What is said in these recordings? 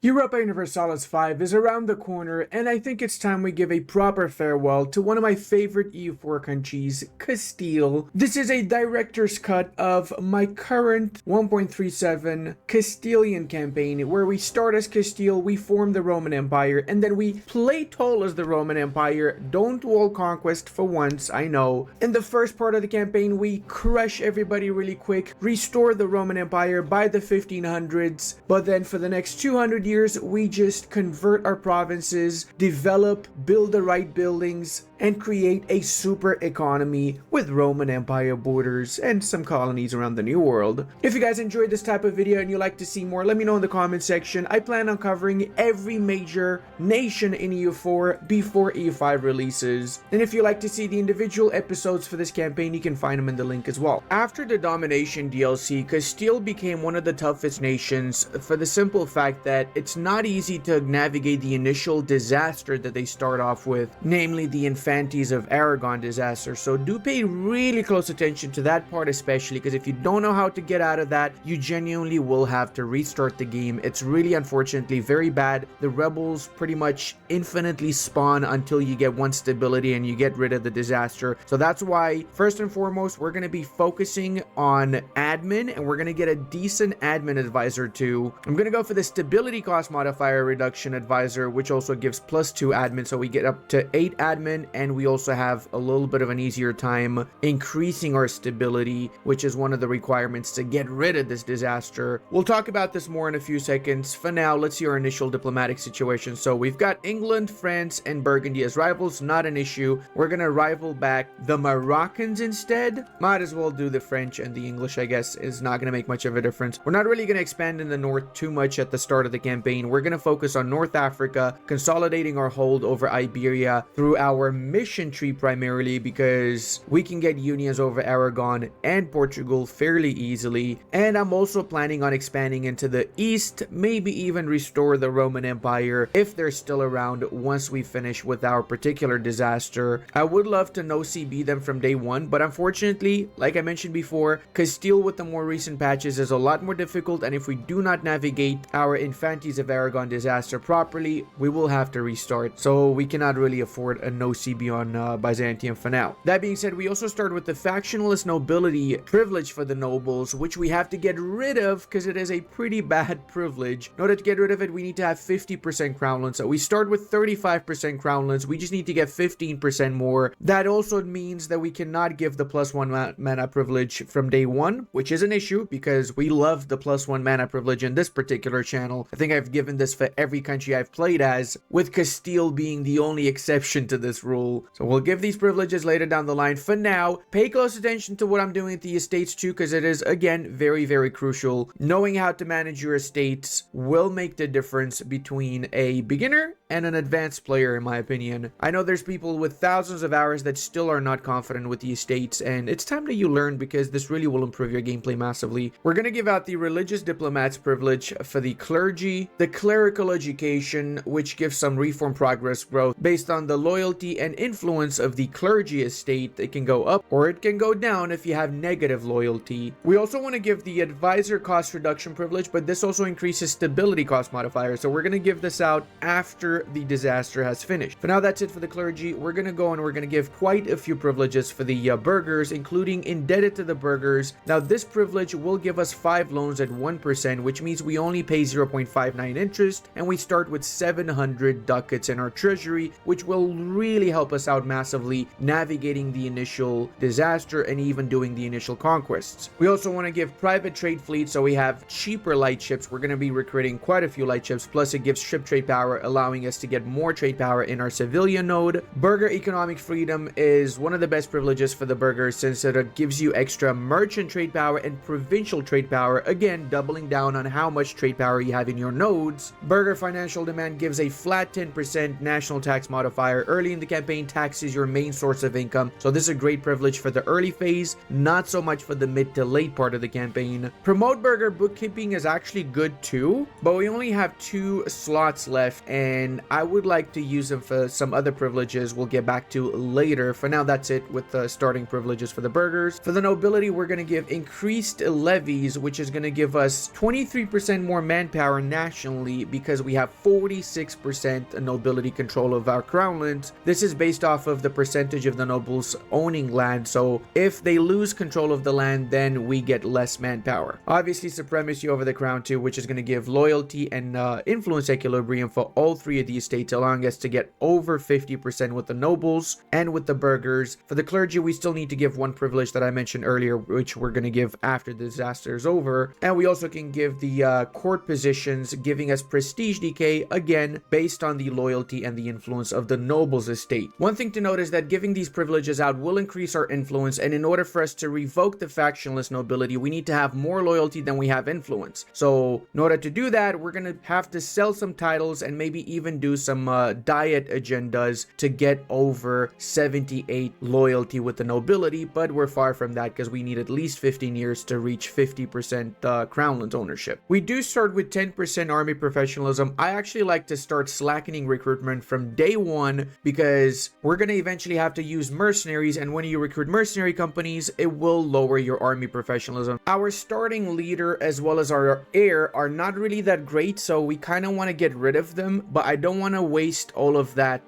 Europa Universalis 5 is around the corner, and I think it's time we give a proper farewell to one of my favorite EU4 countries, Castile. This is a director's cut of my current 1.37 Castilian campaign, where we start as Castile, we form the Roman Empire, and then we play tall as the Roman Empire, don't wall conquest for once, I know. In the first part of the campaign, we crush everybody really quick, restore the Roman Empire by the 1500s, but then for the next 200 years, we just convert our provinces, develop, build the right buildings, and create a super economy with Roman Empire borders and some colonies around the New World. If you guys enjoyed this type of video and you'd like to see more, let me know in the comment section. I plan on covering every major nation in EU4 before EU5 releases. And if you'd like to see the individual episodes for this campaign, you can find them in the link as well. After the Domination DLC, Castile became one of the toughest nations for the simple fact that it's not easy to navigate the initial disaster that they start off with, namely the Infantes of Aragon disaster. So do pay really close attention to that part, especially because if you don't know how to get out of that, you genuinely will have to restart the game. It's really, unfortunately, very bad. The rebels pretty much infinitely spawn until you get one stability and you get rid of the disaster. So that's why, first and foremost, we're going to be focusing on admin, and we're going to get a decent admin advisor too. I'm going to go for the stability cost modifier reduction advisor, which also gives +2 admin, so we get up to 8 admin, and we also have a little bit of an easier time increasing our stability, which is one of the requirements to get rid of this disaster. We'll talk about this more in a few seconds. For now, let's see our initial diplomatic situation. So we've got England, France, and Burgundy as rivals, not an issue. We're gonna rival back the Moroccans instead. Might as well do the French and the English, I guess. Is not gonna make much of a difference. We're not really gonna expand in the north too much at the start of the campaign. We're gonna focus on North Africa, consolidating our hold over Iberia through our mission tree primarily, because we can get unions over Aragon and Portugal fairly easily. And I'm also planning on expanding into the east, maybe even restore the Roman Empire if they're still around once we finish with our particular disaster. I would love to no CB them from day one, but unfortunately, like I mentioned before, Castile with the more recent patches is a lot more difficult, and if we do not navigate our Infantes of Aragon disaster properly, we will have to restart. So we cannot really afford a no CB on Byzantium for now. That being said, we also start with the factionless nobility privilege for the nobles, which we have to get rid of because it is a pretty bad privilege. In order to get rid of it, we need to have 50% crownlands. So we start with 35% crownlands. We just need to get 15% more. That also means that we cannot give the +1 mana privilege from day one, which is an issue because we love the +1 mana privilege in this particular channel. I think I've given this for every country I've played as, with Castile being the only exception to this rule. So we'll give these privileges later down the line. For now, pay close attention to what I'm doing at the estates too, because it is, again, very, very crucial. Knowing how to manage your estates will make the difference between a beginner and an advanced player, in my opinion. I know there's people with thousands of hours that still are not confident with the estates, and it's time that you learn, because this really will improve your gameplay massively. We're going to give out the religious diplomats privilege for the clergy, the clerical education, which gives some reform progress growth based on the loyalty and influence of the clergy estate. It can go up or it can go down if you have negative loyalty. We also want to give the advisor cost reduction privilege, but this also increases stability cost modifier, so we're going to give this out after the disaster has finished. For now, that's it for the clergy. We're going to go and we're going to give quite a few privileges for the burghers, including indebted to the burghers. Now, this privilege will give us 5 loans at 1%, which means we only pay 0.59 interest, and we start with 700 ducats in our treasury, which will really help us out massively navigating the initial disaster and even doing the initial conquests. We also want to give private trade fleet, so we have cheaper light ships. We're going to be recruiting quite a few light ships, plus it gives ship trade power, allowing us to get more trade power in our civilian node. Burgher economic freedom is one of the best privileges for the burghers, since it gives you extra merchant trade power and provincial trade power, again doubling down on how much trade power you have in your nodes. Burgher financial demand gives a flat 10% national tax modifier. Early in the campaign, tax is your main source of income, so this is a great privilege for the early phase, not so much for the mid to late part of the campaign. Promote burgher bookkeeping is actually good too, but we only have 2 slots left, and and I would like to use them for some other privileges we'll get back to later. For now, that's it with the starting privileges for the burghers. For the nobility, we're going to give increased levies, which is going to give us 23% more manpower nationally because we have 46% nobility control of our crown lands. This is based off of the percentage of the nobles owning land, so if they lose control of the land, then we get less manpower. Obviously, supremacy over the crown too, which is going to give loyalty and influence equilibrium for all three of these states, allowing us to get over 50% with the nobles and with the burghers. For the clergy, we still need to give one privilege that I mentioned earlier, which we're going to give after the disaster is over. And we also can give the court positions, giving us prestige decay, again, based on the loyalty and the influence of the nobles' estate. One thing to note is that giving these privileges out will increase our influence, and in order for us to revoke the factionless nobility, we need to have more loyalty than we have influence. So in order to do that, we're going to have to sell some titles and maybe even do some diet agendas to get over 78 loyalty with the nobility, but we're far from that because we need at least 15 years to reach 50% crownland ownership. We do start with 10% army professionalism. I actually like to start slackening recruitment from day one because we're going to eventually have to use mercenaries, and when you recruit mercenary companies, it will lower your army professionalism. Our starting leader as well as our heir are not really that great, so we kind of want to get rid of them, but I don't want to waste all of that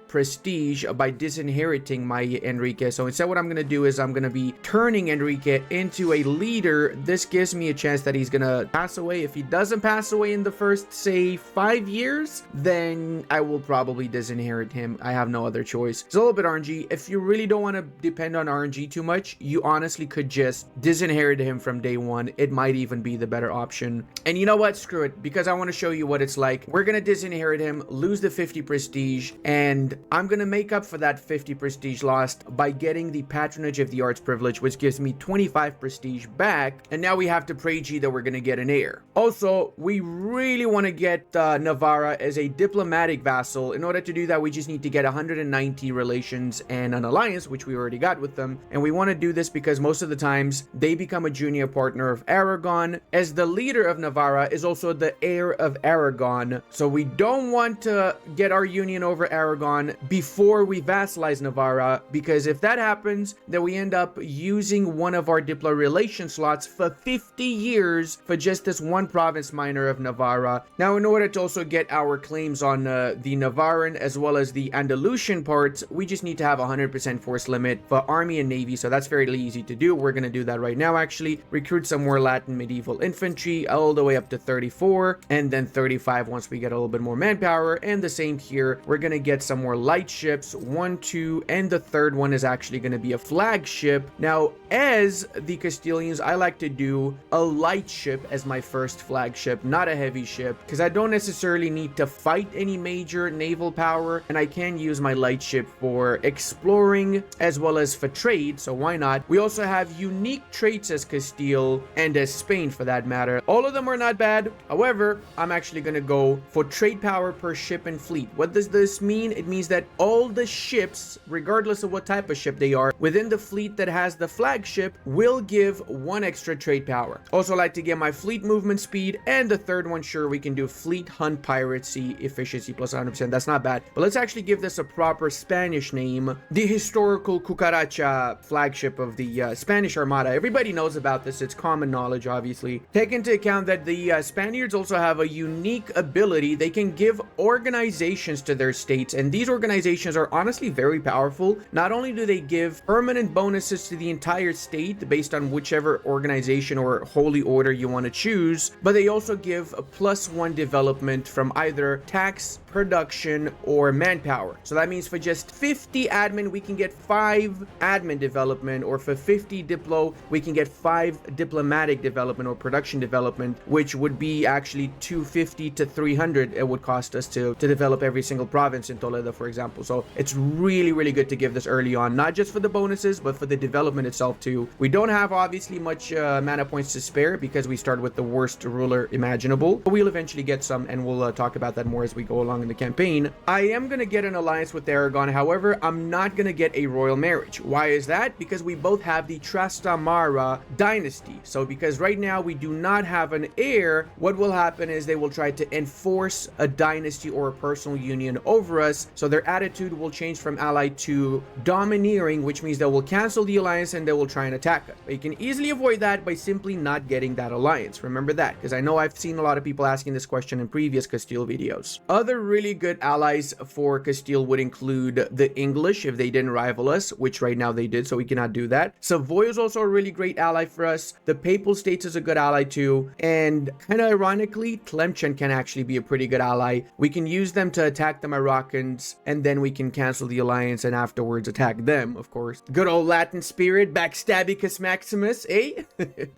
prestige by disinheriting my Enrique. So instead, what I'm going to do is I'm going to be turning Enrique into a leader. This gives me a chance that he's going to pass away. If he doesn't pass away in the first, say, 5 years, then I will probably disinherit him. I have no other choice. It's a little bit RNG. If you really don't want to depend on RNG too much, you honestly could just disinherit him from day one. It might even be the better option. And you know what? Screw it, because I want to show you what it's like. We're going to disinherit him, lose the 50 prestige, and I'm going to make up for that 50 prestige lost by getting the patronage of the arts privilege, which gives me 25 prestige back. And now we have to pray G that we're going to get an heir. Also, we really want to get Navarra as a diplomatic vassal. In order to do that, we just need to get 190 relations and an alliance, which we already got with them. And we want to do this because most of the times they become a junior partner of Aragon, as the leader of Navarra is also the heir of Aragon. So we don't want to get our union over Aragon before we vassalize Navarra, because if that happens, then we end up using one of our diplo relation slots for 50 years for just this one province minor of Navarra. Now, in order to also get our claims on the Navarran as well as the Andalusian parts, we just need to have 100% force limit for army and navy, so that's fairly easy to do. We're going to do that right now, actually. Recruit some more Latin medieval infantry all the way up to 34, and then 35 once we get a little bit more manpower. And the same here, we're going to get some more light ships, 1, 2, and the third one is actually going to be a flagship. Now, as the Castilians, I like to do a light ship as my first flagship, not a heavy ship, because I don't necessarily need to fight any major naval power, and I can use my light ship for exploring as well as for trade, so why not? We also have unique traits as Castile and as Spain for that matter. All of them are not bad. However, I'm actually going to go for trade power per ship and fleet. What does this mean? It means that all the ships, regardless of what type of ship they are, within the fleet that has the flagship will give 1 extra trade power. Also like to get my fleet movement speed, and the third one, sure, we can do fleet hunt piracy efficiency plus 100%. That's not bad, but let's actually give this a proper Spanish name. The historical Cucaracha flagship of the Spanish Armada. Everybody knows about this. It's common knowledge, obviously. Take into account that the Spaniards also have a unique ability. They can give organizations to their states, and these organizations are honestly very powerful. Not only do they give permanent bonuses to the entire state based on whichever organization or holy order you want to choose, but they also give a +1 development from either tax, production, or manpower. So that means for just 50 admin, we can get 5 admin development, or for 50 diplo, we can get 5 diplomatic development or production development, which would be actually 250 to 300 it would cost us to develop every single province in Toledo, for example. So it's really, really good to give this early on, not just for the bonuses, but for the development itself too. We don't have obviously much mana points to spare because we start with the worst ruler imaginable, but we'll eventually get some, and we'll talk about that more as we go along along in the campaign. I am going to get an alliance with Aragon. However, I'm not going to get a royal marriage. Why is that? Because we both have the Trastamara dynasty. So because right now we do not have an heir, what will happen is they will try to enforce a dynasty or a personal union over us. So their attitude will change from allied to domineering, which means they will cancel the alliance and they will try and attack us. But you can easily avoid that by simply not getting that alliance. Remember that, because I know I've seen a lot of people asking this question in previous Castile videos. Other really good allies for Castile would include the English if they didn't rival us, which right now they did, so we cannot do that. Savoy is also a really great ally for us. The Papal States is a good ally too, and kind of ironically, Tlemcen can actually be a pretty good ally. We can use them to attack the Moroccans, and then we can cancel the alliance and afterwards attack them, of course. Good old Latin spirit, backstabicus maximus, eh?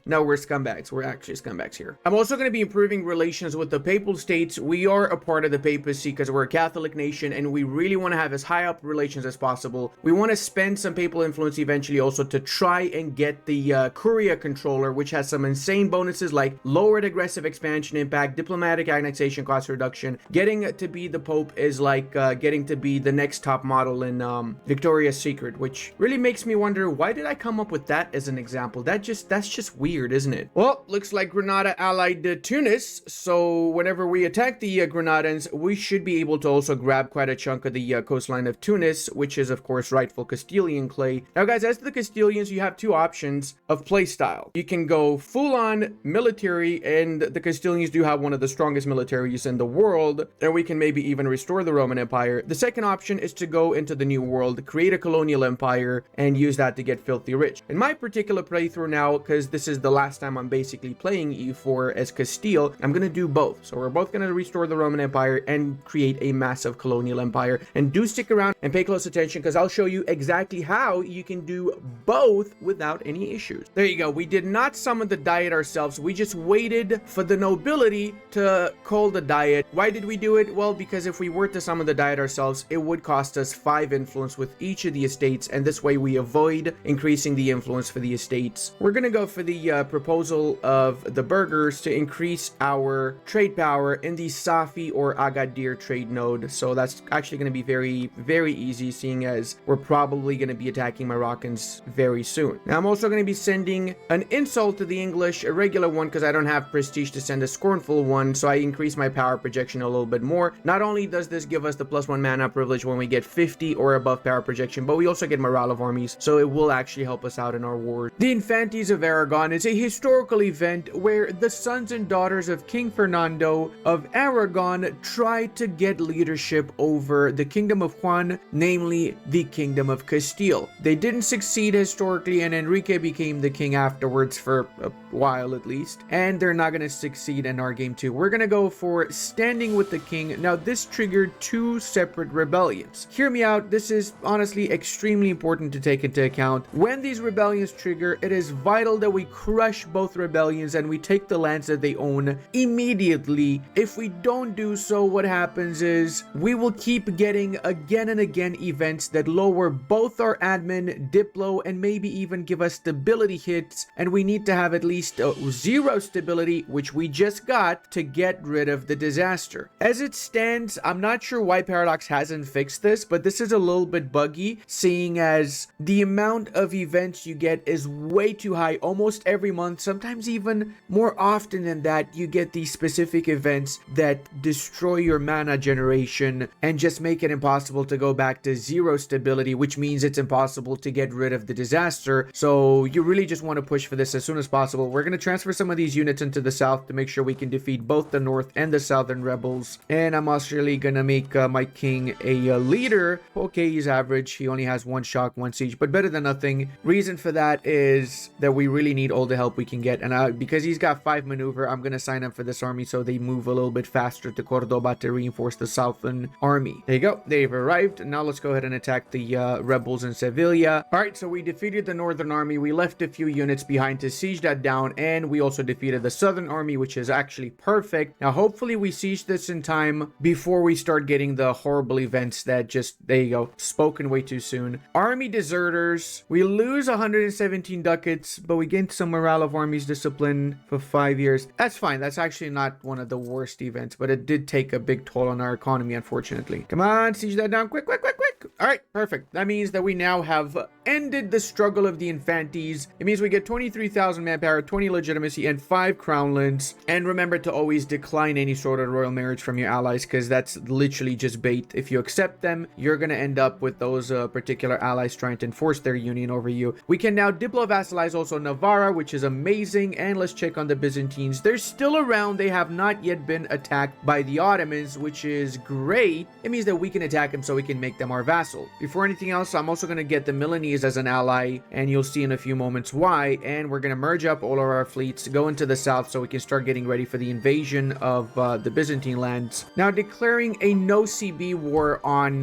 No, we're scumbags. We're actually scumbags here. I'm also going to be improving relations with the Papal States. We are a part of the papacy because we're a Catholic nation, and we really want to have as high up relations as possible. We want to spend some papal influence eventually also to try and get the Curia controller, which has some insane bonuses like lowered aggressive expansion impact, diplomatic annexation cost reduction. Getting to be the Pope is like getting to be the next top model in Victoria's Secret, which really makes me wonder, why did I come up with that as an example? That's just weird, isn't it? Well, looks like Granada allied Tunis, so whenever we attack the Granadans, we should be able to also grab quite a chunk of the coastline of Tunis, which is of course rightful Castilian clay. Now guys, as to the Castilians, you have two options of playstyle. You can go full-on military, and the Castilians do have one of the strongest militaries in the world, and we can maybe even restore the Roman Empire. The second option is to go into the New World, create a colonial empire, and use that to get filthy rich. In my particular playthrough now, because this is the last time I'm basically playing EU4 as Castile, I'm going to do both. So we're both going to restore the Roman Empire and create a massive colonial empire. And do stick around and pay close attention, because I'll show you exactly how you can do both without any issues. There you go. We did not summon the Diet ourselves. We just waited for the nobility to call the Diet. Why did we do it? Well, because if we were to summon the Diet ourselves, it would cost us 5 influence with each of the estates, and this way we avoid increasing the influence for the estates. We're going to go for the proposal of the burghers to increase our trade power in the Safi or Agadir trade node. So that's actually going to be very, very easy, seeing as we're probably going to be attacking Moroccans very soon. Now, I'm also going to be sending an insult to the English, a regular one, because I don't have prestige to send a scornful one, so I increase my power projection a little bit more. Not only does this give us the +1 mana privilege when we get 50 or above power projection, but we also get morale of armies, so it will actually help us out in our wars. The Infantes of Aragon is a historical event where the sons and daughters of King Fernando of Aragon tried to get leadership over the Kingdom of Juan, namely the Kingdom of Castile. They didn't succeed historically, and Enrique became the king afterwards for a while at least, and they're not going to succeed in our game too. We're going to go for standing with the king. Now, this triggered 2 separate rebellions. Hear me out, this is honestly extremely important to take into account. When these rebellions trigger, it is vital that we crush both rebellions and we take the lands that they own immediately. If we don't do so, what happens is we will keep getting again and again events that lower both our admin, Diplo, and maybe even give us stability hits, and we need to have at least 0 stability, which we just got, to get rid of the disaster. As it stands, I'm not sure why Paradox hasn't fixed this, but this is a little bit buggy, seeing as the amount of events you get is way too high almost every month. Sometimes even more often than that, you get these specific events that destroy your mana generation and just make it impossible to go back to 0 stability, which means it's impossible to get rid of the disaster. So you really just want to push for this as soon as possible. We're going to transfer some of these units into the south to make sure we can defeat both the north and the southern rebels. And I'm actually going to make my king a leader. Okay, he's average. He only has 1 shock, 1 siege, but better than nothing. Reason for that is that we really need all the help we can get. And because he's got 5 maneuver, I'm going to sign up for this army so they move a little bit faster to Cordoba to reinforce the southern army. There you go. They've arrived. Now let's go ahead and attack the rebels in Sevilla. All right, so we defeated the northern army. We left a few units behind to siege that down, and we also defeated the southern army, which is actually perfect. Now, hopefully we siege this in time before we start getting the horrible events that just, there you go, spoken way too soon. Army deserters. We lose 117 ducats, but we gain some morale of armies discipline for 5 years. That's fine. That's actually not one of the worst events, but it did take a big toll on our economy, unfortunately. Come on, siege that down. Quick, quick, quick, quick. All right, perfect. That means that we now have ended the struggle of the Infantes. It means we get 23,000 manpower, 20 legitimacy, and 5 crownlands. And remember to always decline any sort of royal marriage from your allies, because that's literally just bait. If you accept them, you're going to end up with those particular allies trying to enforce their union over you. We can now diplo-vassalize also Navarra, which is amazing. And let's check on the Byzantines. They're still around. They have not yet been attacked by the Ottomans, which is great. It means that we can attack them so we can make them our vassal. Before anything else, I'm also going to get the Milanese as an ally, and you'll see in a few moments why. And we're going to merge up all of our fleets, go into the south so we can start getting ready for the invasion of the Byzantine lands. Now, declaring a no CB war on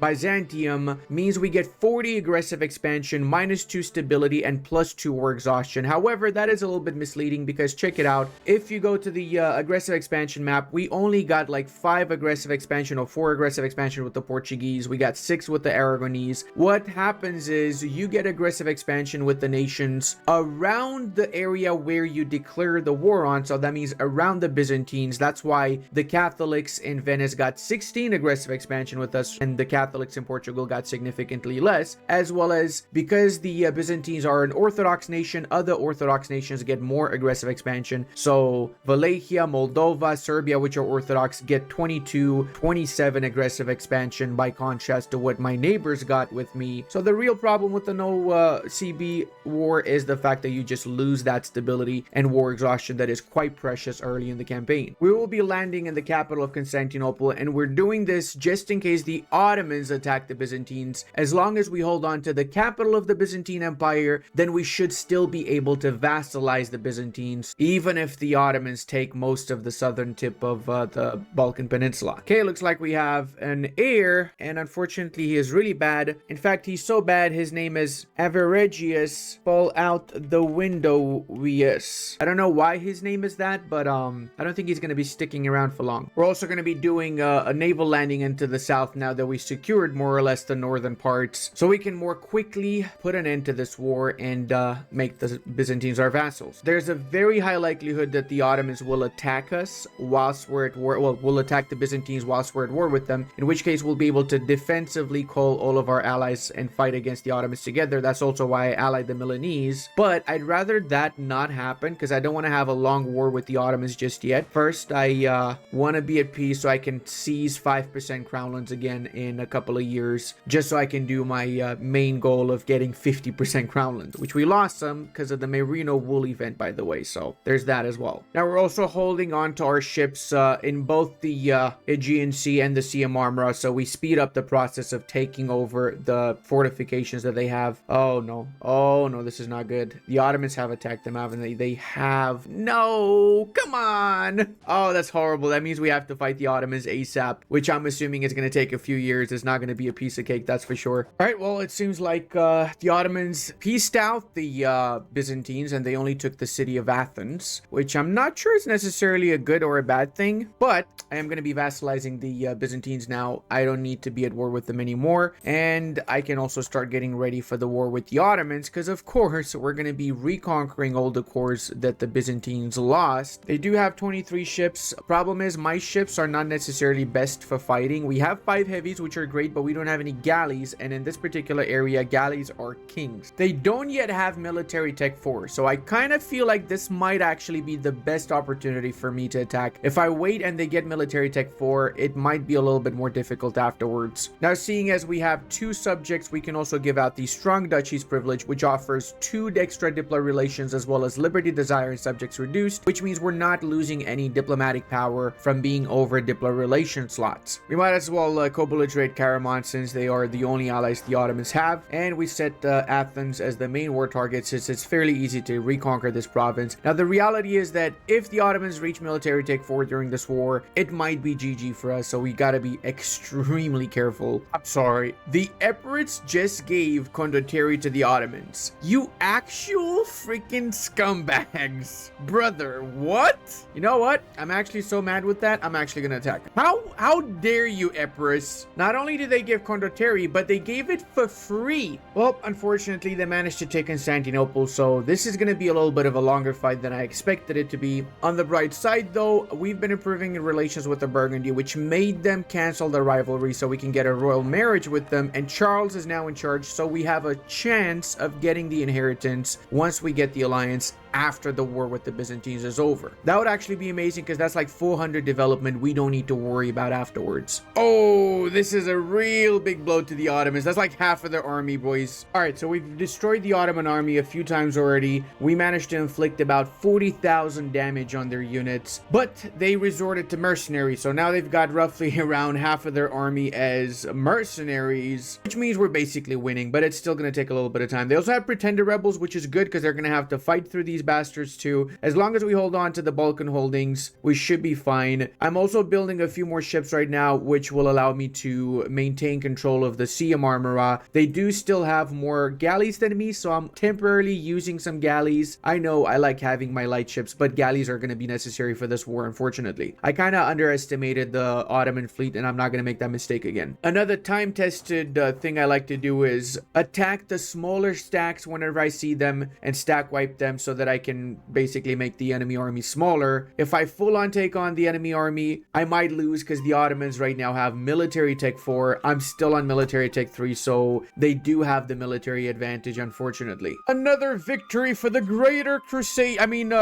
Byzantium means we get 40 aggressive expansion, -2 stability, and +2 war exhaustion. However, that is a little bit misleading because check it out. If you go to the aggressive expansion map, we only got like 5 aggressive expansion or 4 aggressive expansion with the Portuguese. We got 6 with the Aragonese. What happens is you get aggressive expansion with the nations around the area where you declare the war on. So that means around the Byzantines. That's why the Catholics in Venice got 16 aggressive expansion with us, and the Catholics in Portugal got significantly less, as well as because the Byzantines are an Orthodox nation, other Orthodox nations get more aggressive expansion. So Wallachia, Moldova, Serbia, which are Orthodox, get 22, 27 aggressive expansion by contrast to what my neighbors got with me. So the real problem with the no CB war is the fact that you just lose that stability and war exhaustion that is quite precious early in the campaign. We will be landing in the capital of Constantinople, and we're doing this just in case the Ottomans attack the Byzantines. As long as we hold on to the capital of the Byzantine Empire, then we should still be able to vassalize the Byzantines, even if the Ottomans take most of the southern tip of the Balkan Peninsula. Okay, looks like we have an heir, and unfortunately he is really bad. In fact, he's so bad, his name is Averregius Fall Out the Window Vius. I don't know why his name is that, but I don't think he's going to be sticking around for long. We're also going to be doing a naval landing into the south now that we secured more or less the northern parts, so we can more quickly put an end to this war and make the Byzantines our vassals. There's a very high likelihood that the Ottomans will attack us whilst we're at war. Well, we'll attack the Byzantines whilst we're at war with them, in which case we'll be able to defensively call all of our allies and fight against the Ottomans together. That's also why I allied the Milanese, but I'd rather that not happen because I don't want to have a long war with the Ottomans just yet. First, I want to be at peace so I can seize 5% crownlands again in a couple of years, just so I can do my main goal of getting 50% crownlands, which we lost some because of the Merino wool event, by the way, so there's that as well. Now we're also holding on to our ships in both the Aegean Sea and the Sea of Marmara, so we speed up the process of taking over the fortifications that they have. Oh no, this is not good. The Ottomans have attacked them, haven't they? They have. No, come on. Oh, that's horrible. That means we have to fight the Ottomans ASAP, which I'm assuming is going to take a few years. It's not going to be a piece of cake, that's for sure. All right, well, it seems like the Ottomans pieced out the Byzantines and they only took the city of Athens, which I'm not sure is necessarily a good or a bad thing, but I am going to be vassalizing the Byzantines now. I don't need to be at war with them anymore, and I can also start getting ready for the war with the Ottomans because, of course, we're going to be reconquering all the cores that the Byzantines lost. They do have 23 ships. Problem is, my ships are not necessarily best for fighting. We have 5 heavies, which are great, but we don't have any galleys, and in this particular area, galleys are kings. They don't yet have military tech 4, so I kind of feel like this might actually be the best opportunity for me to attack. If I wait and they get military tech 4, it might be a little bit more difficult afterwards. Now, seeing as we have 2 subjects, we can also give out the Strong Duchies privilege, which offers 2 extra diplo relations as well as liberty, desire, and subjects reduced, which means we're not losing any diplomatic power from being over diplo relation slots. We might as well co-belligerate Karaman since they are the only allies the Ottomans have, and we set Athens as the main war target since it's fairly easy to reconquer this province. Now, the reality is that if the Ottomans reach military tech 4 during this war, it might be GG for us, so we gotta be extremely careful. I'm sorry. The Emirates just gave Condottieri to the Ottomans. You actual freaking scumbags. Brother, what? You know what? I'm actually so mad with that, I'm actually gonna attack. How dare you, Empress? Not only did they give Condottieri, but they gave it for free. Well, unfortunately, they managed to take Constantinople, so this is gonna be a little bit of a longer fight than I expected it to be. On the bright side, though, we've been improving in relations with the Burgundy, which made them cancel the rivalry so we can get a royal marriage with them, and Charles is now in charge, so we have a chance of getting the inheritance once we get the alliance after the war with the Byzantines is over. That would actually be amazing because that's like 400 development we don't need to worry about afterwards. Oh, this is a real big blow to the Ottomans. That's like half of their army, boys. All right, so we've destroyed the Ottoman army a few times already. We managed to inflict about 40,000 damage on their units, but they resorted to mercenaries. So now they've got roughly around half of their army as mercenaries, which means we're basically winning, but it's still going to take a little bit of time. They also have pretender rebels, which is good because they're going to have to fight through these bastards too. As long as we hold on to the Balkan holdings, we should be fine. I'm also building a few more ships right now, which will allow me to maintain control of the Sea of Marmara. They do still have more galleys than me, so I'm temporarily using some galleys. I know I like having my light ships, but galleys are going to be necessary for this war, unfortunately. I kind of underestimated the Ottoman fleet, and I'm not going to make that mistake again. Another time-tested thing I like to do is attack the smaller stacks whenever I see them and stack wipe them so that I can basically make the enemy army smaller. If I full on take on the enemy army, I might lose because the Ottomans right now have military tech 4. I'm still on military tech 3, so they do have the military advantage, unfortunately. Another victory for the greater crusade. I mean,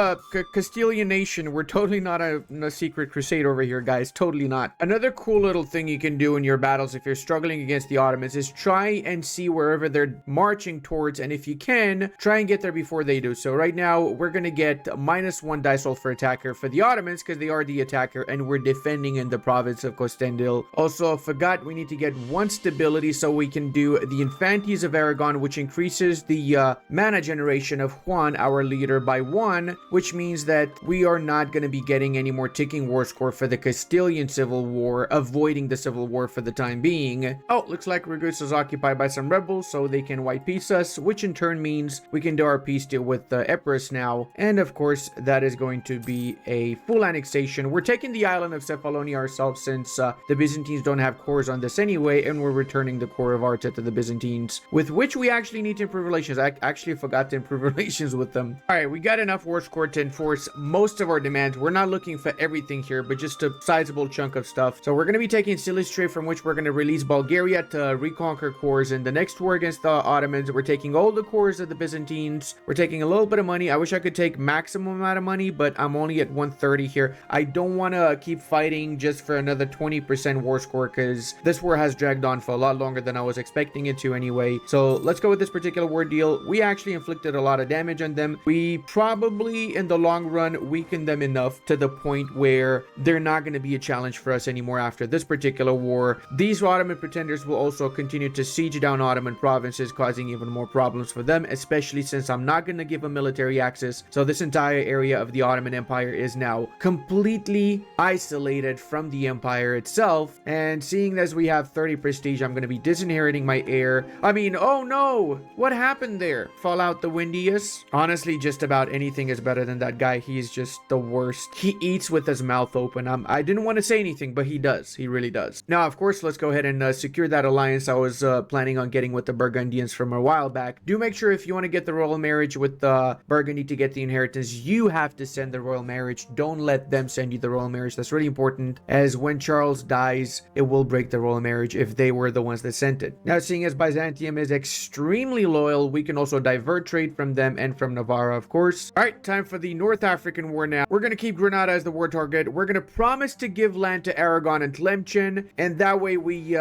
Castilian nation. We're totally not a secret crusade over here, guys. Totally not. Another cool little thing you can do in your battles if you're struggling against the Ottomans is try and see wherever they're marching towards, and if you can, try and get there before they do. So right now, we're going to get -1 dice roll for attacker for the Ottomans because they are the attacker, and we're defending in the province of Costendil. Also, I forgot we need to get 1 stability so we can do the Infantes of Aragon, which increases the mana generation of Juan, our leader, by 1, which means that we are not going to be getting any more ticking war score for the Castilian Civil War, avoiding the Civil War for the time being. Oh, looks like Ragus is occupied by some rebels, so they can white peace us, which in turn means we can do our peace deal with the Epirus now, and of course that is going to be a full annexation. We're taking the island of Cephalonia ourselves since the Byzantines don't have cores on this anyway, and we're returning the core of Arta to the Byzantines, with which we actually need to improve relations. I actually forgot to improve relations with them. All right, we got enough war score to enforce most of our demands. We're not looking for everything here, but just a sizable chunk of stuff. So we're going to be taking Silistria, from which we're going to release Bulgaria to reconquer cores. In the next war against the Ottomans, we're taking all the cores of the Byzantines. We're taking a little bit of money. I wish I could take maximum amount of money, but I'm only at 130 here. I don't want to keep fighting just for another 20% war score because this war has dragged on for a lot longer than I was expecting it to anyway. So let's go with this particular war deal. We actually inflicted a lot of damage on them. We probably in the long run weakened them enough to the point where they're not going to be a challenge for us anymore after this particular war. These Ottoman pretenders will also continue to siege down Ottoman provinces, causing even more problems for them, especially since I'm not going to give them military access. So this entire area of the Ottoman Empire is now completely isolated from the empire itself. And seeing as we have 30 prestige, I'm going to be disinheriting my heir. I mean, oh no, what happened there? Fall out the windiest? Honestly, just about anything is better than that guy. He's just the worst. He eats with his mouth open. I didn't want to say anything, but he does. He really does. Now, of course, let's go ahead and secure that alliance I was planning on getting with the Burgundians from a while back. Do make sure if you want to get the royal marriage with Burgundy to get the inheritance, you have to send the royal marriage. Don't let them send you the royal marriage. That's really important, as when Charles dies, it will break the royal marriage if they were the ones that sent it. Now, seeing as Byzantium is extremely loyal, we can also divert trade from them and from Navarre, of course. All right, time for the North African War now. We're going to keep Granada as the war target. We're going to promise to give land to Aragon and Tlemcen, and that way we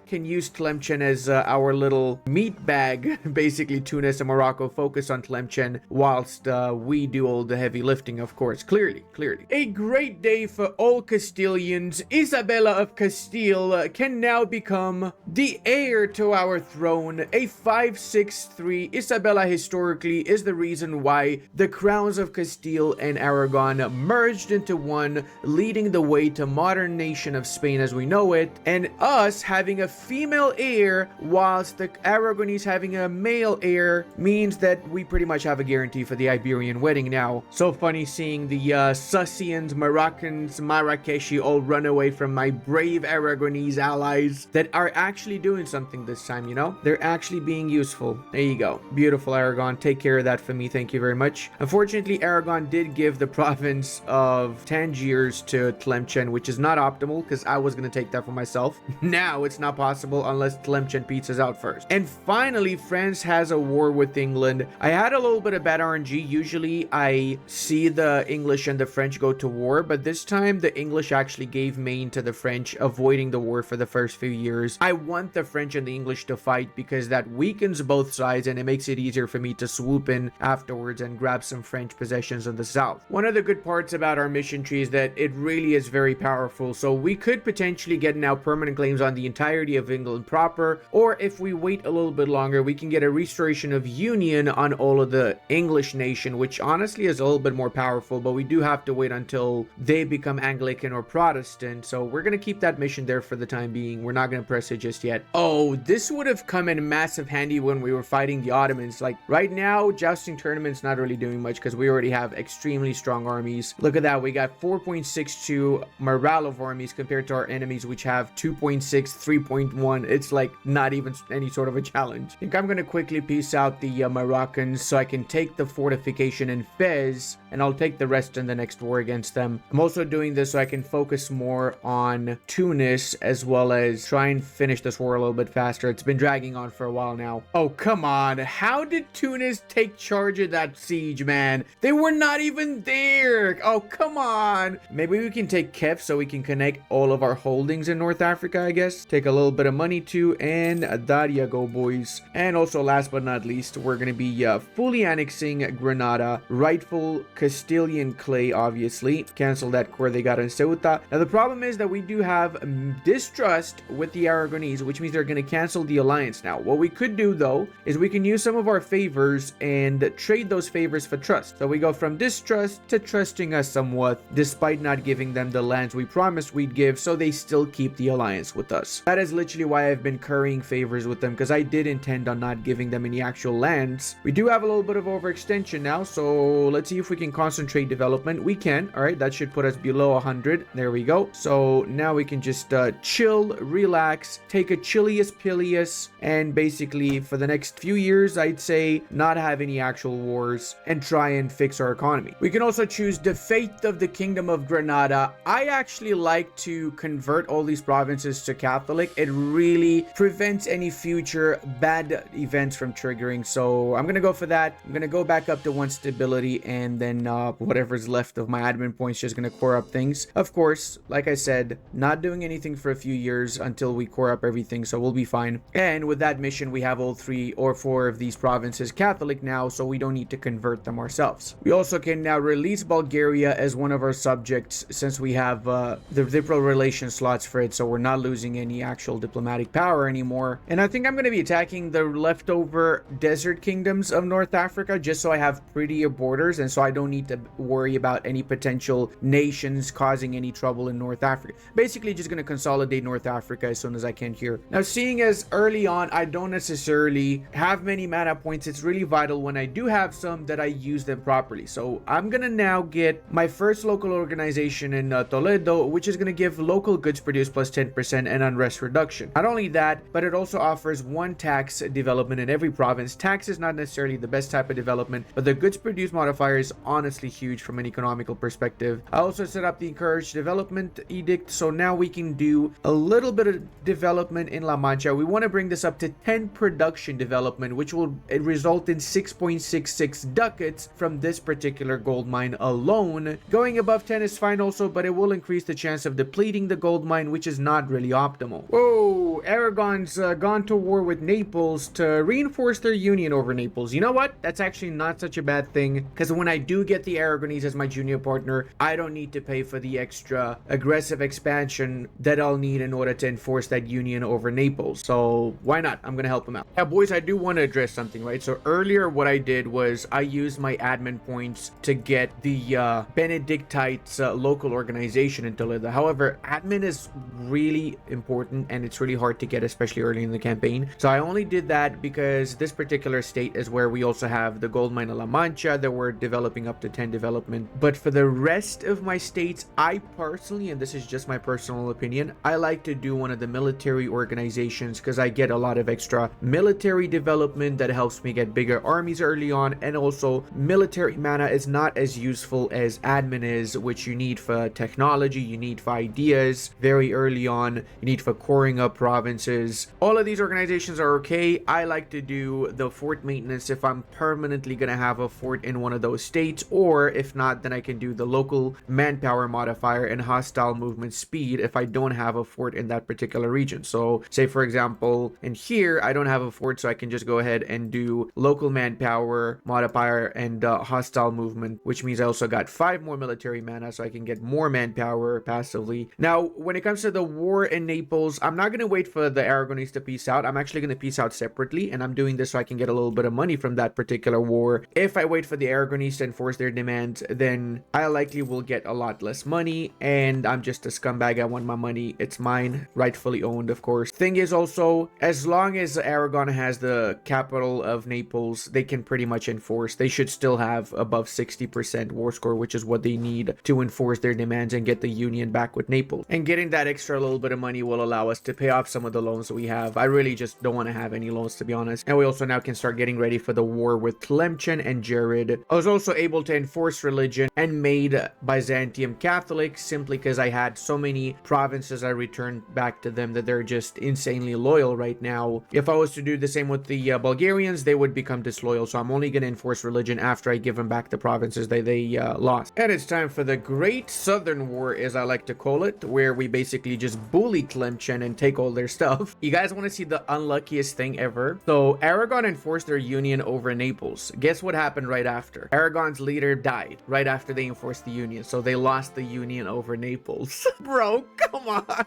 can use Tlemcen as our little meat bag. Basically, Tunis and Morocco focus on Tlemcen whilst we do all the heavy lifting, of course. Clearly. A great day for all Castilians. Isabella of Castile can now become the heir to our throne. A 563 Isabella historically is the reason why the crowns of Castile and Aragon merged into one, leading the way to modern nation of Spain as we know it, and us having having a female heir whilst the Aragonese having a male heir means that we pretty much have a guarantee for the Iberian wedding now. So funny seeing the Sussians, Moroccans, Marrakeshi all run away from my brave Aragonese allies that are actually doing something this time, you know? They're actually being useful. There you go. Beautiful, Aragon. Take care of that for me. Thank you very much. Unfortunately, Aragon did give the province of Tangiers to Tlemcen, which is not optimal because I was going to take that for myself. Now it's not possible unless Tlemcen pizzas out first. And finally, France has a war with England. I had a little bit of bad RNG. Usually I see the English and the French go to war, but this time the English actually gave Maine to the French, avoiding the war for the first few years. I want the French and the English to fight because that weakens both sides and it makes it easier for me to swoop in afterwards and grab some French possessions in the south. One of the good parts about our mission tree is that it really is very powerful, so we could potentially get now permanent claims on the entirety of England proper, or if we wait a little bit longer, we can get a restoration of union on all of the English nation, which honestly is a little bit more powerful, but we do have to wait until they become Anglican or Protestant, so we're going to keep that mission there for the time being. We're not going to press it just yet. Oh, this would have come in massive handy when we were fighting the Ottomans. Like right now, jousting tournament's not really doing much because we already have extremely strong armies. Look at that. We got 4.62 morale of armies compared to our enemies, which have 2.6, 3.1. It's like not even any sort of a challenge. I think I'm going to quickly piece out the Moroccans so I can take the fortification in Fez, and I'll take the rest in the next war against them. I'm also doing this so I can focus more on Tunis as well as try and finish this war a little bit faster. It's been dragging on for a while now. Oh, come on. How did Tunis take charge of that siege, man? They were not even there. Oh, come on. Maybe we can take Kef so we can connect all of our holdings in North Africa, I guess. Take a little bit of money too, and there you go, boys. And also, last but not least, we're going to be fully annexing Granada, rightful Castilian clay, obviously. Cancel that core they got in Ceuta. Now, the problem is that we do have distrust with the Aragonese, which means they're going to cancel the alliance now. What we could do, though, is we can use some of our favors and trade those favors for trust. So we go from distrust to trusting us somewhat, despite not giving them the lands we promised we'd give, so they still keep the alliance with us. That is literally why I've been currying favors with them, because I did intend on not giving them any actual lands. We do have a little bit of overextension now, so let's see if we can concentrate development. We can. All right, that should put us below 100. There we go. So now we can just chill, relax, take a Chilius Pilius, and basically for the next few years, I'd say not have any actual wars and try and fix our economy. We can also choose the fate of the Kingdom of Granada. I actually like to convert all these provinces to Catholic. It really prevents any future bad events from triggering, so I'm gonna go for that. I'm gonna go back up to 1 stability, and then whatever's left of my admin points just gonna core up things. Of course, like I said, not doing anything for a few years until we core up everything, so we'll be fine. And with that mission, we have all 3 or 4 of these provinces Catholic now, so we don't need to convert them ourselves. We also can now release Bulgaria as one of our subjects since we have the diplomatic relation slots for it, so we're not losing any actual diplomatic power anymore. And I think I'm going to be attacking the leftover desert kingdoms of North Africa just so I have prettier borders and so I don't need to worry about any potential nations causing any trouble in North Africa. Basically just going to consolidate North Africa as soon as I can here. Now, seeing as early on I don't necessarily have many mana points, it's really vital when I do have some that I use them properly. So I'm going to now get my first local organization in Toledo, which is going to give local goods produced plus 10% and unrest reduction. Not only that, but it also offers 1 tax development in every province. Tax is not necessarily the best type of development, but the goods produced modifier is honestly huge from an economical perspective. I also set up the encouraged development edict, so now we can do a little bit of development in La Mancha. We want to bring this up to 10 production development, which will result in 6.66 ducats from this particular gold mine alone. Going above 10 is fine also, but it will increase the chance of depleting the gold mine, which is not really optimal. Whoa, Aragon's gone to war with Naples to reinforce their union over Naples. You know what? That's actually not such a bad thing, because when I do get the Aragonese as my junior partner, I don't need to pay for the extra aggressive expansion that I'll need in order to enforce that union over Naples. So why not? I'm gonna help them out. Now, boys, I do want to address something, right? So earlier what I did was I used my admin points to get the Benedictites local organization in Toledo. However, admin is really important important and it's really hard to get, especially early in the campaign. So I only did that because this particular state is where we also have the gold mine of La Mancha that we're developing up to 10 development. But for the rest of my states, I personally, and this is just my personal opinion, I like to do one of the military organizations because I get a lot of extra military development that helps me get bigger armies early on, and also military mana is not as useful as admin is, which you need for technology, you need for ideas very early on, you need for coring up provinces. All of these organizations are okay. I like to do the fort maintenance if I'm permanently gonna have a fort in one of those states, or if not, then I can do the local manpower modifier and hostile movement speed if I don't have a fort in that particular region. So say for example in here I don't have a fort, so I can just go ahead and do local manpower modifier and hostile movement, which means I also got 5 more military mana, so I can get more manpower passively. Now when it comes to the war in Naples, I'm not going to wait for the Aragonese to peace out. I'm actually going to peace out separately, and I'm doing this so I can get a little bit of money from that particular war. If I wait for the Aragonese to enforce their demands, then I likely will get a lot less money, and I'm just a scumbag. I want my money. It's mine, rightfully owned, of course. Thing is also, as long as Aragon has the capital of Naples, they can pretty much enforce. They should still have above 60% war score, which is what they need to enforce their demands and get the union back with Naples. And getting that extra little bit of money will allow us to pay off some of the loans that we have. I really just don't want to have any loans, to be honest. And we also now can start getting ready for the war with Tlemcen and Jared. I was also able to enforce religion and made Byzantium Catholic simply because I had so many provinces I returned back to them that they're just insanely loyal right now. If I was to do the same with the Bulgarians, they would become disloyal. So I'm only going to enforce religion after I give them back the provinces they lost. And it's time for the Great Southern War, as I like to call it, where we basically just bully Tlemcen and take all their stuff. You guys want to see the unluckiest thing ever? So Aragon enforced their union over Naples. Guess what happened right after? Aragon's leader died right after they enforced the union. So they lost the union over Naples. Bro, come on.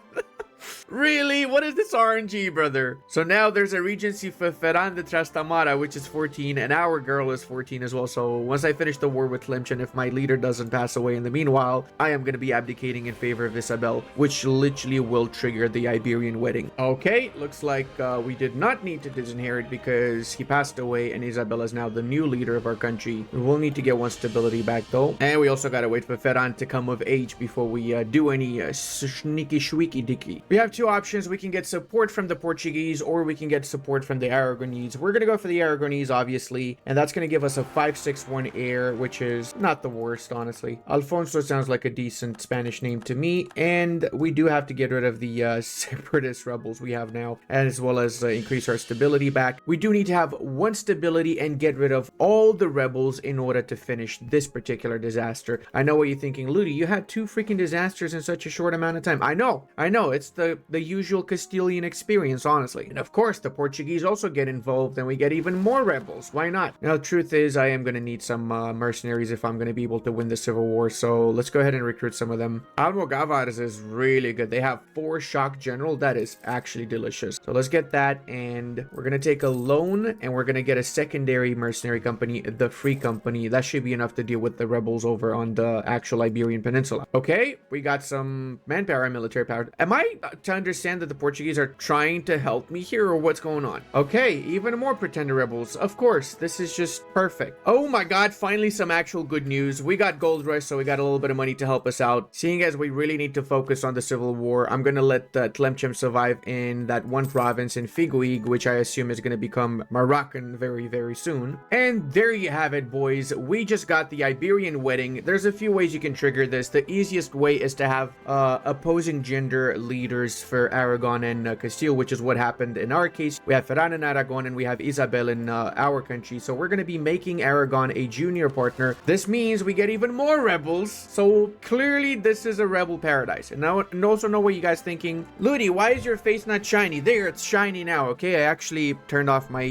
Really? What is this RNG, brother? So now there's a regency for Ferran de Trastamara, which is 14, and our girl is 14 as well. So once I finish the war with Tlemcen, if my leader doesn't pass away in the meanwhile, I am going to be abdicating in favor of Isabel, which literally will trigger the Iberian wedding. Okay, looks like we did not need to disinherit because he passed away, and Isabel is now the new leader of our country. We will need to get one stability back though, and we also got to wait for Ferran to come of age before we do any sneaky shweaky dicky. We have 2 options. We can get support from the Portuguese, or we can get support from the Aragonese. We're gonna go for the Aragonese, obviously, and that's gonna give us a 561 heir, which is not the worst, honestly. Alfonso sounds like a decent Spanish name to me, and we do have to get rid of the separatist rebels we have now, as well as increase our stability back. We do need to have 1 stability and get rid of all the rebels in order to finish this particular disaster. I know what you're thinking, Ludi, you had 2 freaking disasters in such a short amount of time. I know, it's the usual Castilian experience, honestly. And of course, the Portuguese also get involved and we get even more rebels. Why not? Now, the truth is, I am going to need some mercenaries if I'm going to be able to win the civil war. So let's go ahead and recruit some of them. Almogavars is really good. They have 4 shock general. That is actually delicious. So let's get that, and we're going to take a loan, and we're going to get a secondary mercenary company, the Free Company. That should be enough to deal with the rebels over on the actual Iberian Peninsula. Okay, we got some manpower and military power. Am I to understand that the Portuguese are trying to help me here, or what's going on? Okay, even more pretender rebels. Of course, this is just perfect. Oh my god, finally some actual good news. We got gold rush, so we got a little bit of money to help us out. Seeing as we really need to focus on the civil war, I'm gonna let Tlemcen survive in that one province in Figuig, which I assume is gonna become Moroccan very, very soon. And there you have it, boys. We just got the Iberian wedding. There's a few ways you can trigger this. The easiest way is to have opposing gender leaders for Aragon and Castile, which is what happened in our case. We have Ferran in Aragon and we have Isabel in our country. So we're going to be making Aragon a junior partner. This means we get even more rebels. So clearly this is a rebel paradise. And now, and also know what you guys thinking. Ludi, why is your face not shiny? There, it's shiny now. Okay, I actually turned off my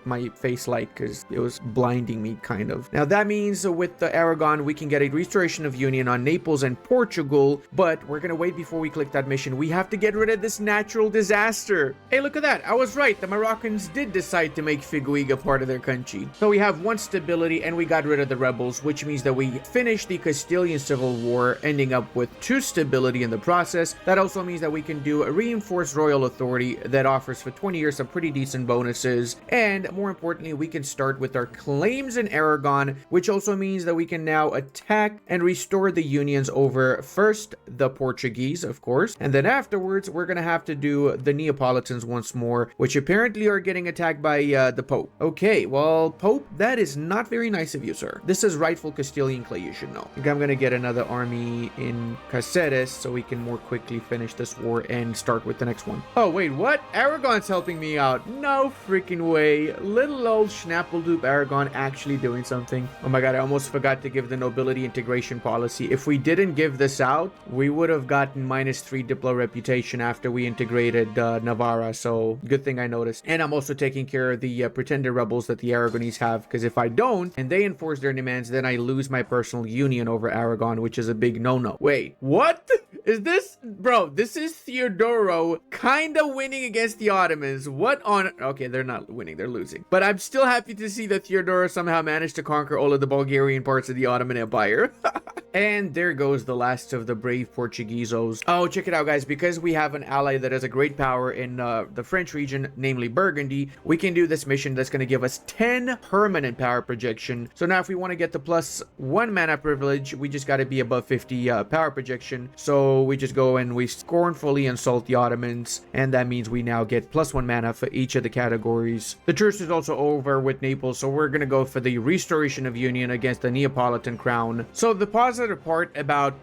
my face light because it was blinding me kind of. Now that means with the Aragon, we can get a restoration of union on Naples and Portugal, but we're going to wait before we click that mission. We have to get rid of this natural disaster. Hey, look at that. I was right. The Moroccans did decide to make Figuiga part of their country. So we have 1 stability and we got rid of the rebels, which means that we finished the Castilian Civil War, ending up with 2 stability in the process. That also means that we can do a reinforced royal authority that offers for 20 years some pretty decent bonuses. And more importantly, we can start with our claims in Aragon, which also means that we can now attack and restore the unions over first the Portuguese, of course, and then afterwards we're gonna have to do the Neapolitans once more, which apparently are getting attacked by the Pope. Okay, well, Pope, that is not very nice of you, sir. This is rightful Castilian clay, you should know. I think I'm gonna get another army in Caceres so we can more quickly finish this war and start with the next one. Oh wait, what? Aragon's helping me out. No freaking way. Little old Schnappeldoop Aragon actually doing something. Oh my god, I almost forgot to give the nobility integration policy. If we didn't give this out, we would have gotten -3 Diplo reputation after we integrated Navarra, so good thing I noticed. And I'm also taking care of the pretender rebels that the Aragonese have, because if I don't and they enforce their demands, then I lose my personal union over Aragon, which is a big no-no. Wait, what? Is this, bro, this is Theodoro kind of winning against the Ottomans. What on, okay, they're not winning, they're losing. But I'm still happy to see that Theodoro somehow managed to conquer all of the Bulgarian parts of the Ottoman Empire. And there goes the last of the brave Portuguesos. Oh, check it out, guys. Because we have an ally that has a great power in the French region, namely Burgundy, we can do this mission that's going to give us 10 permanent power projection. So now if we want to get the +1 mana privilege, we just got to be above 50 power projection. So we just go and we scornfully insult the Ottomans, and that means we now get +1 mana for each of the categories. The truce is also over with Naples, so we're going to go for the restoration of union against the Neapolitan crown. So the positive part about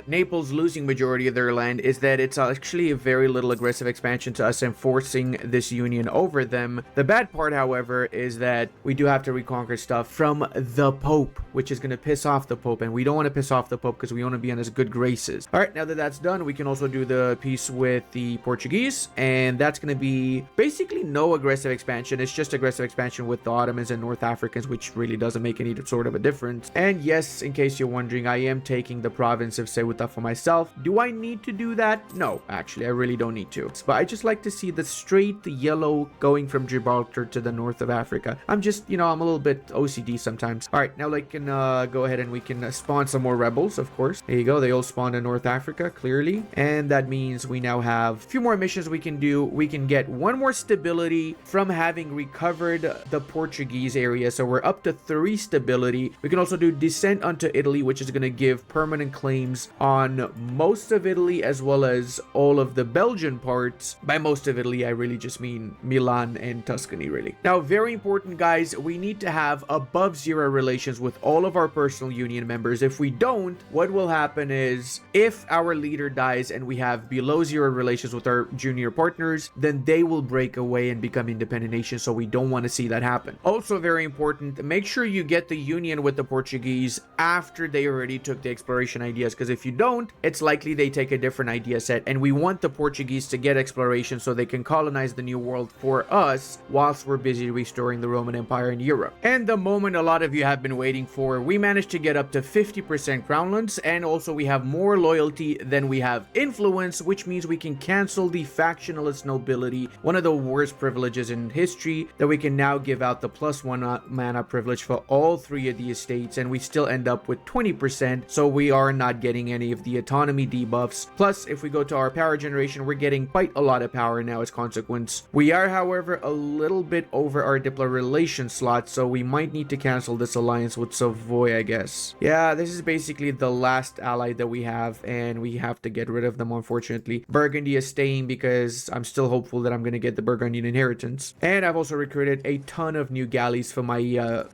Naples losing majority of their land is that it's actually a very little aggressive expansion to us enforcing this union over them. The bad part, however, is that we do have to reconquer stuff from the Pope, which is going to piss off the Pope, and we don't want to piss off the Pope because we want to be in his good graces. All right, now that that's done, we can also do the peace with the Portuguese, and that's going to be basically no aggressive expansion. It's just aggressive expansion with the Ottomans and North Africans, which really doesn't make any sort of a difference. And yes, in case you're wondering, I am taking the province of Ceuta for myself. Do I need to do that? No, actually, I really don't need to. But I just like to see the straight yellow going from Gibraltar to the north of Africa. I'm just, you know, I'm a little bit OCD sometimes. All right, now I can go ahead and we can spawn some more rebels, of course. There you go. They all spawned in North Africa, clearly. And that means we now have a few more missions we can do. We can get 1 more stability from having recovered the Portuguese area. So we're up to 3 stability. We can also do descent onto Italy, which is going to give permanent claims on most of Italy as well as all of the Belgian parts. By most of Italy, I really just mean Milan and Tuscany, really. Now, very important, guys, we need to have above 0 relations with all of our personal union members. If we don't, what will happen is if our leader dies and we have below 0 relations with our junior partners, then they will break away and become independent nations, so we don't want to see that happen. Also very important, make sure you get the union with the Portuguese after they already took the exploration ideas, because if you don't, it's likely they take a different idea set, and we want the Portuguese to get exploration so they can colonize the New World for us whilst we're busy restoring the Roman Empire in Europe. And the moment a lot of you have been waiting for, we managed to get up to 50% crownlands, and also we have more loyalty than we have influence, which means we can cancel the factionalist nobility, one of the worst privileges in history, that we can now give out the +1 mana privilege for all 3 of the estates, and we still end up with 20%, so we are not getting any of the autonomy debuffs. Plus, if we go to our power generation, we're getting quite a lot of power now as consequence. We are, however, a little bit over our Diplo relation slot, so we might need to cancel this alliance with Savoy, I guess. Yeah, this is basically the last ally that we have, and we have to get rid of them, unfortunately. Burgundy is staying because I'm still hopeful that I'm going to get the Burgundian inheritance. And I've also recruited a ton of new galleys for my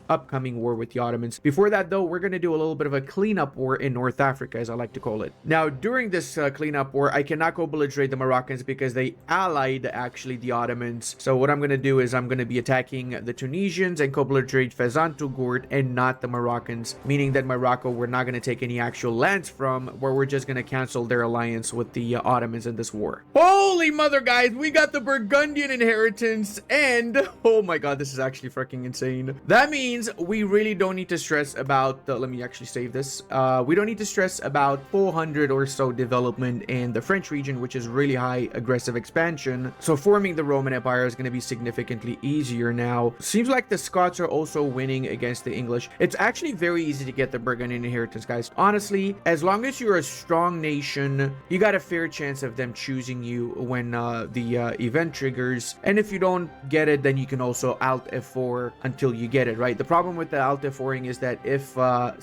upcoming war with the Ottomans. Before that, though, we're going to do a little bit of a cleanup war in North Africa, as I like to call it. Now, during this cleanup war, I cannot go belligerate the Moroccans because they allied, actually, the Ottomans. So what I'm going to do is I'm going to be attacking the Tunisians and co-belligerate Fezantogurt and not the Moroccans, meaning that Morocco we're not going to take any actual lands from, where we're just going to cancel cancel their alliance with the Ottomans in this war. Holy mother, guys, we got the Burgundian inheritance, and oh my god, this is actually freaking insane. That means we really don't need to stress about the, let me actually save this. We don't need to stress about 400 or so development in the French region, which is really high aggressive expansion. So forming the Roman Empire is going to be significantly easier now. Seems like the Scots are also winning against the English. It's actually very easy to get the Burgundian inheritance, guys. Honestly, as long as you're a strong nation, you got a fair chance of them choosing you when the event triggers. And if you don't get it, then you can also Alt F4 until you get it, right? The problem with the Alt F4ing is that if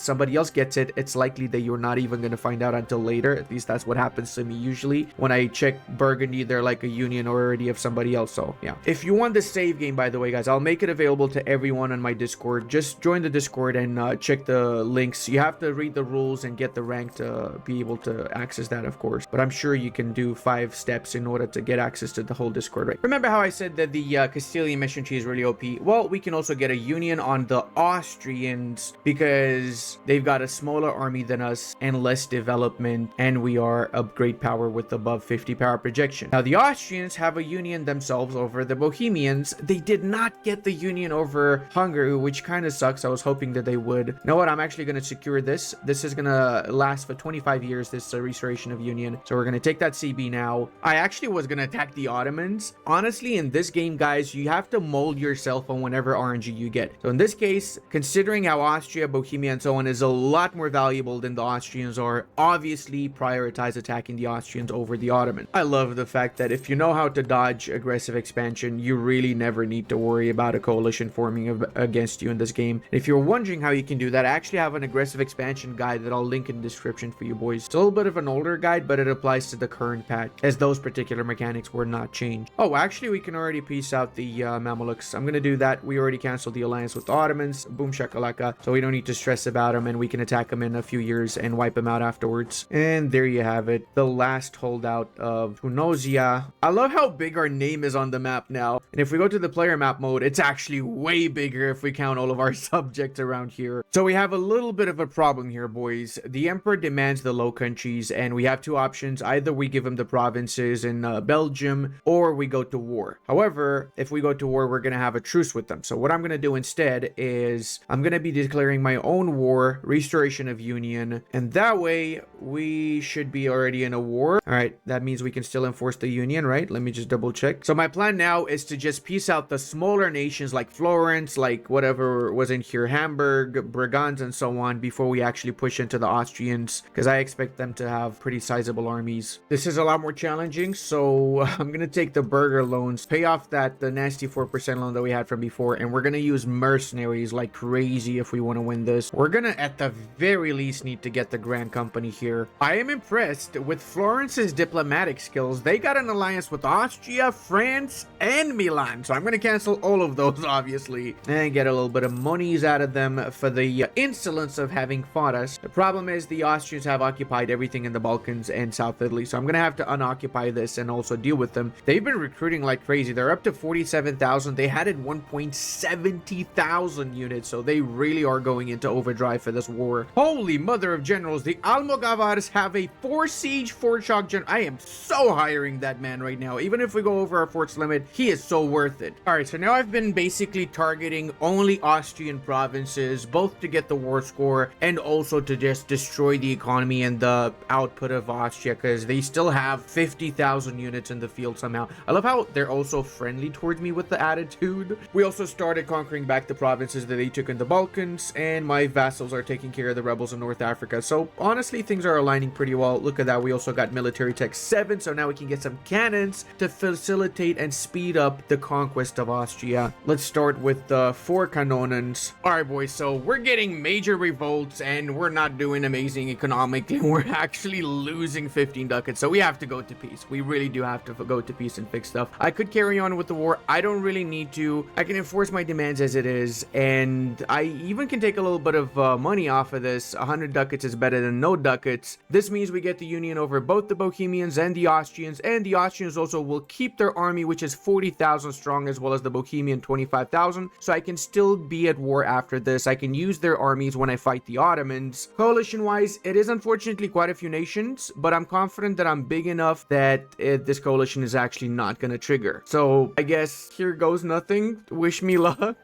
somebody else gets it, it's likely that you're not even going to find out until later. At least that's what happens to me usually. When I check Burgundy, they're like a union already of somebody else. So yeah, if you want the save game, by the way, guys, I'll make it available to everyone on my Discord. Just join the Discord and check the links. You have to read the rules and get the rank to be able to access that, of course, but I'm sure you can do 5 steps in order to get access to the whole Discord, right? Remember how I said that the Castilian mission tree is really OP? Well, we can also get a union on the Austrians because they've got a smaller army than us and less development, and we are a great power with above 50 power projection. Now the Austrians have a union themselves over the Bohemians. They did not get the union over Hungary, which kind of sucks. I was hoping that they would. You know what? I'm actually going to secure this. This is going to last for 25 years, this restoration of union. So we're going to take that CB now. I actually was going to attack the Ottomans. Honestly, in this game, guys, you have to mold yourself on whenever RNG you get. So in this case, considering how Austria, Bohemia, and so on is a lot more valuable than the Austrians are, obviously prioritize attacking the Austrians over the Ottomans. I love the fact that if you know how to dodge aggressive expansion, you really never need to worry about a coalition forming against you in this game. If you're wondering how you can do that, I actually have an aggressive expansion guide that I'll link in the description for you boys. It's a little bit of an older guide, but it applies to the current patch as those particular mechanics were not changed. Oh, actually, we can already piece out the Mamelukes. I'm gonna do that. We already canceled the alliance with the Ottomans. Boom shakalaka. So we don't need to stress about them, and we can attack them in a few years and wipe them out afterwards. And there you have it. The last holdout of Tunisia. I love how big our name is on the map now. And if we go to the player map mode, it's actually way bigger if we count all of our subjects around here. So we have a little bit of a problem here, boys. The Emperor demands the Low Countries, and we have 2 options. Either we give him the provinces in Belgium, or we go to war. However, if we go to war, we're going to have a truce with them. So what I'm going to do instead is I'm going to be declaring my own war, restoration of union, and that way we should be already in a war. All right, that means we can still enforce the union, right? Let me just double check. So my plan now is to just piece out the smaller nations like Florence, like whatever was in here, Hamburg, Brabant, and so on, before we actually push into the Austrians, because I expect them to have pretty sizable armies. This is a lot more challenging, so I'm going to take the burger loans, pay off the nasty 4% loan that we had from before, and we're going to use mercenaries like crazy if we want to win this. We're going to, at the very least, need to get the Grand Company here. I am impressed with Florence's diplomatic skills. They got an alliance with Austria, France, and Milan, so I'm going to cancel all of those, obviously, and get a little bit of monies out of them for the insolence of having fought us. The problem is the Austrians have occupied everything in the Balkans and South Italy, so I'm going to have to unoccupy this and also deal with them. They've been recruiting like crazy. They're up to 47,000. They had at one point 70,000 units, so they really are going into overdrive for this war. Holy mother of generals, the Almogavars have a 4 siege, 4 shock general. I am so hiring that man right now. Even if we go over our force limit, he is so worth it. All right, so now I've been basically targeting only Austrian provinces, both to get the war score and also to just destroy the economy and the output of Austria, because they still have 50,000 units in the field somehow. I love how they're also friendly towards me with the attitude. We also started conquering back the provinces that they took in the Balkans, and my vassals are taking care of the rebels in North Africa. So honestly, things are aligning pretty well. Look at that. We also got military tech 7, so now we can get some cannons to facilitate and speed up the conquest of Austria. Let's start with the 4 Kanonens. All right, boys, so we're getting major revolts and we're not doing amazing economically. We're actually losing 15 ducats, so we have to go to peace. We really do have to go to peace and fix stuff. I could carry on with the war. I don't really need to. I can enforce my demands as it is, and I even can take a little bit of money off of this. 100 ducats is better than no ducats. This means we get the union over both the Bohemians and the Austrians, and the Austrians also will keep their army, which is 40,000 strong, as well as the Bohemian 25,000, so I can still be at war after this. I can use their armies when I fight the Ottomans. Coalition wise, it is unfortunately quite a few few nations, but I'm confident that I'm big enough that this coalition is actually not going to trigger. So I guess here goes nothing. Wish me luck.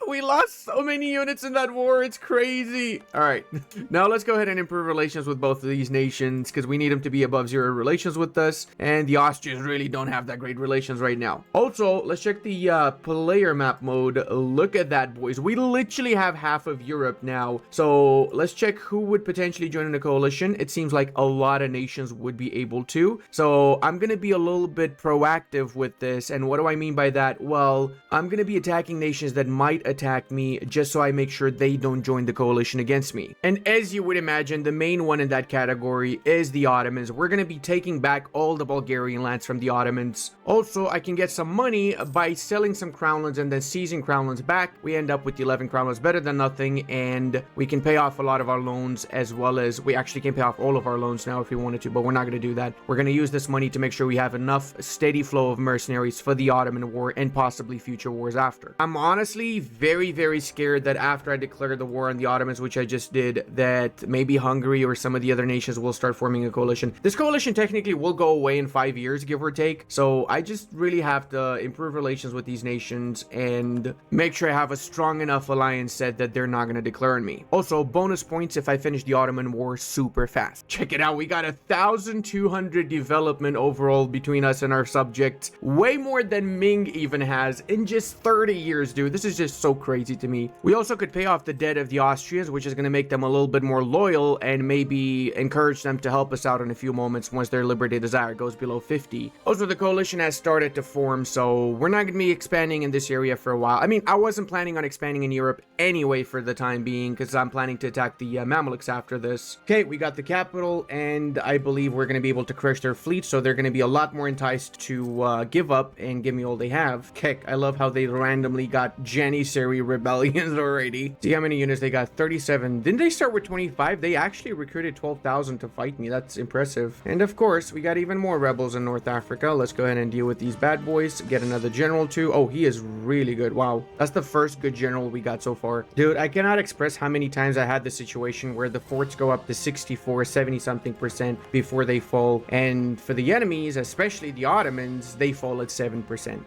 We lost so many units in that war. It's crazy. All right. Now let's go ahead and improve relations with both of these nations because we need them to be above 0 relations with us. And the Austrians really don't have that great relations right now. Also, let's check the player map mode. Look at that, boys. We literally have half of Europe now. So let's check who would potentially join in a coalition. It seems like a lot of nations would be able to. So I'm going to be a little bit proactive with this. And what do I mean by that? Well, I'm going to be attacking nations that might attack me just so I make sure they don't join the coalition against me. And as you would imagine, the main one in that category is the Ottomans. We're going to be taking back all the Bulgarian lands from the Ottomans. Also, I can get some money by selling some crown lands and then seizing crown lands back. We end up with 11 crown lands, better than nothing, and we can pay off a lot of our loans, as well as we actually can pay off all of our loans now if we wanted to, but we're not going to do that. We're going to use this money to make sure we have enough steady flow of mercenaries for the Ottoman war and possibly future wars after. I'm honestly very scared that after I declare the war on the Ottomans, which I just did, that maybe Hungary or some of the other nations will start forming a coalition. This coalition technically will go away in 5 years, give or take. So I just really have to improve relations with these nations and make sure I have a strong enough alliance set that they're not going to declare on me. Also, bonus points if I finish the Ottoman war super fast. Check it out. We got 1,200 development overall between us and our subjects. Way more than Ming even has in just 30 years, dude. This is just so crazy to me. We also could pay off the debt of the Austrians, which is going to make them a little bit more loyal and maybe encourage them to help us out in a few moments once their liberty desire goes below 50. Also, the coalition has started to form, so we're not going to be expanding in this area for a while. I mean, I wasn't planning on expanding in Europe anyway for the time being because I'm planning to attack the Mamluks after this. Okay, we got the capital, and I believe we're going to be able to crush their fleet, so they're going to be a lot more enticed to give up and give me all they have. Heck, I love how they randomly got Janissary rebellions already. See how many units they got? 37. Didn't they start with 25? They actually recruited 12,000 to fight me. That's impressive. And of course, we got even more rebels in North Africa. Let's go ahead and deal with these bad boys. Get another general too. Oh, he is really good. Wow. That's the first good general we got so far. Dude, I cannot express how many times I had the situation where the forts go up to 64, 70 something percent before they fall. And for the enemies, especially the Ottomans, they fall at 7%.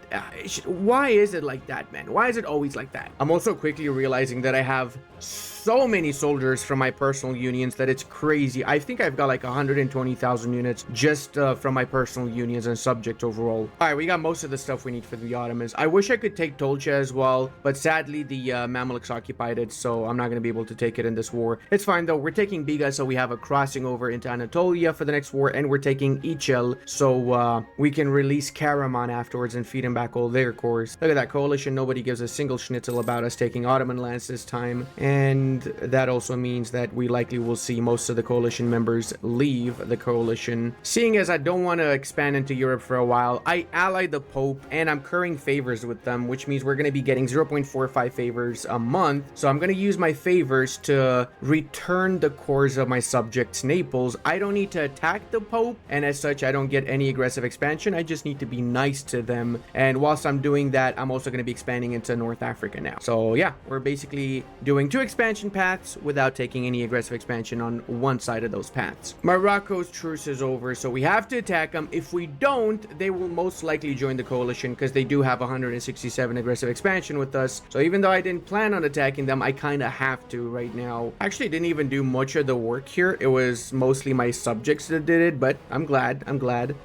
Why is it like that, man? Why is it always like that? I'm also quickly realizing that I have so many soldiers from my personal unions that it's crazy. I think I've got like 120,000 units just from my personal unions and subject overall. All right, we got most of the stuff we need for the Ottomans. I wish I could take Tolcha as well, but sadly the Mamluks occupied it, so I'm not going to be able to take it in this war. It's fine though. We're taking Biga, so we have a crossing over into Anatolia for the next war, and we're taking Ichel, so we can release Karaman afterwards and feed him back all their cores. Look at that coalition. Nobody gives a single schnitzel about us taking Ottoman lands this time, and that also means that we likely will see most of the coalition members leave the coalition. Seeing as I don't want to expand into Europe for a while, I allied the Pope and I'm currying favors with them, which means we're going to be getting 0.45 favors a month. So I'm going to use my favors to return the cores of my subjects Naples. I don't need to attack the Pope, and as such I don't get any aggressive expansion. I just need to be nice to them, and whilst I'm doing that, I'm also going to be expanding into North Africa now. So yeah, we're basically doing 2 expansion paths without taking any aggressive expansion on one side of those paths. Morocco's truce is over, so we have to attack them. If we don't, they will most likely join the coalition because they do have 167 aggressive expansion with us. So even though I didn't plan on attacking them, I kind of have to right now. Actually didn't even do much of the work here. It was mostly my subjects that did it, but I'm glad.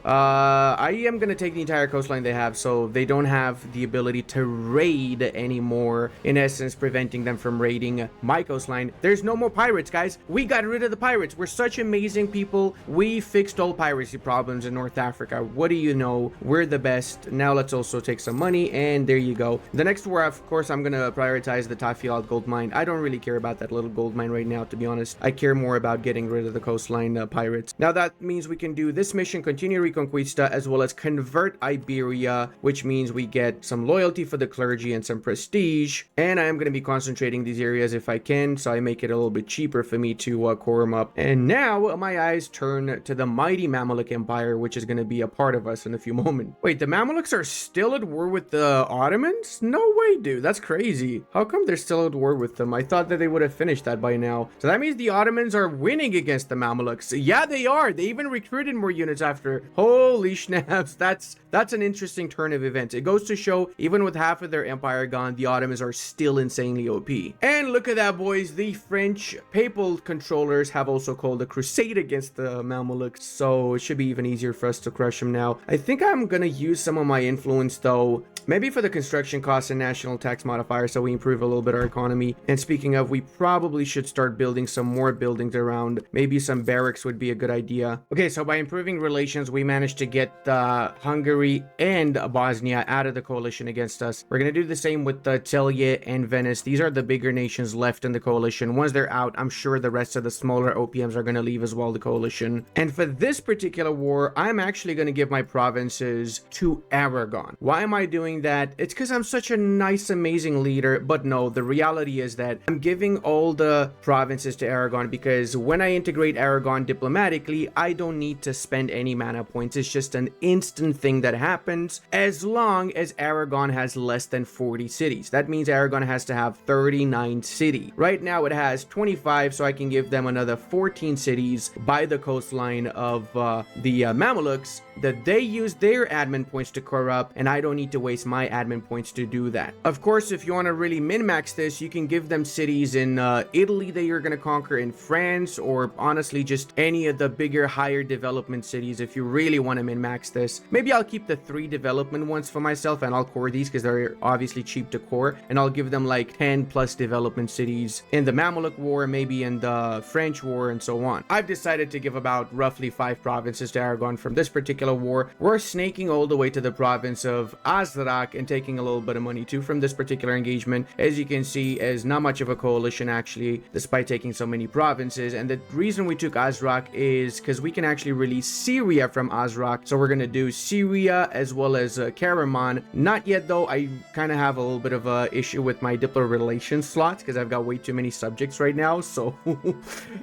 I am going to take the entire coastline they have, so they don't have the ability to raid anymore, in essence preventing them from raiding my coastline. There's no more pirates, guys. We got rid of the pirates. We're such amazing people. We fixed all piracy problems in North Africa. What do you know? We're the best. Now let's also take some money, and there you go. The next war, of course, I'm gonna prioritize the Tafilat gold mine. I don't really care about that little gold mine right now, to be honest. I care more about getting rid of the coastline pirates. Now that means we can do this mission, continue Reconquista, as well as convert Iberia, which means we get some loyalty for the clergy and some prestige. And I am going to be concentrating these areas if I can can, so I make it a little bit cheaper for me to core them up. And now my eyes turn to the mighty Mamluk Empire, which is going to be a part of us in a few moments. Wait, the Mamluks are still at war with the Ottomans? No way, dude. That's crazy. How come they're still at war with them? I thought that they would have finished that by now. So that means the Ottomans are winning against the Mamluks. Yeah, they are. They even recruited more units after. Holy snaps. That's an interesting turn of events. It goes to show, even with half of their empire gone, the Ottomans are still insanely OP. And look at that, boys. The French papal controllers have also called a crusade against the Mamluks, so it should be even easier for us to crush them now. I think I'm gonna use some of my influence, though, maybe for the construction costs and national tax modifier, so we improve a little bit our economy. And speaking of, we probably should start building some more buildings around. Maybe some barracks would be a good idea. Okay, so by improving relations, we managed to get Hungary and Bosnia out of the coalition against us. We're gonna do the same with Telje and Venice. These are the bigger nations left in the coalition. Once they're out, I'm sure the rest of the smaller OPMs are gonna leave as well, the coalition. And for this particular war, I'm actually gonna give my provinces to Aragon. Why am I doing that? It's because I'm such a nice, amazing leader. But no, the reality is that I'm giving all the provinces to Aragon because when I integrate Aragon diplomatically, I don't need to spend any mana points. It's just an instant thing that happens as long as Aragon has less than 40 cities. That means Aragon has to have 39 cities. Right now it has 25, so I can give them another 14 cities by the coastline of the Mamelukes that they use their admin points to core up, and I don't need to waste my admin points to do that. Of course, if you want to really min-max this, you can give them cities in Italy that you're going to conquer, in France, or honestly just any of the bigger, higher development cities if you really want to min-max this. Maybe I'll keep the 3 development ones for myself and I'll core these because they're obviously cheap to core, and I'll give them like 10 plus development cities in the Mamluk War, maybe in the French War, and so on. I've decided to give about roughly 5 provinces to Aragon from this particular war. We're snaking all the way to the province of Azrak and taking a little bit of money too from this particular engagement. As you can see, is not much of a coalition actually, despite taking so many provinces. And the reason we took Azrak is because we can actually release Syria from Azrak. So we're gonna do Syria as well as Karaman. Not yet though. I kind of have a little bit of a issue with my diplo relations slots because I've got way too many subjects right now. So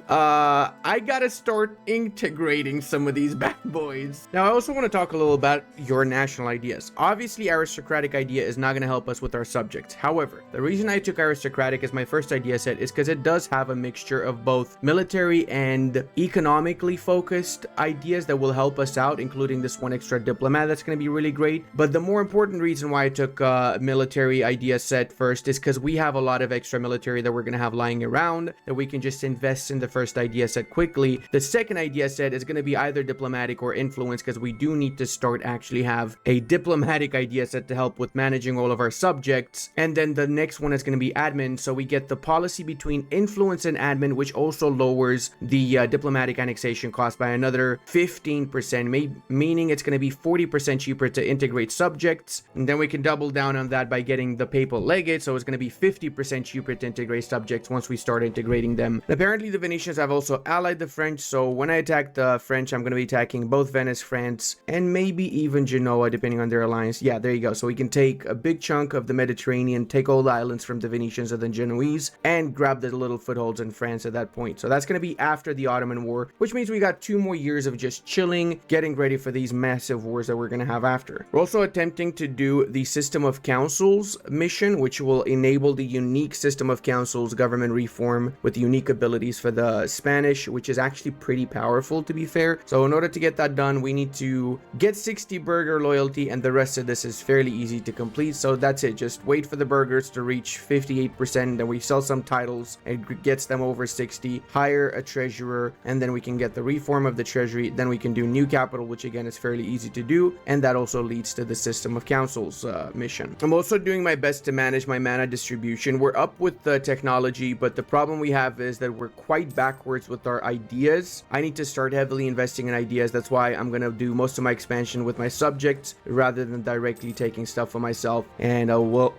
I gotta start integrating some of these bad boys. Now I also want to talk a little about your national ideas. Obviously aristocratic idea is not going to help us with our subjects. However, the reason I took aristocratic as my first idea set is because it does have a mixture of both military and economically focused ideas that will help us out, including this one extra diplomat that's going to be really great. But the more important reason why I took military idea set first is because we have a lot of extra military that we're going to have lying around that we can just invest in the first idea set quickly. The second idea set is going to be either diplomatic or influence because we do need to start actually have a diplomatic idea set to help with managing all of our subjects. And then the next one is going to be admin, so we get the policy between influence and admin, which also lowers the diplomatic annexation cost by another 15%, meaning it's going to be 40% cheaper to integrate subjects. And then we can double down on that by getting the papal legate, so it's going to be 50% cheaper to integrate subjects once we start integrating them. And apparently the Venetians have also allied the French, so when I attack the French, I'm going to be attacking both Venice, France, and maybe even Genoa, depending on their alliance. Yeah, there you go. So we can take a big chunk of the Mediterranean, take all the islands from the Venetians and the Genoese, and grab the little footholds in France at that point. So that's going to be after the Ottoman War, which means we got 2 more years of just chilling, getting ready for these massive wars that we're going to have after. We're also attempting to do the system of councils mission, which will enable the unique system of councils government reform with unique abilities for the Spanish, which is actually pretty powerful, to be fair. So in order to get that done, we need to get 60 burger loyalty, and the rest of this is fairly easy to complete. So that's it. Just wait for the burgers to reach 58%, then we sell some titles and it gets them over 60, hire a treasurer, and then we can get the reform of the treasury. Then we can do new capital, which again is fairly easy to do, and that also leads to the system of councils mission. I'm also doing my best to manage my mana distribution. We're up with the technology, but the problem we have is that we're quite backwards with our ideas. I need to start heavily investing in ideas. That's why I'm gonna do most of my expansion with my subjects rather than directly taking stuff for myself. And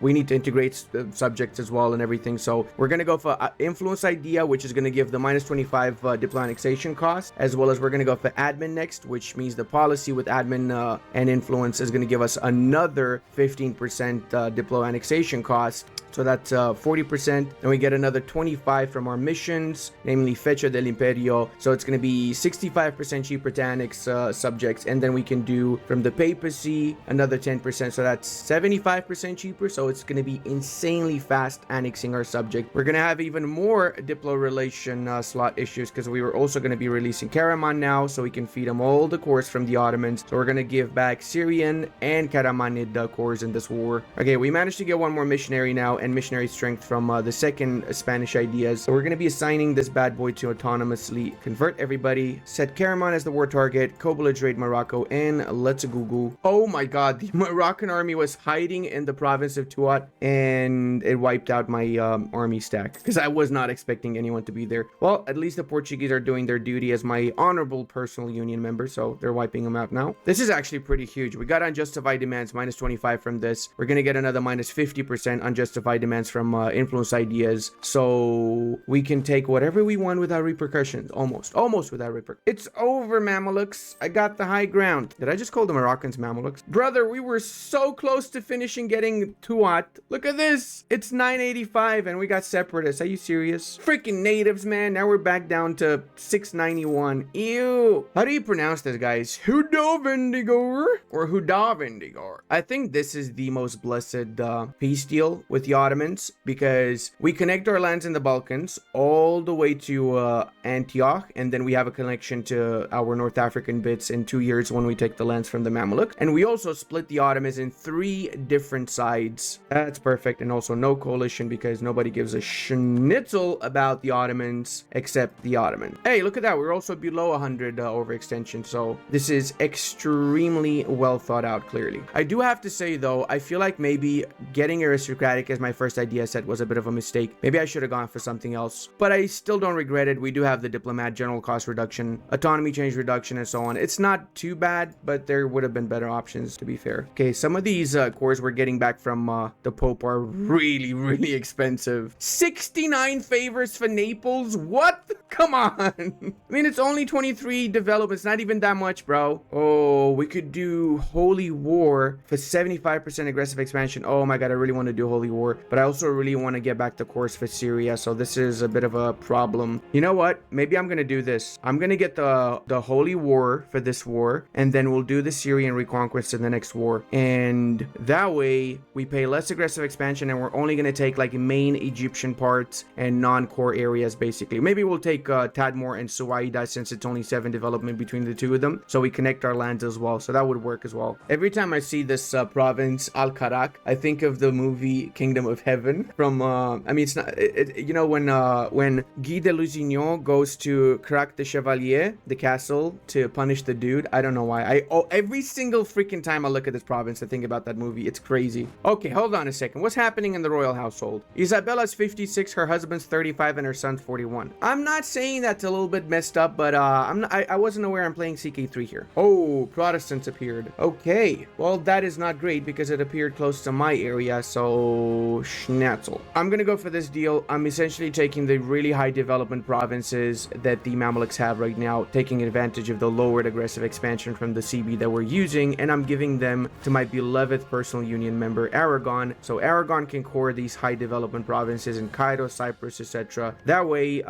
we need to integrate subjects as well and everything. So we're gonna go for influence idea, which is gonna give the -25 diplo annexation cost, as well as we're gonna go for admin next, which means the policy with admin and influence is gonna give us another 15% diplo annexation cost. So that's 40%. Then we get another 25 from our missions, namely Fecha del Imperio. So it's going to be 65% cheap Britannic subjects. And then we can do from the papacy another 10%. So that's 75% cheaper. So it's going to be insanely fast annexing our subject. We're going to have even more Diplo relation slot issues because we were also going to be releasing Karaman now. So we can feed them all the cores from the Ottomans. So we're going to give back Syrian and Karamanid cores in this war. Okay, we managed to get one more missionary now and missionary strength from the second Spanish ideas. So we're going to be assigning this bad boy to autonomously convert everybody, set Karaman as the war target, co-belligerate Morocco, and let's Google. Oh my god, the Moroccan army was hiding in the province of Tuat and it wiped out my army stack because I was not expecting anyone to be there. Well, at least the Portuguese are doing their duty as my honorable personal union member, so they're wiping them out now. This is actually pretty huge. We got unjustified demands minus 25 from this. We're going to get another minus 50% unjustified demands from influence ideas. So we can take whatever we want without repercussions. Almost without repercussions. It's over, Mamelukes. I got the high ground. Did I just call the Moroccans Mamelukes? Brother, we were so close to finishing getting Tuat. Look at this. It's 985 and we got separatists. Are you serious? Freaking natives, man. Now we're back down to 691. Ew. How do you pronounce this, guys? Hudavendigor or Hudavendigor? I think this is the most blessed peace deal with the Ottomans because we connect our lands in the Balkans all the way to Antioch, and then we have a connection to our North African bits in 2 years when we take the lands from the Mamluk. And we also split the Ottomans in 3 different sides. That's perfect. And also no coalition because nobody gives a schnitzel about the Ottomans except the Ottoman. Hey, look at that. We're also below 100 overextension. So this is extremely well thought out, clearly. I do have to say, though, I feel like maybe getting aristocratic as my first idea set was a bit of a mistake. Maybe I should have gone for something else, but I still don't regret it. We do have the diplomat, general cost reduction, autonomy change reduction, and so on. It's not too bad, but there would have been better options, to be fair. Okay, some of these cores we're getting back from the Pope are really expensive. 69 favors for Naples? What? Come on. I mean, it's only 23 developments, not even that much, bro. Oh, we could do Holy War for 75% aggressive expansion. Oh my god, I really want to do Holy War, but I also really want to get back the course for Syria, so this is a bit of a problem. You know what? Maybe I'm gonna do this. I'm gonna get the Holy War for this war, and then we'll do the Syrian reconquest in the next war, and that way we pay less aggressive expansion, and we're only gonna take like main Egyptian parts and non-core areas, basically. Maybe we'll take Tadmor and Suwaida since it's only 7 development between the two of them, so we connect our lands as well, so that would work as well. Every time I see this province Al-Karak, I think of the movie Kingdom of Heaven from I mean, it's not you know, when Guy de Lusignan goes to Crac de Chevalier, the castle, to punish the dude. I don't know why. Every single freaking time I look at this province I think about that movie. It's crazy. Okay, hold on a second. What's happening in the royal household? Isabella's 56, her husband's 35, and her son's 41. I'm not saying that's a little bit messed up, but I wasn't aware I'm playing CK3 here. Oh, Protestants appeared. Okay, well, that is not great because it appeared close to my area, so schnatzel. I'm gonna go for this deal. I'm essentially taking the really high development provinces that the Mamluks have right now, taking advantage of the lowered aggressive expansion from the CB that we're using, and I'm giving them to my beloved personal union member Aragon, so Aragon can core these high development provinces in Cairo, Cyprus, etc. That way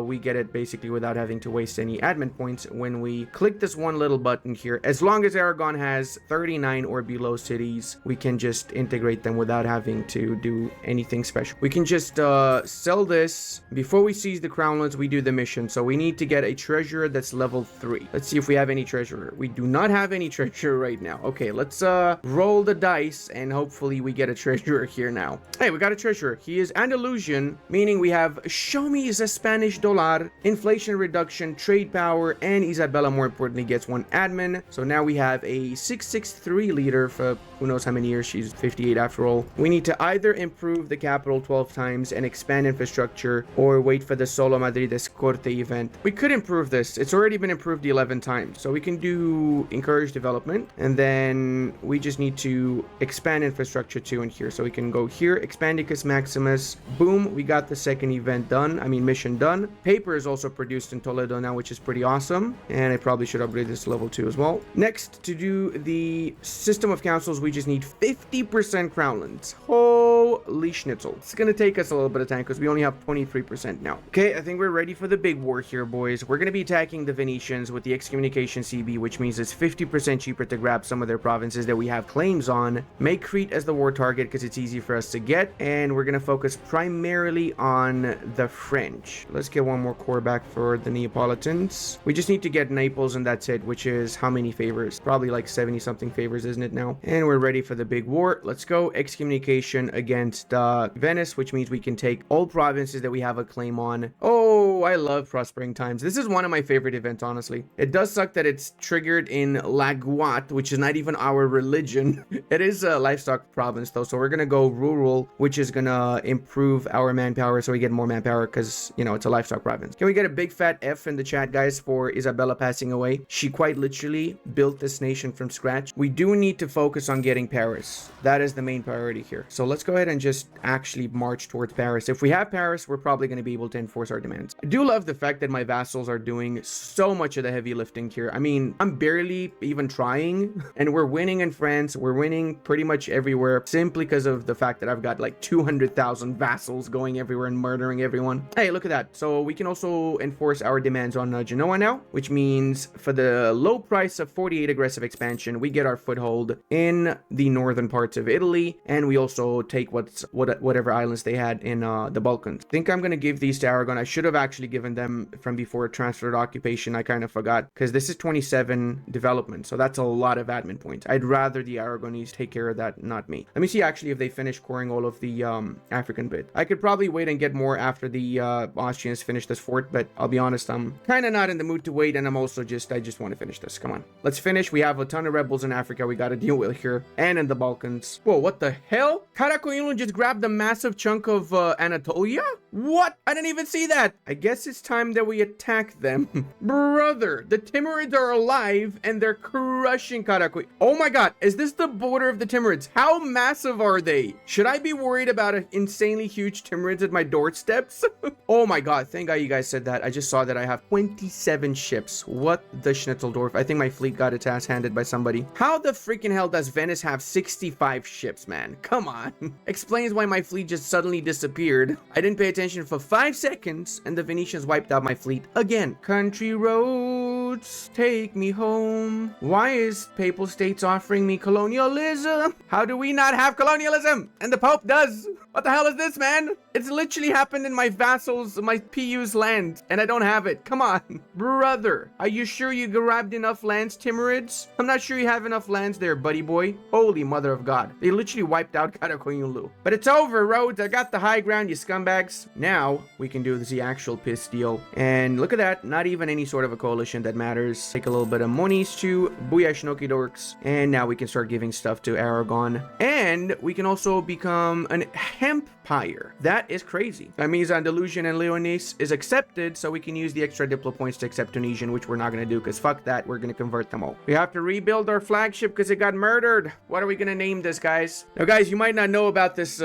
we get it basically without having to waste any admin points when we click this one little button here. As long as Aragon has 39 or below cities, we can just integrate them without having to do anything special. We can just sell this. Before we seize the crownlands, we do the mission. So we need to get a treasurer that's level 3. Let's see if we have any treasurer. We do not have any treasurer right now. Okay, let's roll the dice and hopefully we get a treasurer here now. Hey, we got a treasurer. He is Andalusian, meaning we have show me is a Spanish dollar, inflation reduction, trade power, and Isabella, more importantly, gets 1 admin. So now we have a 663 leader for who knows how many years. She's 58 after all. We need to either improve the capital 12 times and expand infrastructure, or wait for the Solo Madrides Corte event. We could improve this. It's already been improved 11 times. So we can do encourage development, and then we just need to expand infrastructure too in here. So we can go here, Expandicus Maximus, boom, we got the second event done. I mean mission done. Paper is also produced in Toledo now, which is pretty awesome, and I probably should upgrade this to level 2 as well. Next, to do the system of councils, we just need 50% crownlands. Oh Holy schnitzel. It's gonna take us a little bit of time because we only have 23% now. Okay, I think we're ready for the big war here, boys. We're gonna be attacking the Venetians with the excommunication CB, which means it's 50% cheaper to grab some of their provinces that we have claims on. Make Crete as the war target because it's easy for us to get, and we're gonna focus primarily on the French. Let's get one more core back for the Neapolitans. We just need to get Naples and that's it, which is how many favors? Probably like 70 something favors, isn't it now? And we're ready for the big war. Let's go. Excommunication against Venice, which means we can take all provinces that we have a claim on. Oh, I love Prospering Times. This is one of my favorite events, honestly. It does suck that it's triggered in La Guat, which is not even our religion. It is a livestock province though, so we're gonna go rural, which is gonna improve our manpower so we get more manpower because, you know, it's a livestock province. Can we get a big fat F in the chat, guys, for Isabella passing away? She quite literally built this nation from scratch. We do need to focus on getting Paris. That is the main priority here. So let's go ahead and just actually march towards Paris. If we have Paris, we're probably going to be able to enforce our demands. I do love the fact that my vassals are doing so much of the heavy lifting here. I mean, I'm barely even trying, and we're winning in France. We're winning pretty much everywhere simply because of the fact that I've got like 200,000 vassals going everywhere and murdering everyone. Hey, look at that. So we can also enforce our demands on Genoa now, which means for the low price of 48 aggressive expansion, we get our foothold in the northern parts of Italy, and we also take whatever islands they had in the Balkans. I think I'm going to give these to Aragon. I should have actually given them from before transferred occupation. I kind of forgot because this is 27 development, so that's a lot of admin points. I'd rather the Aragonese take care of that, not me. Let me see actually if they finish coring all of the African bit. I could probably wait and get more after the Austrians finish this fort, but I'll be honest, I'm kind of not in the mood to wait, and I'm also I just want to finish this. Come on, let's finish. We have a ton of rebels in Africa we got to deal with here, and in the Balkans. Whoa, what the hell? Karakoyunlu just grabbed a massive chunk of Anatolia? What? I didn't even see that. I guess it's time that we attack them. Brother, the Timurids are alive and they're crushing Karakoy. Oh my god, is this the border of the Timurids? How massive are they? Should I be worried about an insanely huge Timurids at my doorsteps? Oh my god, thank god you guys said that. I just saw that I have 27 ships. What the Schnitzeldorf? I think my fleet got its ass handed by somebody. How the freaking hell does Venice have 65 ships, man? Come on. Explains why my fleet just suddenly disappeared. I didn't pay attention for 5 seconds and the Venetians wiped out my fleet again. Country roads, take me home. Why is Papal States offering me colonialism? How do we not have colonialism? And the Pope does. What the hell is this, man? It's literally happened in my vassals, my PU's land, and I don't have it. Come on. Brother, are you sure you grabbed enough lands, Timurids? I'm not sure you have enough lands there, buddy boy. Holy mother of God. They literally wiped out Karakoyunlu. But it's over, Rhodes. I got the high ground, you scumbags. Now, we can do the actual piss deal. And look at that. Not even any sort of a coalition that matters. Take a little bit of monies to Booyah Shinoki Dorks. And now we can start giving stuff to Aragon. And we can also become an empire. That is crazy. That means Andalusian and Leonese is accepted, so we can use the extra diplo points to accept Tunisian, which we're not going to do because fuck that. We're going to convert them all. We have to rebuild our flagship because it got murdered. What are we going to name this, guys? Now, guys, you might not know about this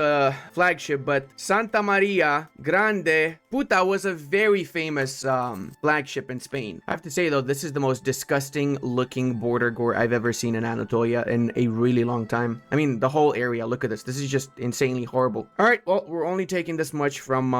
flagship, but Santa Maria Grande Puta was a very famous flagship in Spain. I have to say, though, this is the most disgusting looking border gore I've ever seen in Anatolia in a really long time. I mean, the whole area. Look at this. This is just insanely horrible. All right, well, we're only taking this much from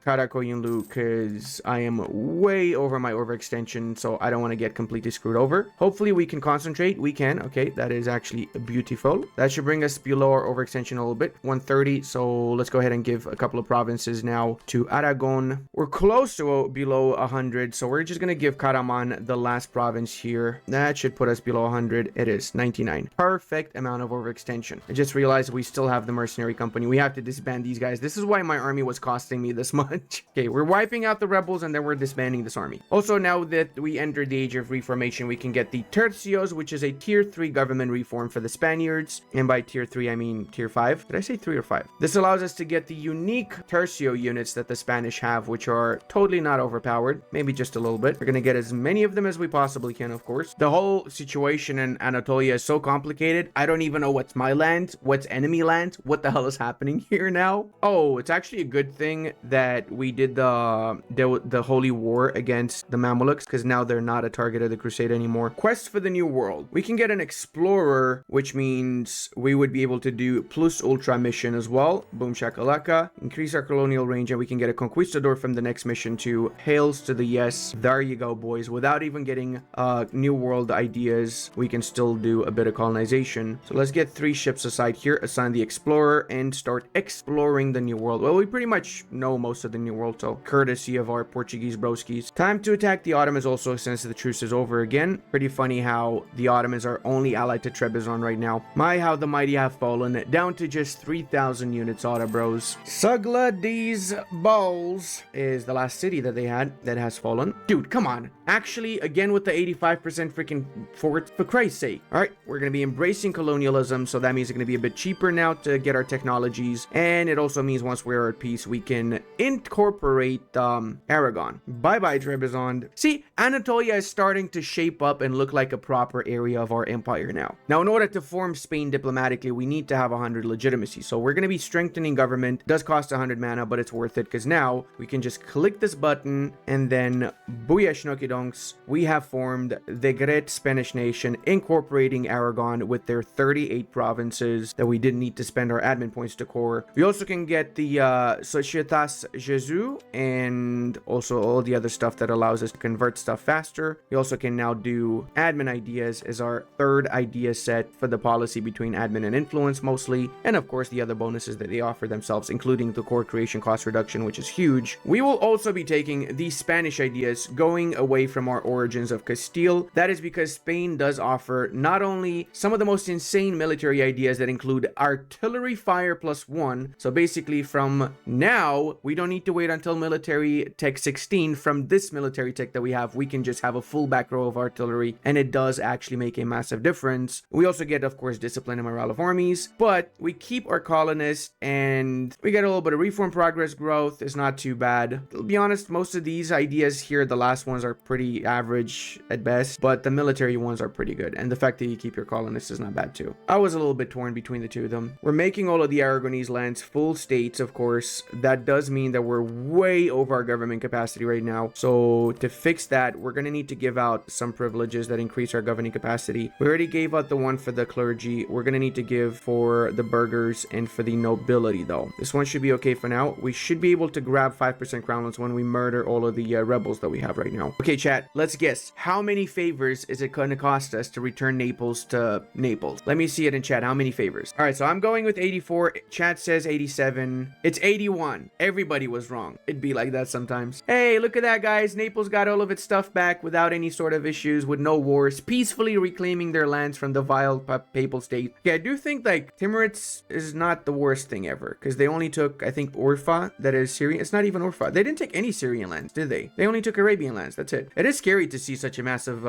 Karakoyunlu because I am way over my overextension, so I don't want to get completely screwed over. Hopefully, we can concentrate. We can. Okay, that is actually beautiful. That should bring us below our overextension a little bit. 130, so let's go ahead and give a couple of provinces now to Aragon. We're close to below 100, so we're just going to give Karaman the last province here. That should put us below 100. It is 99. Perfect amount of overextension. I just realized we still have the mercenary company. We have to disband these guys. This is why my army was costing me this much. Okay, we're wiping out the rebels and then we're disbanding this army. Also, now that we entered the age of reformation, we can get the tercios, which is a tier 3 government reform for the Spaniards. And by tier 3, I mean tier 5. Did I say 3 or 5? This allows us to get the unique tercio units that the Spanish have, which are totally not overpowered. Maybe just a little bit. We're going to get as many of of them as we possibly can, of course. The whole situation in Anatolia is so complicated. I don't even know what's my land, what's enemy land, what the hell is happening here now. Oh, it's actually a good thing that we did the holy war against the Mamelukes, because now they're not a target of the crusade anymore. Quest for the New World. We can get an explorer, which means we would be able to do plus ultra mission as well. Boom shakalaka. Increase our colonial range, and we can get a conquistador from the next mission too. Hails to the yes. There you go, boys. Without even getting New World ideas, we can still do a bit of colonization. So let's get 3 ships aside here, assign the explorer, and start exploring the New World. Well, we pretty much know most of the New World, so courtesy of our Portuguese broskies. Time to attack the Ottomans also, since the truce is over again. Pretty funny how the Ottomans are only allied to Trebizond right now. My, how the mighty have fallen, down to just 3,000 units, Otto bros. Sugla these balls is the last city that they had that has fallen. Dude, come on. Actually, again with the 85% freaking fort, for Christ's sake. All right, we're going to be embracing colonialism, so that means it's going to be a bit cheaper now to get our technologies, and it also means once we're at peace, we can incorporate Aragon. Bye-bye, Trebizond. See, Anatolia is starting to shape up and look like a proper area of our empire now. Now, in order to form Spain diplomatically, we need to have 100 legitimacy, so we're going to be strengthening government. It does cost 100 mana, but it's worth it, because now we can just click this button, and then booyah schnookidonks, we have formed the Great Spanish Nation, incorporating Aragon with their 38 provinces that we didn't need to spend our admin points to core. We also can get the Societas Jesus, and also all the other stuff that allows us to convert stuff faster. We also can now do admin ideas as our 3rd idea set for the policy between admin and influence mostly, and of course the other bonuses that they offer themselves, including the core creation cost reduction, which is huge. We will also be taking these Spanish ideas, going away from our origins of Castile. That is because Spain does offer not only some of the most insane military ideas that include artillery fire +1, so basically from now we don't need to wait until military tech 16. From this military tech that we have, we can just have a full back row of artillery, and it does actually make a massive difference. We also get, of course, discipline and morale of armies, but we keep our colonists, and we get a little bit of reform progress growth. Is not too bad. To be honest, most of these ideas here, the last ones, are pretty average at best, but the military ones are pretty good, and the fact that you keep your colonists is not bad too. I was a little bit torn between the two of them. We're making all of the Aragonese lands full states, of course. That does mean that we're way over our government capacity right now, so to fix that, we're going to need to give out some privileges that increase our governing capacity. We already gave out the one for the clergy. We're going to need to give for the burghers and for the nobility, though. This one should be okay for now. We should be able to grab 5% crownlands when we murder all of the rebels that we have right now. Okay, chat, let's guess. How many favors is it going to cost us to return Naples to Naples? Let me see it in chat. How many favors? All right, so I'm going with 84. Chat says 87. It's 81. Everybody was wrong. It'd be like that sometimes. Hey, look at that, guys. Naples got all of its stuff back without any sort of issues, with no wars, peacefully reclaiming their lands from the vile papal state. Yeah, I do think, like, Timurids is not the worst thing ever, because they only took, I think, Urfa, that is Syrian. It's not even Urfa. They didn't take any Syrian lands, did they? They only took Arabian lands. That's it. It is scary to see such a massive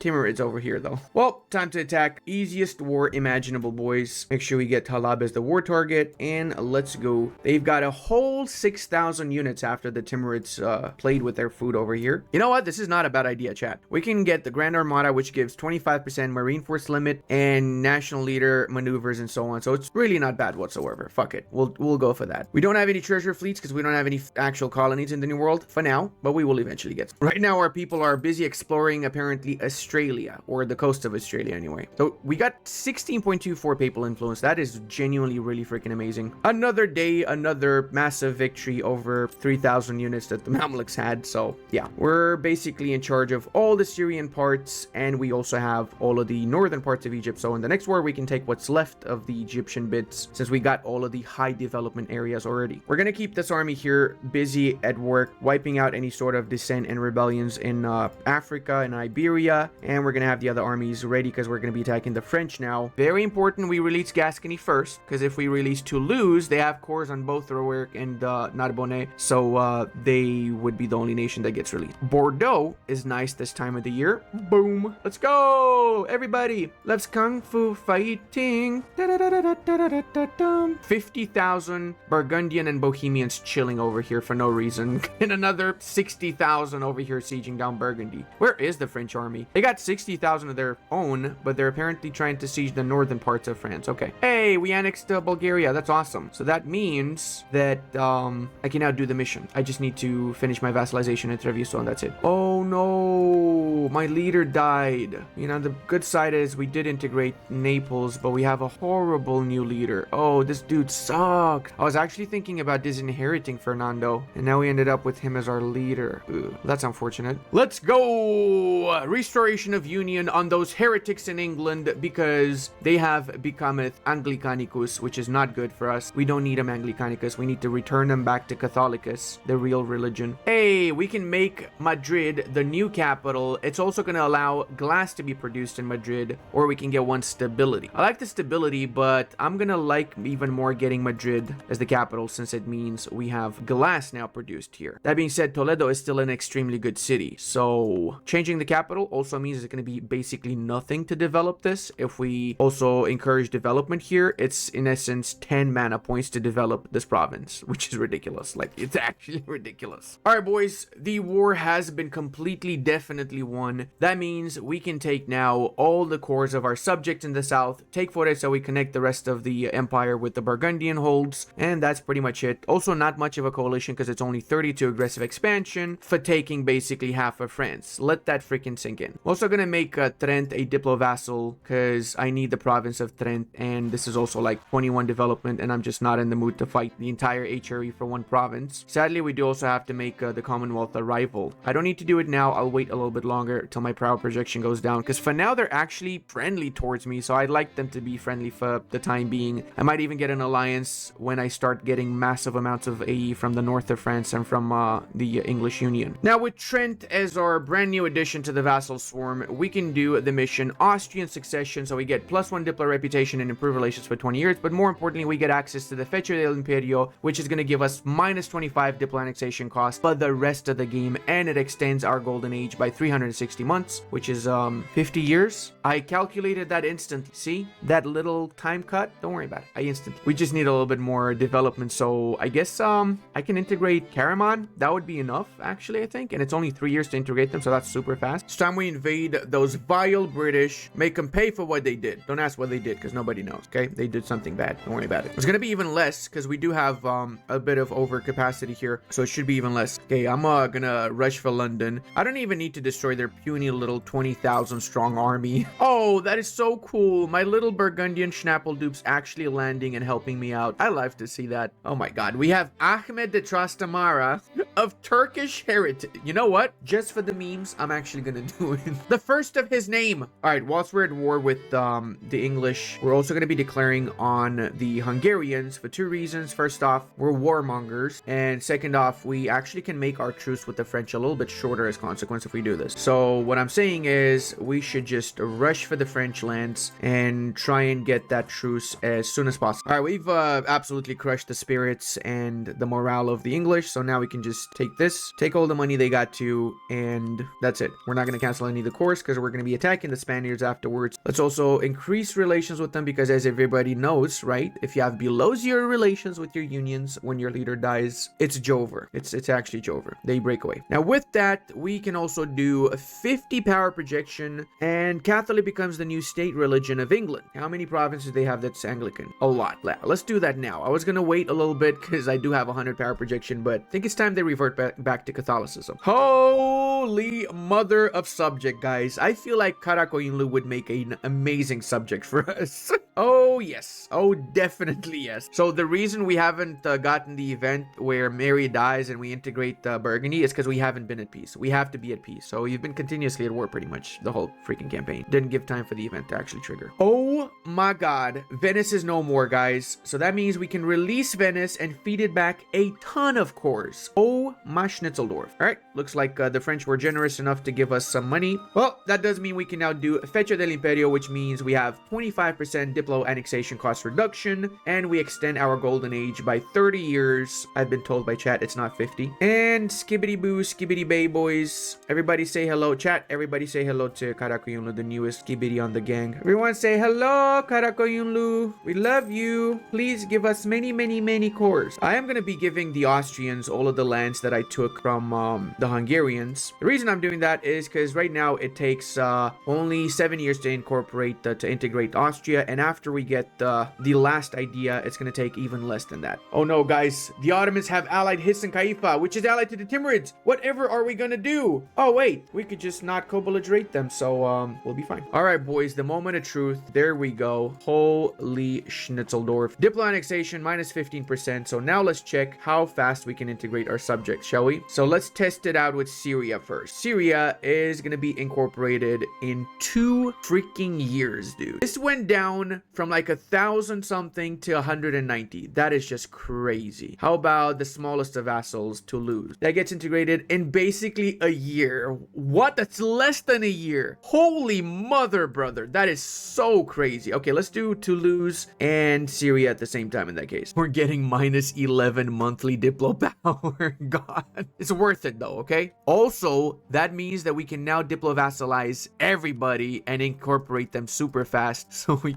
Timurids over here, though. Well, time to attack. Easiest war imaginable, boys. Make sure we get Talab as the war target, and let's go. They've got a whole 6,000 units after the Timurids played with their food over here. You know what? This is not a bad idea, chat. We can get the Grand Armada, which gives 25% Marine Force limit and national leader maneuvers and so on. So it's really not bad whatsoever. Fuck it. We'll go for that. We don't have any treasure fleets because we don't have any actual colonies in the New World for now, but we will eventually get some. Right now, our people are busy exploring apparently Australia, or the coast of Australia anyway. So we got 16.24 papal influence. That is genuinely really freaking amazing. Another day, another massive victory over 3,000 units that the Mamluks had. So yeah, we're basically in charge of all the Syrian parts, and we also have all of the northern parts of Egypt. So in the next war, we can take what's left of the Egyptian bits, since we got all of the high development areas already. We're gonna keep this army here busy at work, wiping out any sort of dissent and rebellions in Africa and Iberia, and we're gonna have the other armies ready because we're gonna be attacking the French now. Very important we release Gascony first, because if we release Toulouse, they have cores on both Rouergue and Narbonne, so they would be the only nation that gets released. Bordeaux is nice this time of the year. Boom. Let's go, everybody. Let's kung fu fighting. 50,000 Burgundian and Bohemians chilling over here for no reason, and another 60,000 over here sieging down Burgundy. Ludi. Where is the French army? They got 60,000 of their own, but they're apparently trying to siege the northern parts of France. Okay. Hey, we annexed Bulgaria. That's awesome. So that means that I can now do the mission. I just need to finish my vassalization in Treviso, and that's it. Oh no, my leader died. You know, the good side is we did integrate Naples, but we have a horrible new leader. Oh, this dude sucked. I was actually thinking about disinheriting Fernando, and now we ended up with him as our leader. Ugh, that's unfortunate. Let's go! Restoration of union on those heretics in England, because they have become Anglicanicus, which is not good for us. We don't need them Anglicanicus. We need to return them back to Catholicus, the real religion. Hey, we can make Madrid the new capital. It's also going to allow glass to be produced in Madrid, or we can get one stability. I like the stability, but I'm going to like even more getting Madrid as the capital, since it means we have glass now produced here. That being said, Toledo is still an extremely good city, so changing the capital also means it's going to be basically nothing to develop this. If we also encourage development here, it's in essence 10 mana points to develop this province, which is ridiculous. Like, it's actually ridiculous. All right, boys, the war has been completely, definitely won. That means we can take now all the cores of our subjects in the south, take Forest so we connect the rest of the empire with the Burgundian holds, and that's pretty much it. Also, not much of a coalition because it's only 32 aggressive expansion for taking basically half of France. Let that freaking sink in. I'm also gonna make Trent a diplo vassal because I need the province of Trent, and this is also like 21 development, and I'm just not in the mood to fight the entire HRE for one province. Sadly, we do also have to make the Commonwealth a rival. I don't need to do it now. I'll wait a little bit longer till my power projection goes down, because for now they're actually friendly towards me, so I'd like them to be friendly for the time being. I might even get an alliance when I start getting massive amounts of AE from the north of France and from the English Union. Now, with Trent as our brand new addition to the vassal swarm, we can do the mission Austrian succession, so we get +1 diplo reputation and improve relations for 20 years, but more importantly, we get access to the Fecho del Imperio, which is going to give us -25 diplo annexation cost for the rest of the game, and it extends our golden age by 360 months, which is 50 years. I calculated that instantly. See that little time cut? Don't worry about it. I instantly. We just need a little bit more development, so I guess I can integrate Karaman. That would be enough, actually, I think, and it's only 3 years to integrate them, so that's super fast. It's time we invade those vile British, make them pay for what they did. Don't ask what they did, because nobody knows, okay? They did something bad. Don't worry about it. It's gonna be even less, because we do have a bit of overcapacity here, so it should be even less. Okay, I'm gonna rush for London. I don't even need to destroy their puny little 20,000 strong army. Oh, that is so cool. My little Burgundian Schnappeldupe's actually landing and helping me out. I love to see that. Oh my god, we have Ahmed de Trastamara of Turkish heritage. You know what? Just for the memes, I'm actually gonna do it. The first of his name. All right, whilst we're at war with the English, we're also gonna be declaring on the Hungarians for 2 reasons. First off, we're warmongers, and second off, we actually can make our truce with the French a little bit shorter as consequence if we do this. So what I'm saying is we should just rush for the French lands and try and get that truce as soon as possible. All right, we've absolutely crushed the spirits and the morale of the English, so now we can just take this, take all the money they got to, and that's it. We're not going to cancel any of the course because we're going to be attacking the Spaniards afterwards. Let's also increase relations with them, because as everybody knows, right, if you have below 0 relations with your unions when your leader dies, it's Jover. It's actually Jover. They break away. Now with that, we can also do a 50 power projection, and Catholic becomes the new state religion of England. How many provinces do they have that's Anglican? A lot. Let's do that now. I was gonna wait a little bit because I do have 100 power projection, but I think it's time they revert back to Catholicism. Holy mother of subject, guys. I feel like Karakoyunlu would make an amazing subject for us. Oh yes. Oh, definitely yes. So the reason we haven't gotten the event where Mare dies and we integrate Burgundy is because we haven't been at peace. We have to be at peace. So you've been continuously at war pretty much the whole freaking campaign. Didn't give time for the event to actually trigger. Oh my god. Venice is no more, guys. So that means we can release Venice and feed it back a ton of cores. Oh my Schnitzeldorf. All right. Looks like the French were generous enough to give us some money. Well, that does mean we can now do Fecho del Imperio, which means we have 25% diplo annexation cost reduction, and we extend our golden age by 30 years. I've been told by chat it's not 50. And skibbity boo, skibbity bay, boys. Everybody say hello. Chat, everybody say hello to Karakoyunlu, the newest skibbity on the gang. Everyone say hello, Karakoyunlu. We love you. Please give us many, many, many cores. I am going to be giving the Austrians all of the lands province that I took from the Hungarians. The reason I'm doing that is because right now it takes only 7 years to incorporate, to integrate Austria, and after we get the last idea, it's going to take even less than that. Oh no, guys, the Ottomans have allied Hiss and Kaifa, which is allied to the Timurids. Whatever are we going to do? Oh wait, we could just not co-belligerate them, so we'll be fine. All right, boys, the moment of truth. There we go. Holy Schnitzeldorf. Diplo annexation minus 15%. So now let's check how fast we can integrate our subjects, shall we? So let's test it out with Syria first. Syria is going to be incorporated in 2 freaking years, dude. This went down from like 1,000 something to 190. That is just crazy. How about the smallest of vassals, Toulouse? That gets integrated in basically a year. What? That's less than a year. Holy mother, brother. That is so crazy. Okay, let's do Toulouse and Syria at the same time in that case. We're getting minus 11 monthly Diplo power. God. It's worth it though, okay? Also, that means that we can now Diplo vassalize everybody and incorporate them super fast. So we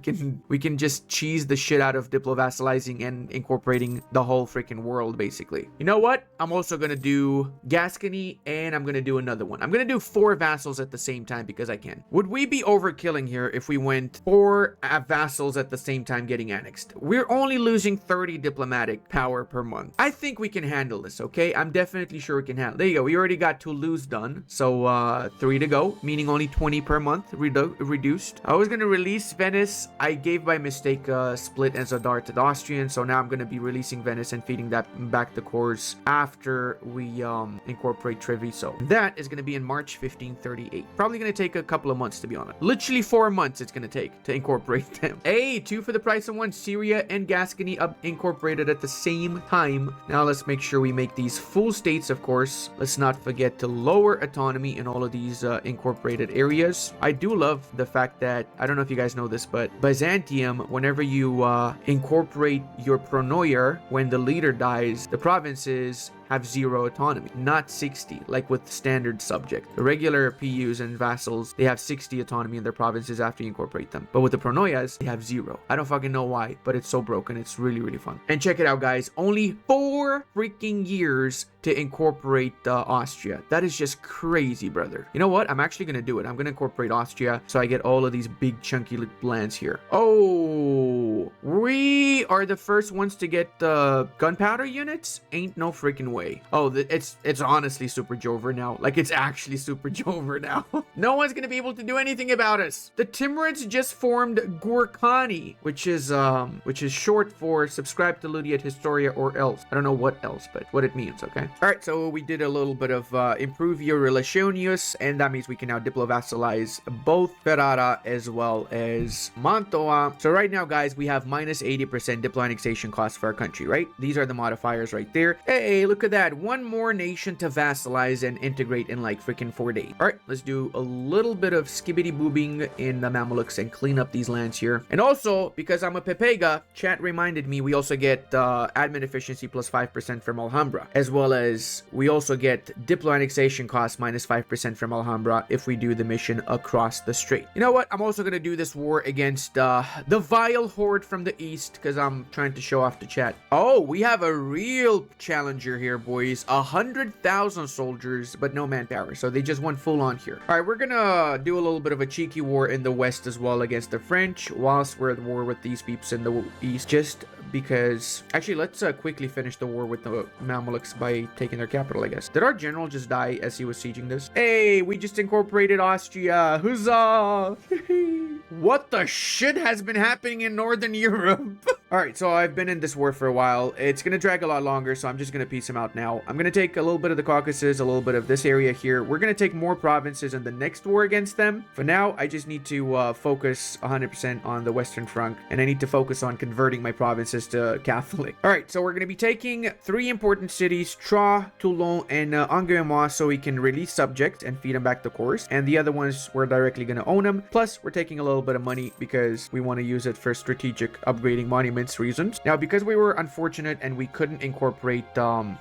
can just cheese the shit out of Diplo vassalizing and incorporating the whole freaking world, basically. You know what? I'm also gonna do Gascony and I'm gonna do another one. I'm gonna do 4 vassals at the same time because I can. Would we be overkilling here if we went 4 vassals at the same time getting annexed? We're only losing 30 diplomatic power per month. I think we can handle this, okay? I'm definitely sure we can handle. There you go. We already got Toulouse done. So 3 to go, meaning only 20 per month reduced. I was gonna release Venice. I gave by mistake split and Zadar to the Austrians, so now I'm gonna be releasing Venice and feeding that back the cores after we incorporate Treviso. That is gonna be in March 1538. Probably gonna take a couple of months, to be honest. Literally 4 months it's gonna take to incorporate them. Hey, 2 for the price of 1. Syria and Gascony incorporated at the same time. Now let's make sure we make these full states, of course. Let's not forget to lower autonomy in all of these incorporated areas. I do love the fact that, I don't know if you guys know this, but Byzantium, whenever you incorporate your pronoyer, when the leader dies, the provinces have 0 autonomy, not 60 like with standard subject. The regular PUs and vassals, they have 60 autonomy in their provinces after you incorporate them, but with the pronoyas they have 0. I don't fucking know why, but it's so broken. It's really, really fun. And check it out, guys, only 4 freaking years to incorporate Austria. That is just crazy, brother. You know what? I'm actually gonna do it. I'm gonna incorporate Austria so I get all of these big chunky lands here. Oh, we are the first ones to get gunpowder units? Ain't no freaking way. Oh, it's honestly super Jover now. Like, it's actually super Jover now. No one's gonna be able to do anything about us. The Timurids just formed Gorkani, which is short for subscribe to Ludi at Historia or else. I don't know what else, but what it means, okay? All right, so we did a little bit of improve your relationius, and that means we can now diplo-vassalize both Ferrara as well as Mantua. So right now, guys, we have minus 80% diplo annexation cost for our country, right? These are the modifiers right there. Hey, look at that. One more nation to vassalize and integrate in like freaking 4 days. All right, let's do a little bit of skibbity boobing in the Mamelukes and clean up these lands here. And also, because I'm a Pepega, chat reminded me we also get admin efficiency plus 5% from Alhambra, as well as we also get diplo annexation cost minus 5% from Alhambra if we do the mission across the strait. You know what? I'm also going to do this war against the vile horde from the east because I'm trying to show off the chat. Oh, we have a real challenger here, boys. 100,000 soldiers, but no manpower. So they just went full on here. All right, we're going to do a little bit of a cheeky war in the west as well against the French whilst we're at war with these peeps in the east, just because actually let's quickly finish the war with the Mamelukes by taking their capital, I guess. Did our general just die as he was sieging this? Hey, we just incorporated Austria. Huzzah! What the shit has been happening in Northern Europe? All right, so I've been in this war for a while. It's going to drag a lot longer, so I'm just going to piece them out now. I'm going to take a little bit of the Caucasus, a little bit of this area here. We're going to take more provinces in the next war against them. For now, I just need to focus 100% on the Western Front, and I need to focus on converting my provinces to Catholic. All right, so we're going to be taking 3 important cities, Troyes, Toulon, and Angoumois, so we can release subjects and feed them back to course. And the other ones, we're directly going to own them. Plus, we're taking a little bit of money because we want to use it for strategic upgrading monuments mince reasons. Now, because we were unfortunate and we couldn't incorporate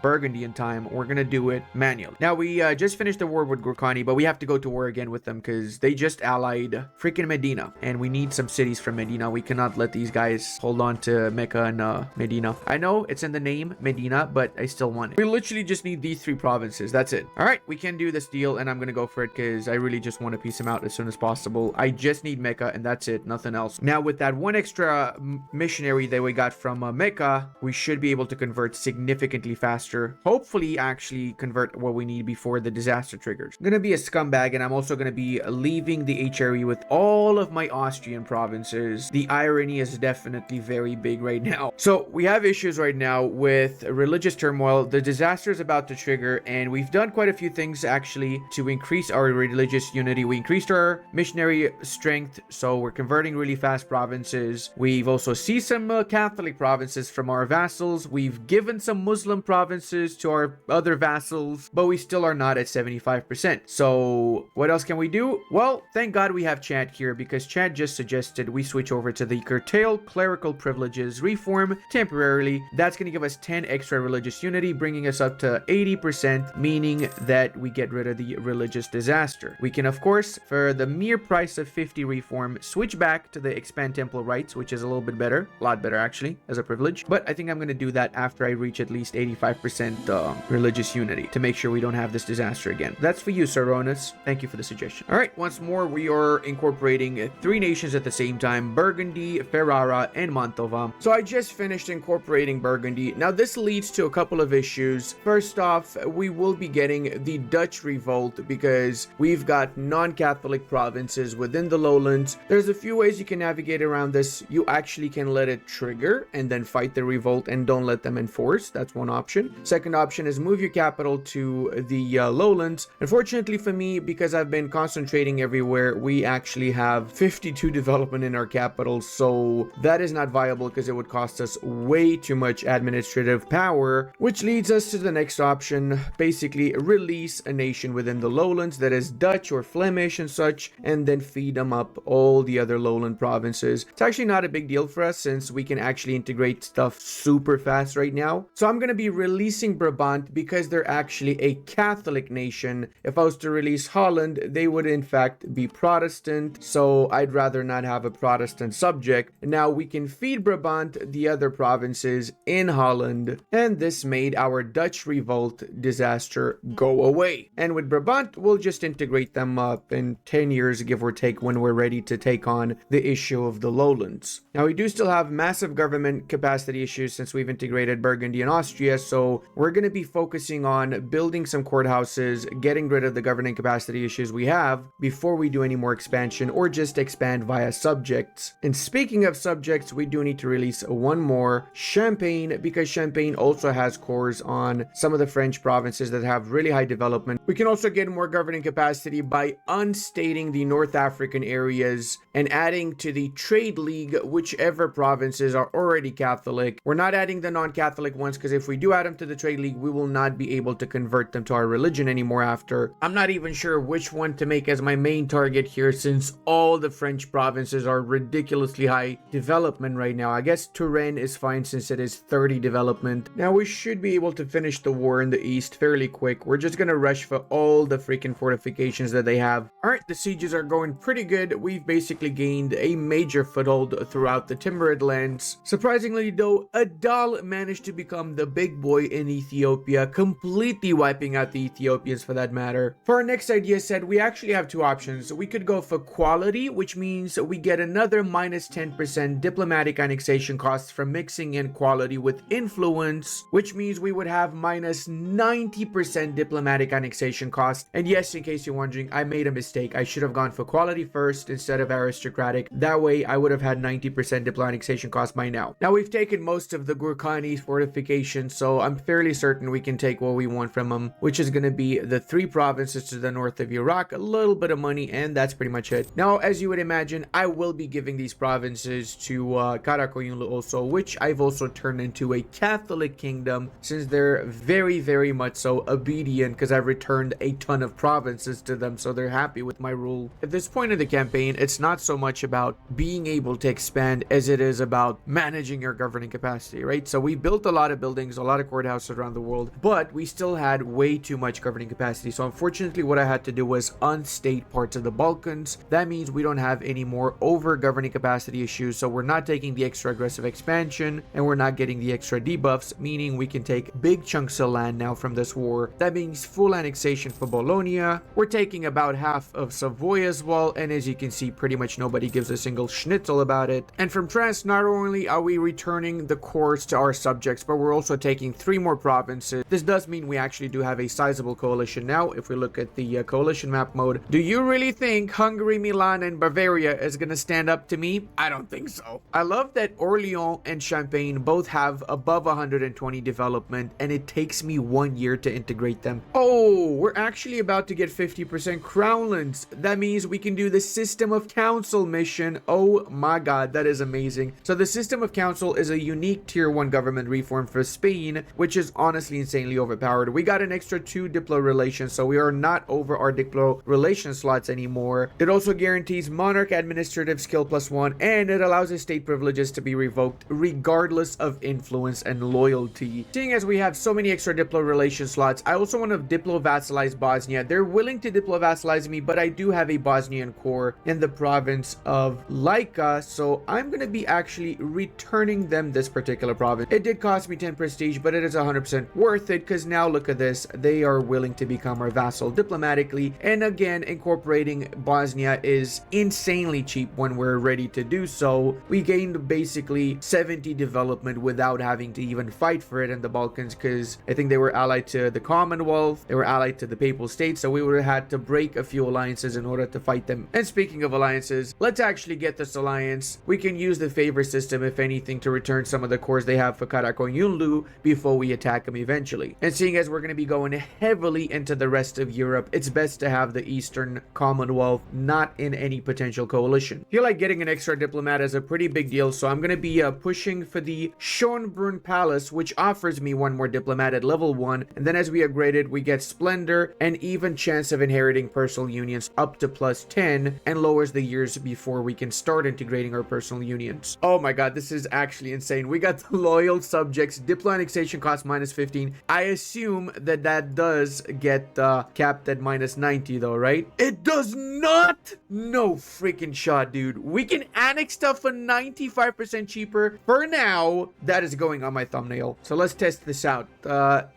Burgundy in time, we're gonna do it manually. Now, we just finished the war with Gurkhani, but we have to go to war again with them because they just allied freaking Medina, and we need some cities from Medina. We cannot let these guys hold on to Mecca and Medina. I know it's in the name Medina, but I still want it. We literally just need these 3 provinces. That's it. All right, we can do this deal, and I'm gonna go for it because I really just want to piece them out as soon as possible. I just need Mecca, and that's it. Nothing else. Now, with that one extra missionary that we got from Mecca, we should be able to convert significantly faster. Hopefully, actually convert what we need before the disaster triggers. I'm gonna be a scumbag, and I'm also gonna be leaving the HRE with all of my Austrian provinces. The irony is definitely very big right now. So we have issues right now with religious turmoil. The disaster is about to trigger, and we've done quite a few things actually to increase our religious unity. We increased our missionary strength, so we're converting really fast provinces. We've also seized some Catholic provinces from our vassals. We've given some Muslim provinces to our other vassals, but we still are not at 75%. So what else can we do? Well, thank God we have Chad here, because Chad just suggested we switch over to the curtail clerical privileges reform temporarily. That's going to give us 10 extra religious unity, bringing us up to 80%, meaning that we get rid of the religious disaster. We can, of course, for the mere price of 50 reform, switch back to the expand temple rights, which is a little bit better, a lot better actually, as a privilege. But I think I'm going to do that after I reach at least 85% religious unity to make sure we don't have this disaster again. That's for you, Saronis. Thank you for the suggestion. All right, once more, we are incorporating 3 nations at the same time: Burgundy, Ferrara, and Mantova. So I just finished incorporating Burgundy. Now, this leads to a couple of issues. First off, we will be getting the Dutch revolt because we've got non-Catholic provinces within the lowlands. There's a few ways you can navigate around this. You actually can let it trigger and then fight the revolt and don't let them enforce. That's one option. Second option is move your capital to the lowlands. Unfortunately for me, because I've been concentrating everywhere, we actually have 52 development in our capital, so that is not viable because it would cost us way too much administrative power, which leads us to the next option: basically release a nation within the lowlands that is Dutch or Flemish and such, and then feed them up all the other lowland provinces. It's actually not a big deal for us since we can actually integrate stuff super fast right now. So I'm going to be releasing Brabant because they're actually a Catholic nation. If I was to release Holland, they would in fact be Protestant, so I'd rather not have a Protestant subject. Now we can feed Brabant the other provinces in Holland, and this made our Dutch revolt disaster go away. And with Brabant, we'll just integrate them up in 10 years, give or take, when we're ready to take on the issue of the lowlands. Now, we do still have massive government capacity issues since we've integrated Burgundy and Austria, so we're going to be focusing on building some courthouses, getting rid of the governing capacity issues we have before we do any more expansion or just expand via subjects. And speaking of subjects, we do need to release one more: Champagne, because Champagne also has cores on some of the French provinces that have really high development. We can also get more governing capacity by unstating the North African areas and adding to the Trade League whichever provinces are already Catholic. We're not adding the non-Catholic ones because if we do add them to the Trade League, we will not be able to convert them to our religion anymore after. I'm not even sure which one to make as my main target here since all the French provinces are ridiculously high development right now. I guess Touraine is fine since it is 30 development. Now we should be able to finish the war in the east fairly quick. We're just gonna rush for all the freaking fortifications that they have. Alright, the sieges are going pretty good. We've basically gained a major foothold throughout the Timurid lands. Surprisingly though, Adal managed to become the big boy in Ethiopia, completely wiping out the Ethiopians for that matter. For our next idea set, we actually have two options. We could go for quality, which means we get another minus 10% diplomatic annexation costs from mixing in quality with influence, which means we would have minus 90% diplomatic annexation cost. And yes, in case you're wondering, I made a mistake. I should have gone for quality first instead of aristocratic. That way I would have had 90% diplomatic annexation cost by now. Now we've taken most of the Gurkhani fortifications, so I'm fairly certain we can take what we want from them, which is going to be the 3 provinces to the north of Iraq, a little bit of money, and that's pretty much it. Now, as you would imagine, I will be giving these provinces to Karakoyunlu also, which I've also turned into a Catholic kingdom since they're very, very much so obedient because I've returned a ton of provinces to them, so they're happy with my rule. At this point in the campaign, it's not so much about being able to expand as it is about about managing your governing capacity, right? So we built a lot of buildings, a lot of courthouses around the world, but we still had way too much governing capacity. So unfortunately, what I had to do was unstate parts of the Balkans. That means we don't have any more over governing capacity issues. So we're not taking the extra aggressive expansion and we're not getting the extra debuffs, meaning we can take big chunks of land now from this war. That means full annexation for Bologna. We're taking about half of Savoy as well. And as you can see, pretty much nobody gives a single schnitzel about it. And from France, not only are we returning the cores to our subjects, but we're also taking 3 more provinces. This does mean we actually do have a sizable coalition now. If we look at the coalition map mode, do you really think Hungary, Milan, and Bavaria is going to stand up to me? I don't think so. I love that Orleans and Champagne both have above 120 development, and it takes me 1 year to integrate them. Oh, we're actually about to get 50% crownlands. That means we can do the System of Council mission. Oh my god, that is amazing. So the System of Council is a unique tier 1 government reform for Spain, which is honestly insanely overpowered. We got an extra 2 diplo relations, so we are not over our diplo relation slots anymore. It also guarantees monarch administrative skill +1, and it allows his state privileges to be revoked regardless of influence and loyalty. Seeing as we have so many extra diplo relation slots, I also want to diplo vassalize Bosnia. They're willing to diplo vassalize me, but I do have a Bosnian core in the province of Laika, so I'm going to be actually returning them this particular province. It did cost me 10 prestige, but it is 100% worth it, because now look at this. They are willing to become our vassal diplomatically, and again, incorporating Bosnia is insanely cheap when we're ready to do so. We gained basically 70 development without having to even fight for it in the Balkans, because I think they were allied to the Commonwealth, they were allied to the Papal States, so we would have had to break a few alliances in order to fight them. And speaking of alliances, let's actually get this alliance. We can use the favor system, if anything, to return some of the cores they have for Karakoyunlu before we attack them eventually. And seeing as we're going to be going heavily into the rest of Europe, it's best to have the Eastern Commonwealth not in any potential coalition. I feel like getting an extra diplomat is a pretty big deal, so I'm going to be pushing for the Schönbrunn Palace, which offers me 1 more diplomat at level 1, and then as we upgrade it, we get Splendor and even chance of inheriting personal unions up to +10, and lowers the years before we can start integrating our personal unions. Oh my god, this is actually insane. We got the loyal subjects, diplo annexation cost -15. I assume that that does get capped at -90 though, right? It does not! No freaking shot, dude. We can annex stuff for 95% cheaper. For now, that is going on my thumbnail. So let's test this out.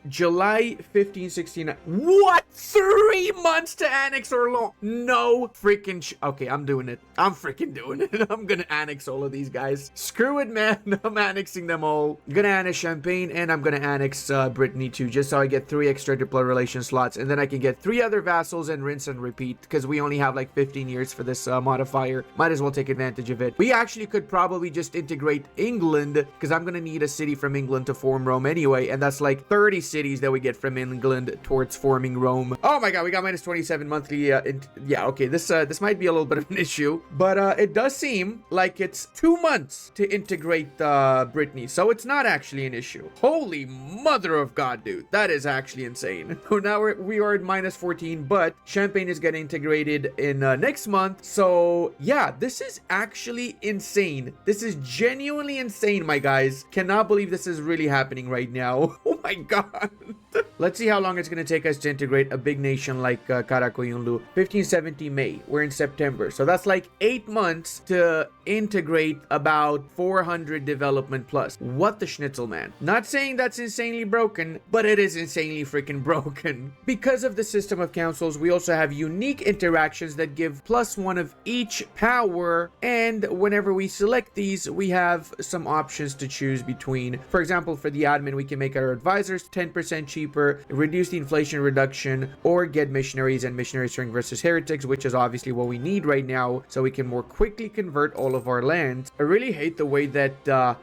July 1569. What? 3 months to annex Orleans? No freaking okay, I'm doing it. I'm freaking doing it. I'm gonna annex all of these guys. Screw it, man. I'm annexing them all. I'm gonna annex Champagne, and I'm gonna annex Brittany too, just so I get 3 extra diplo relation slots, and then I can get 3 other vassals and rinse and repeat, because we only have like 15 years for this modifier. Might as well take advantage of it. We actually could probably just integrate England, because I'm gonna need a city from England to form Rome anyway, and that's like 30 cities that we get from England towards forming Rome. Oh my god, we got -27 monthly. Yeah, okay, this might be a little bit of an issue, but it does seem like it's 2 months to integrate Brittany, so it's not actually an issue. Holy mother of god, dude, that is actually insane. So now we are at -14, but Champagne is getting integrated in next month, so yeah, this is actually insane. This is genuinely insane, my guys. Cannot believe this is really happening right now. Oh my god. Let's see how long it's going to take us to integrate a big nation like Karakoyunlu. 1570 May. We're in September. So that's like 8 months to integrate about 400 development plus. What the schnitzel, man. Not saying that's insanely broken, but it is insanely freaking broken. Because of the system of councils, we also have unique interactions that give +1 of each power. And whenever we select these, we have some options to choose between. For example, for the admin, we can make our advisors 10% cheaper, reduce the inflation reduction, or get missionaries and missionary string versus heretics, which is obviously what we need right now, so we can more quickly convert all of our lands. I really hate the way that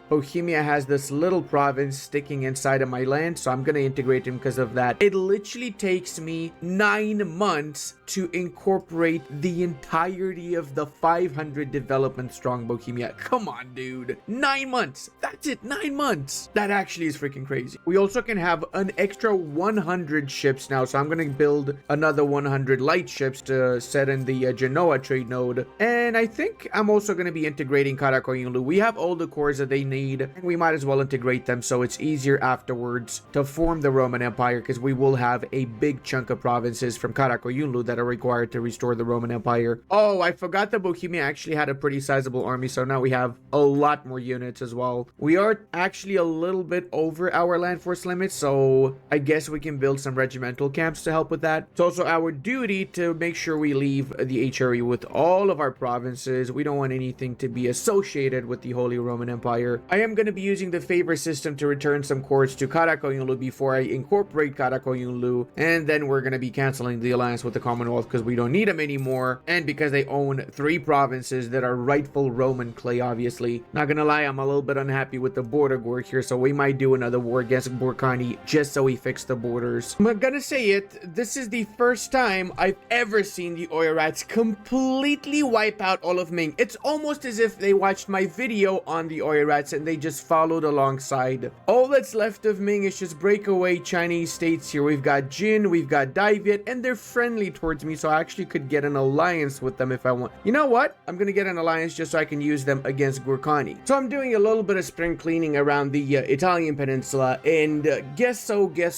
Bohemia has this little province sticking inside of my land, so I'm gonna integrate him because of that. It literally takes me 9 months to incorporate the entirety of the 500 development strong Bohemia. Come on, dude. 9 months. That's it. 9 months. That actually is freaking crazy. We also can have an extra 100 ships now, so I'm going to build another 100 light ships to set in the Genoa trade node. And I think I'm also going to be integrating Karakoyunlu. We have all the cores that they need, and we might as well integrate them so it's easier afterwards to form the Roman Empire, because we will have a big chunk of provinces from Karakoyunlu that are required to restore the Roman Empire. Oh, I forgot that Bohemia actually had a pretty sizable army, so now we have a lot more units as well. We are actually a little bit over our land force limit, so I guess we can build some regimental camps to help with that. It's also our duty to make sure we leave the HRE with all of our provinces. We don't want anything to be associated with the Holy Roman Empire. I am going to be using the favor system to return some cores to Karakoyunlu before I incorporate Karakoyunlu, and then we're going to be canceling the alliance with the Commonwealth because we don't need them anymore, and because they own 3 provinces that are rightful Roman clay, obviously. Not gonna lie, I'm a little bit unhappy with the border war here, so we might do another war against Burkani just so we fix the borders. I'm gonna say it, this is the first time I've ever seen the Oirats completely wipe out all of Ming. It's almost as if they watched my video on the Oirats and they just followed alongside. All that's left of Ming is just breakaway Chinese states here. We've got Jin, we've got Dai Viet, and they're friendly towards me, so I actually could get an alliance with them if I want. You know what? I'm gonna get an alliance just so I can use them against Gurkhani. So I'm doing a little bit of spring cleaning around the Italian peninsula, and guess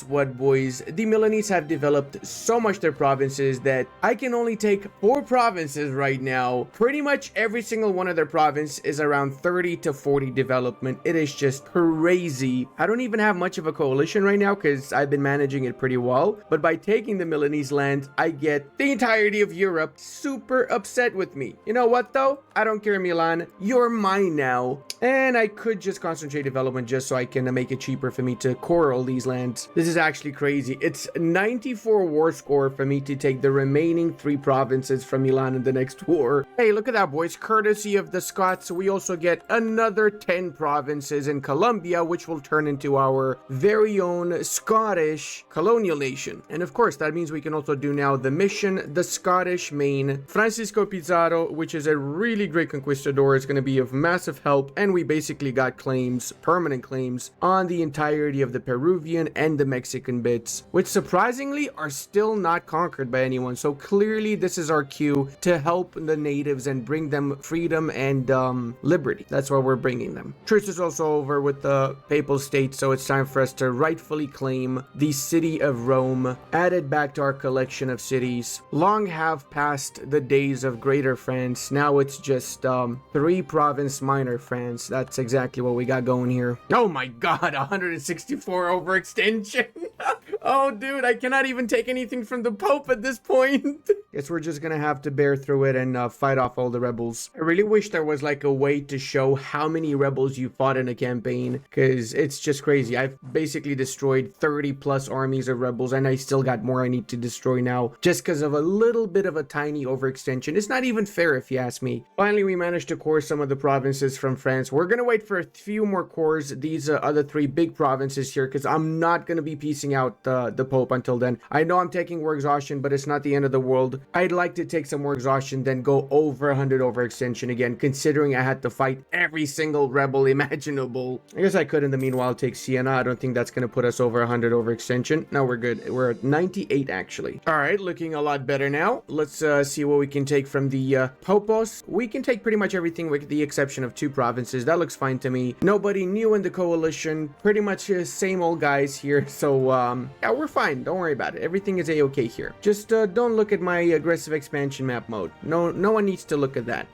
what, boys? The Milanese have developed so much their provinces that I can only take 4 provinces right now. Pretty much every single one of their province is around 30 to 40 development. It is just crazy. I don't even have much of a coalition right now because I've been managing it pretty well, but by taking the Milanese land, I get the entirety of Europe super upset with me. You know what though? I don't care, Milan. You're mine now. And I could just concentrate development just so I can make it cheaper for me to core all these lands. This is actually crazy. It's 94 war score for me to take the remaining 3 provinces from Milan in the next war. Hey, look at that, boys. Courtesy of the Scots, we also get another 10 provinces in Colombia, which will turn into our very own Scottish colonial nation. And of course, that means we can also do now the mission, the Scottish Main. Francisco Pizarro, which is a really great conquistador, is going to be of massive help, and we basically got claims, permanent claims, on the entirety of the Peruvian and the Mexican bits, which surprisingly are still not conquered by anyone. So clearly this is our cue to help the natives and bring them freedom and liberty. That's why we're bringing them. Truce is also over with the Papal State, so it's time for us to rightfully claim the city of Rome, added back to our collection of cities. Long have passed the days of Greater France. Now it's just 3 province minor France. That's exactly what we got going here. Oh my god, 164 overextension. Oh dude, I cannot even take anything from the Pope at this point. Guess we're just gonna have to bear through it and fight off all the rebels. I really wish there was like a way to show how many rebels you fought in a campaign, because it's just crazy. I've basically destroyed 30 plus armies of rebels, and I still got more I need to destroy now just because of a little bit of a tiny overextension. It's not even fair if you ask me. Finally, we managed to core some of the provinces from France. We're gonna wait for a few more cores, these other 3 big provinces here, because I'm not gonna be piecing out the Pope until then. I know I'm taking war exhaustion, but it's not the end of the world. I'd like to take some more exhaustion, then go over 100 overextension again, considering I had to fight every single rebel imaginable. I guess I could in the meanwhile take Siena. I don't think that's gonna put us over 100 overextension. No, we're good. We're at 98 actually. All right, looking a lot better now. Let's see what we can take from the Popos. We can take pretty much everything with the exception of 2 provinces. That looks fine to me. Nobody new in the coalition. Pretty much same old guys here. So yeah, we're fine. Don't worry about it. Everything is a-okay here. Just don't look at my aggressive expansion map mode. No one needs to look at that.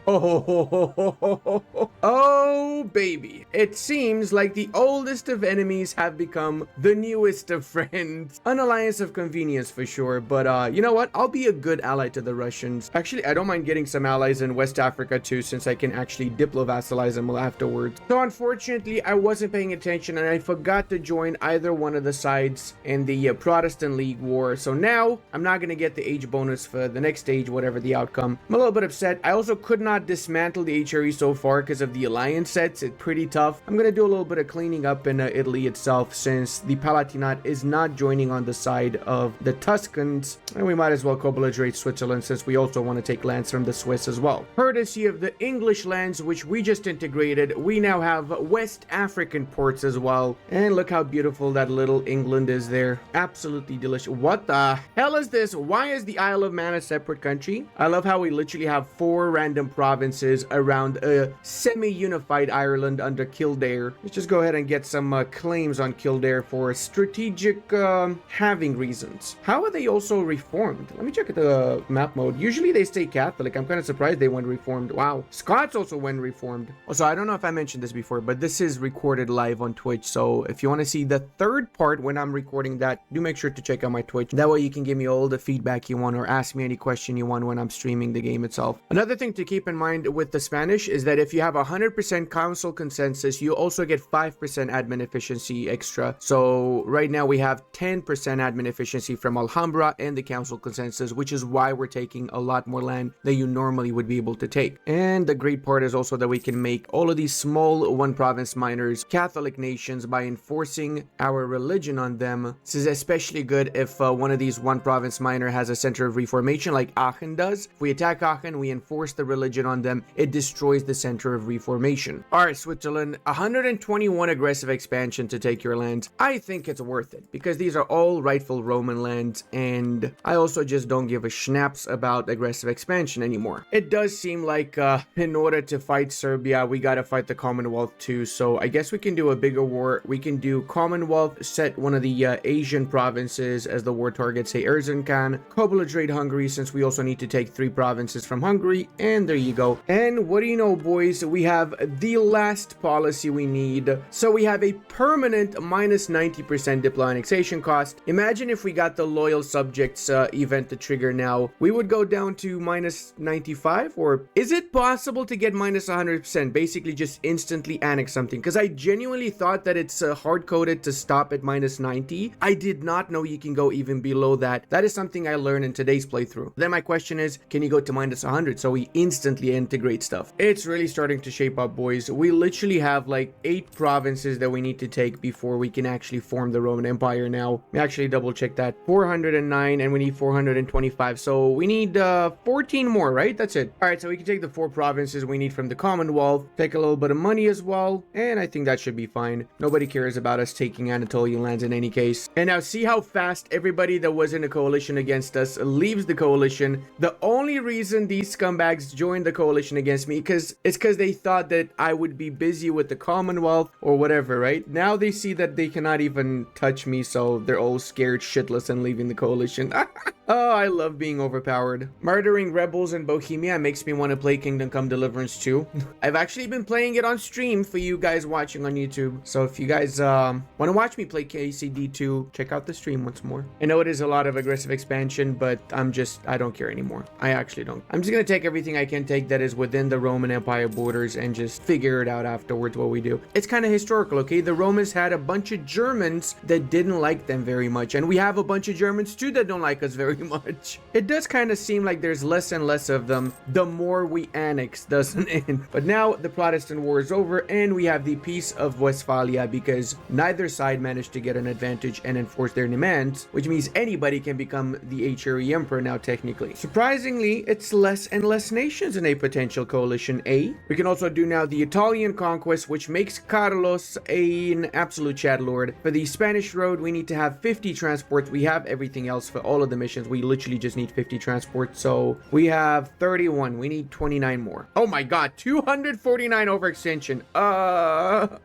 Oh baby. It seems like the oldest of enemies have become the newest of friends. An alliance of convenience for sure, but you know what? I'll be a good ally to the Russians. Actually, I don't mind getting some allies in West Africa too, since I can actually diplo-vassalize them afterwards. So unfortunately, I wasn't paying attention and I forgot to join either one of the sides in the Protestant League war. So now I'm not gonna get the age bonus for the next stage, whatever the outcome. I'm a little bit upset. I also could not dismantle the HRE so far because of the alliance sets. It's pretty tough. I'm gonna do a little bit of cleaning up in Italy itself, since the Palatinate is not joining on the side of the Tuscans, and we might as well co-belligerate Switzerland since we also want to take lands from the Swiss as well. Courtesy of the English lands which we just integrated, we now have West African ports as well, and look how beautiful that little England is there. Absolutely delicious. What the hell is this? Why is the Isle of Man a separate country? I love how we literally have 4 random provinces around a semi-unified Ireland under Kildare. Let's just go ahead and get some claims on Kildare for strategic having reasons. How are they also reformed? Let me check at the map mode. Usually they stay Catholic. I'm kind of surprised they went reformed. Wow. Scots also went reformed. Also, I don't know if I mentioned this before, but this is recorded live on Twitch. So if you want to see the third part when I'm recording that, do make sure to check out my Twitch. That way you can give me all the feedback you want or ask me any question you want when I'm streaming the game itself. Another thing to keep in mind with the Spanish is that if you have 100% council consensus, you also get 5% admin efficiency extra. So right now we have 10% admin efficiency from Alhambra and the council consensus, which is why we're taking a lot more land than you normally would be able to take. And the great part is also that we can make all of these small one province miners Catholic nations by enforcing our religion on them. This is especially good if one of these one province miner has a center of reformation like Aachen does. If we attack Aachen, we enforce the religion on them, it destroys the center of reformation. Alright, Switzerland, 121 aggressive expansion to take your lands. I think it's worth it because these are all rightful Roman lands, and I also just don't give a schnaps about aggressive expansion anymore. It does seem like in order to fight Serbia, we gotta fight the Commonwealth too, so I guess we can do a bigger war. We can do Commonwealth, set one of the Asian provinces as the war target, say Erzincan, co-belligerate Hungary since we also need to take 3 provinces from Hungary, and there you go. And what do you know, boys, we have the last policy we need. So we have a permanent minus 90% diplo annexation cost. Imagine if we got the loyal subjects event to trigger now, we would go down to minus 95, or is it possible to get minus 100%, basically just instantly annex something? Because I genuinely thought that it's hard-coded to stop at minus 90. I did not know you can go even below that. That is something I learned in today's playthrough. Then my question is, can you go to minus 100 so we instantly integrate stuff? It's really starting to shape up, boys. We literally have like 8 provinces that we need to take before we can actually form the Roman Empire now. Let me actually double check that. 409, and we need 425. So we need 14 more, right? That's it. All right, so we can take the 4 provinces we need from the Commonwealth, take a little bit of money as well, and I think that should be fine. Nobody cares about us taking Anatolian lands in any case. And now see how fast everybody that was in a coalition against us leaves the coalition. The only reason these scumbags joined the coalition against me it's because they thought that I would be busy with the Commonwealth or whatever, right? Now they see that they cannot even touch me, so they're all scared shitless and leaving the coalition. Oh, I love being overpowered. Murdering rebels in Bohemia makes me want to play Kingdom Come Deliverance 2. I've actually been playing it on stream for you guys watching on YouTube. So if you guys want to watch me play KCD2, check out the stream once more. I know it is a lot of aggressive expansion, but I don't care anymore. I actually don't. I'm just going to take everything I can take that is within the Roman Empire borders and just figure it out afterwards what we do. It's kind of historical, okay? The Romans had a bunch of Germans that didn't like them very much, and we have a bunch of Germans too that don't like us very much. It does kind of seem like there's less and less of them the more we annex, doesn't it? But now the Protestant war is over and we have the Peace of Westphalia because neither side managed to get an advantage and enforce their demands, which means anybody can become the HRE Emperor now technically. Surprisingly, it's less and less nations in a potential coalition, eh? We can also do now the Italian conquest, which makes Carlos an absolute chat lord. For the Spanish road, we need to have 50 transports. We have everything else for all of the missions. We literally just need 50 transports. So we have 31. We need 29 more. Oh my god, 249 overextension.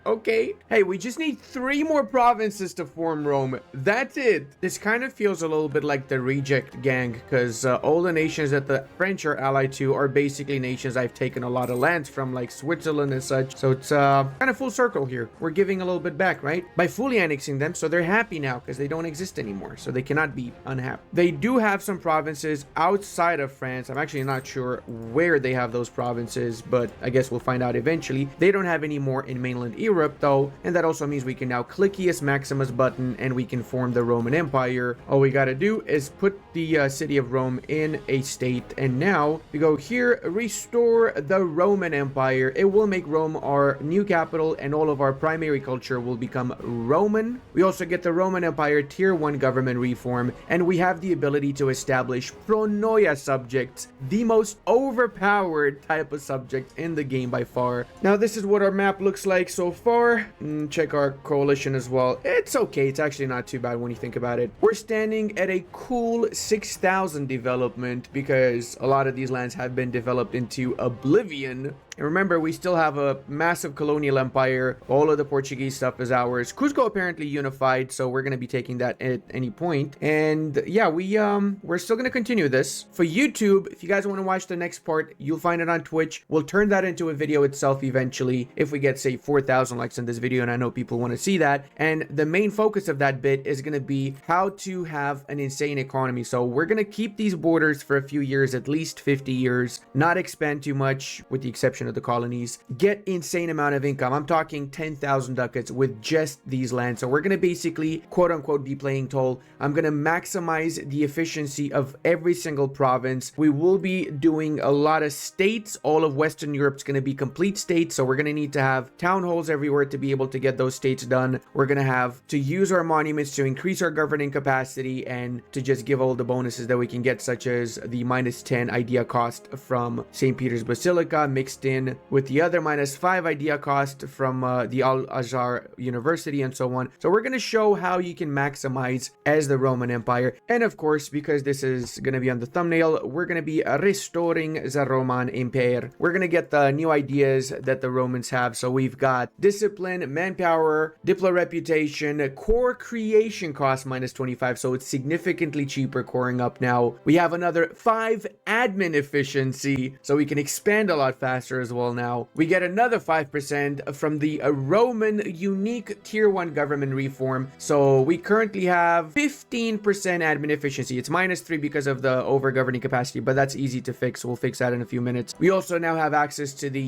Okay. Hey, we just need 3 more provinces to form Rome. That's it. This kind of feels a little bit like the reject gang, because all the nations that the French are allied to are basically nations I've taken a lot of lands from, like Switzerland and such. So it's kind of full circle here. We're giving a little bit back, right? By fully annexing them, so they're happy now because they don't exist anymore. So they cannot be unhappy. They do have some provinces outside of France. I'm actually not sure where they have those provinces, but I guess we'll find out eventually. They don't have any more in mainland Europe though, and that also means we can now click ES Maximus button and we can form the Roman Empire. All we gotta do is put the city of Rome in a state, and now we go here, restore the Roman Empire. It will make Rome our new capital and all of our primary culture will become Roman. We also get the Roman Empire tier 1 government reform, and we have the ability to establish pronoia subjects, the most overpowered type of subject in the game by far. Now this is what our map looks like so far. Check our coalition as well. It's okay. It's actually not too bad when you think about it. We're standing at a cool 6,000 development because a lot of these lands have been developed into oblivion. And remember, we still have a massive colonial empire. All of the Portuguese stuff is ours. Cusco apparently unified, so we're going to be taking that at any point. And yeah, we're still going to continue this. For YouTube, if you guys want to watch the next part, you'll find it on Twitch. We'll turn that into a video itself eventually if we get, say, 4,000 likes in this video, and I know people want to see that. And the main focus of that bit is going to be how to have an insane economy. So we're going to keep these borders for a few years, at least 50 years, not expand too much with the exception of the colonies, get insane amount of income. I'm talking 10,000 ducats with just these lands. So we're going to basically, quote unquote, be playing toll. I'm going to maximize the efficiency of every single province. We will be doing a lot of states. All of Western Europe's going to be complete states. So we're going to need to have town halls everywhere to be able to get those states done. We're going to have to use our monuments to increase our governing capacity and to just give all the bonuses that we can get, such as the -10 idea cost from St. Peter's Basilica mixed in with the other -5 idea cost from the Al-Azhar University and so on. So we're going to show how you can maximize as the Roman Empire. And of course, because this is going to be on the thumbnail, we're going to be restoring the Roman Empire. We're going to get the new ideas that the Romans have. So we've got discipline, manpower, diplo reputation, core creation cost -25. So it's significantly cheaper coring up now. We have another 5 admin efficiency, so we can expand a lot faster as well now. We get another 5% from the Roman unique tier 1 government reform. So we currently have 15% admin efficiency. It's -3 because of the over governing capacity, but that's easy to fix. We'll fix that in a few minutes. We also now have access to the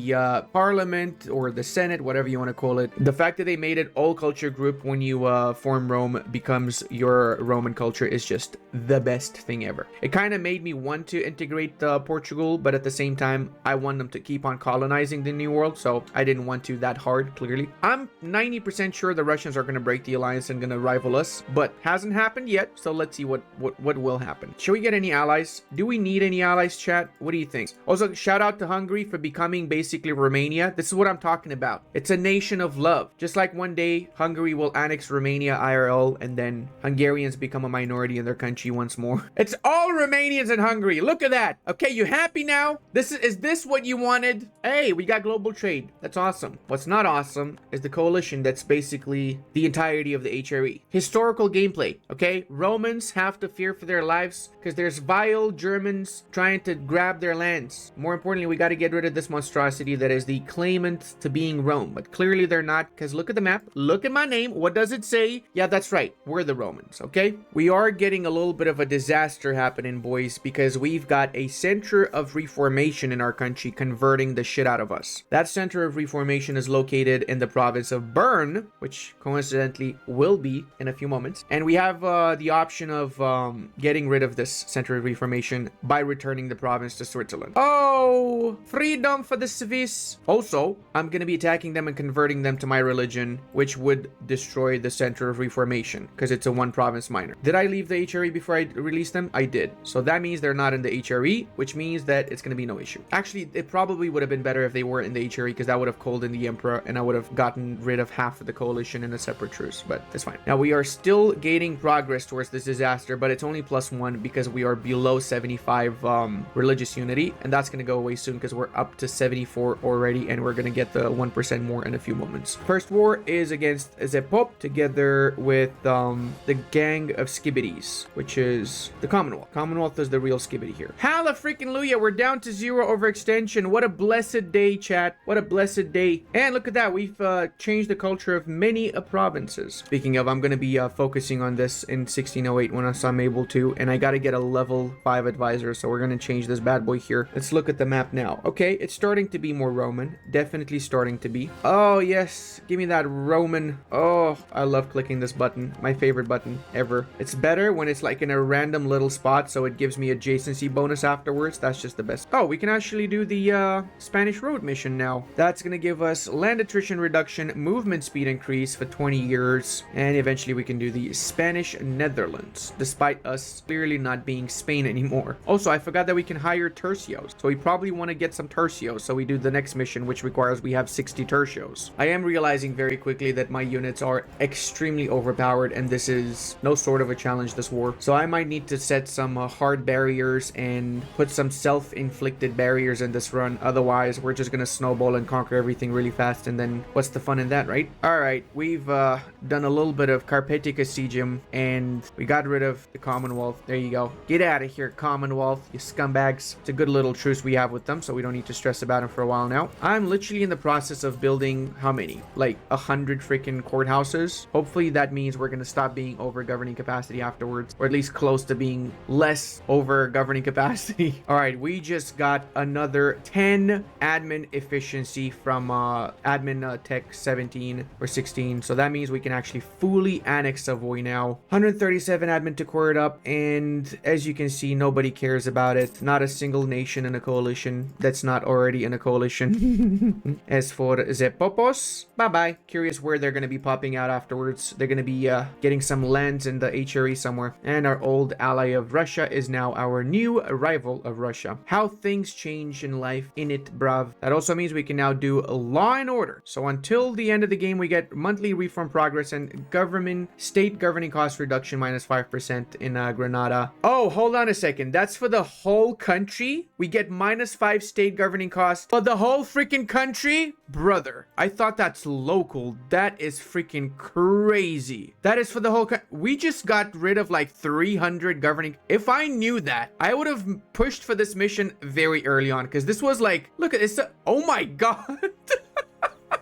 parliament or the Senate, whatever you want to call it. The fact that they made it all culture group when you form Rome becomes your Roman culture is just the best thing ever. It kind of made me want to integrate Portugal, but at the same time, I want them to keep on colonizing the New World, so I didn't want to that hard, clearly. I'm 90% sure the Russians are going to break the alliance and going to rival us, but hasn't happened yet, so let's see what will happen. Should we get any allies? Do we need any allies, chat? What do you think? Also, shout out to Hungary for becoming basically Romania. This is what I'm talking about. It's a nation of love. Just like one day, Hungary will annex Romania IRL, and then Hungarians become a minority in their country once more. It's all Romanians in Hungary. Look at that. Okay, you happy now? Is this what you wanted? Hey, we got global trade. That's awesome. What's not awesome is the coalition that's basically the entirety of the HRE. Historical gameplay, okay? Romans have to fear for their lives because there's vile Germans trying to grab their lands. More importantly, we got to get rid of this monstrosity that is the claimant to being Rome. But clearly they're not, because look at the map. Look at my name. What does it say? Yeah, that's right. We're the Romans, okay? We are getting a little bit of a disaster happening, boys, because we've got a center of reformation in our country converting the shit out of us. That center of reformation is located in the province of Bern, which coincidentally will be in a few moments. And we have the option of getting rid of this center of reformation by returning the province to Switzerland. Oh, freedom for the Swiss. Also, I'm going to be attacking them and converting them to my religion, which would destroy the center of reformation because it's a one province minor. Did I leave the HRE before I released them? I did. So that means they're not in the HRE, which means that it's going to be no issue. Actually, it probably would have been better if they were in the HRE because that would have called in the emperor and I would have gotten rid of half of the coalition in a separate truce, but that's fine. Now we are still gaining progress towards this disaster, but it's only +1 because we are below 75 religious unity, and that's going to go away soon because we're up to 74 already, and we're going to get the 1% more in a few moments. First war is against Zepop together with the gang of skibbities, which is the Commonwealth. Commonwealth is the real skibbity here. Hallelujah, we're down to 0 overextension. What a blessed day, chat. What a blessed day. And look at that, we've changed the culture of many provinces. Speaking of, I'm going to be focusing on this in 1608 when I'm able to, and I got to get a level 5 advisor, so we're going to change this bad boy here. Let's look at the map now. Okay, it's starting to be more Roman. Definitely starting to be. Oh, yes. Give me that Roman. Oh, I love clicking this button. My favorite button ever. It's better when it's like in a random little spot, so it gives me adjacency bonus afterwards. That's just the best. Oh, we can actually do the Spanish road mission now. That's going to give us land attrition reduction, movement speed increase for 20 years, and eventually we can do the Spanish Netherlands, despite us clearly not being Spain anymore. Also, I forgot that we can hire tercios, so we probably want to get some tercios, so we do the next mission, which requires we have 60 tercios. I am realizing very quickly that my units are extremely overpowered, and this is no sort of a challenge this war, so I might need to set some hard barriers and put some self-inflicted barriers in this run. Otherwise, we're just gonna snowball and conquer everything really fast, and then what's the fun in that, right? All right, we've done a little bit of Carpatica Siegium, and we got rid of the Commonwealth. There you go. Get out of here, Commonwealth, you scumbags. It's a good little truce we have with them, so we don't need to stress about them for a while now. I'm literally in the process of building, how many? Like 100 freaking courthouses. Hopefully that means we're gonna stop being over governing capacity afterwards, or at least close to being less over governing capacity. All right, we just got another 10 admin efficiency from admin tech 17 or 16, so that means we can actually fully annex Savoy now. 137 admin to core it up, and as you can see, nobody cares about it. Not a single nation in a coalition that's not already in a coalition. As for the Popos, bye-bye. Curious where they're going to be popping out afterwards. They're going to be getting some lands in the HRE somewhere. And our old ally of Russia is now our new rival of Russia. How things change in life, in it, bruv. That also means we can now do law and order. So until the end of the game, we get monthly reform progress and government, state governing cost reduction minus 5% in Granada. Oh, hold on a second. That's for the whole country? We get minus 5 state governing costs for the whole freaking country? Brother, I thought that's local. That is freaking crazy. That is for the whole country. We just got rid of like 300 governing. If I knew that, I would have pushed for this mission very early on, because this was like, look at this. Oh my god.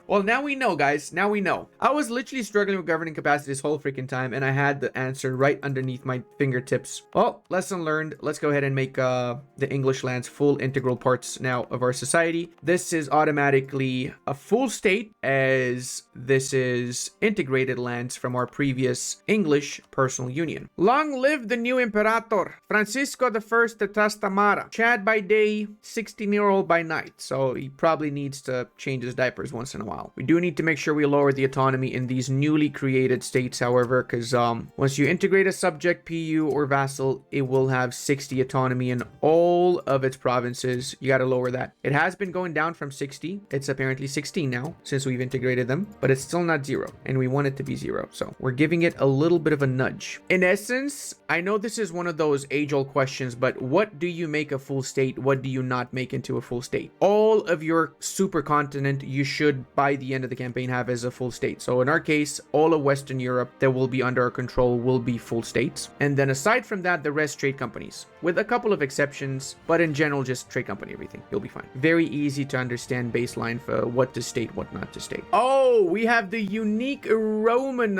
Well, now we know, guys. Now we know. I was literally struggling with governing capacity this whole freaking time, and I had the answer right underneath my fingertips. Well, lesson learned. Let's go ahead and make the English lands full integral parts now of our society. This is automatically a full state, as this is integrated lands from our previous English personal union. Long live the new imperator, Francisco I de Trastamara. Chad by day, 16-year-old by night. So he probably needs to change his diapers once in a while. We do need to make sure we lower the autonomy in these newly created states, however, because once you integrate a subject, PU, or vassal, it will have 60 autonomy in all of its provinces. You got to lower that. It has been going down from 60. It's apparently 16 now since we've integrated them, but it's still not 0, and we want it to be 0. So we're giving it a little bit of a nudge. In essence, I know this is one of those age-old questions, but what do you make a full state? What do you not make into a full state? All of your supercontinent you should, by the end of the campaign, have as a full state. So in our case, all of Western Europe that will be under our control will be full states. And then aside from that, the rest trade companies, with a couple of exceptions, but in general, just trade company everything. You'll be fine. Very easy to understand baseline for what to state, what not to state. Oh, we have the unique Roman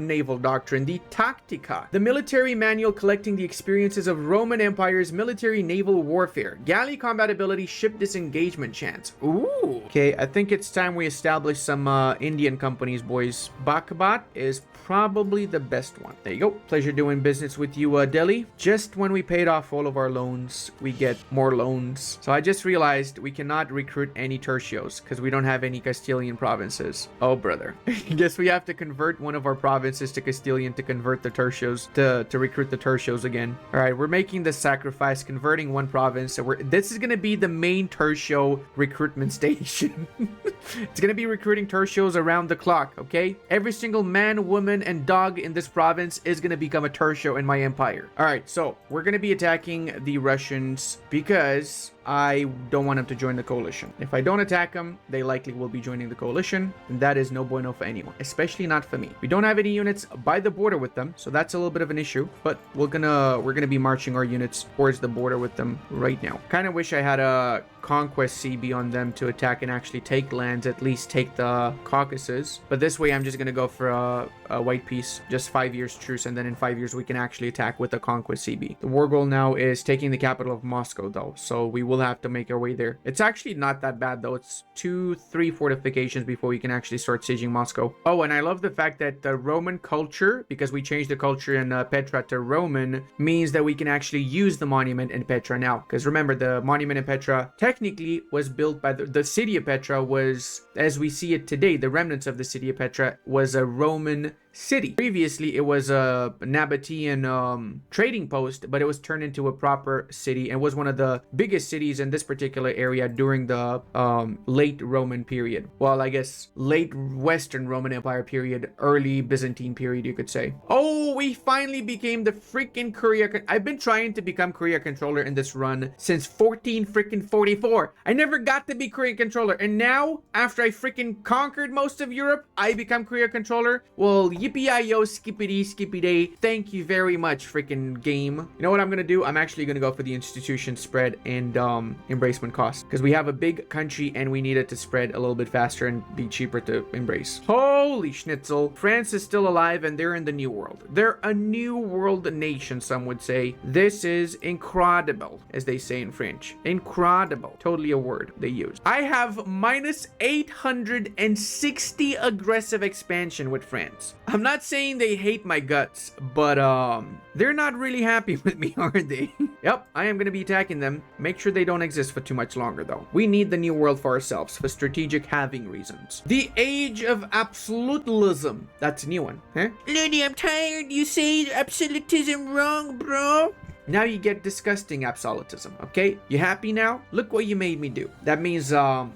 naval doctrine, the Tactica, the military manual collecting the experiences of Roman Empire's military naval warfare. Galley combat ability, ship disengagement chance. Ooh. Okay, I think it's time we establish some Indian companies, boys. Bakabat is probably the best one. There you go. Pleasure doing business with you, Delhi. Just when we paid off all of our loans, we get more loans. So I just realized we cannot recruit any tercios because we don't have any Castilian provinces. Oh, brother. Guess we have to convert one of our provinces to Castilian to convert the tercios, to recruit the tercios again. All right, we're making the sacrifice, converting one province. So this is going to be the main tercio recruitment station. It's going to be recruiting tercios around the clock, okay? Every single man, woman, and dog in this province is going to become a tercio in my empire. All right, so we're going to be attacking the Russians because I don't want them to join the coalition. If I don't attack them, they likely will be joining the coalition, and that is no bueno for anyone, especially not for me. We don't have any units by the border with them, so that's a little bit of an issue, but we're gonna be marching our units towards the border with them right now. Kind of wish I had a Conquest CB on them to attack and actually take lands at least take the Caucasus. But this way, I'm just gonna go for a white peace, just 5 years truce, and then in 5 years we can actually attack with the Conquest CB. The war goal now is taking the capital of Moscow, though, so we will have to make our way there. It's actually not that bad, though. It's 2-3 fortifications before we can actually start sieging Moscow. Oh, and I love the fact that the Roman culture, because we changed the culture in Petra to Roman, means that we can actually use the monument in Petra now. Because remember, the monument in Petra technically was built by the city of Petra was, as we see it today, the remnants of the city of Petra was a Roman city. Previously, it was a Nabatean trading post, but it was turned into a proper city and was one of the biggest cities in this particular area during the late Roman period. Well, I guess late Western Roman Empire period, early Byzantine period, you could say. Oh, we finally became the freaking Korea. I've been trying to become Korea controller in this run since 44. I never got to be Korean controller, and now after I freaking conquered most of Europe, I become Korea controller. Well, yippee-yi-yo, skippity-skippy-day. Thank you very much, freaking game. You know what I'm gonna do? I'm actually gonna go for the institution spread and embracement cost, because we have a big country and we need it to spread a little bit faster and be cheaper to embrace. Holy schnitzel. France is still alive and they're in the New World. They're a New World nation, some would say. This is incredible, as they say in French. Incredible. Totally a word they use. I have minus 860 aggressive expansion with France. I'm not saying they hate my guts, but they're not really happy with me, are they? Yep, I am going to be attacking them. Make sure they don't exist for too much longer, though. We need the New World for ourselves, for strategic having reasons. The Age of Absolutism. That's a new one, huh? Ludi, I'm tired. You say absolutism wrong, bro. Now you get disgusting absolutism, okay? You happy now? Look what you made me do. That means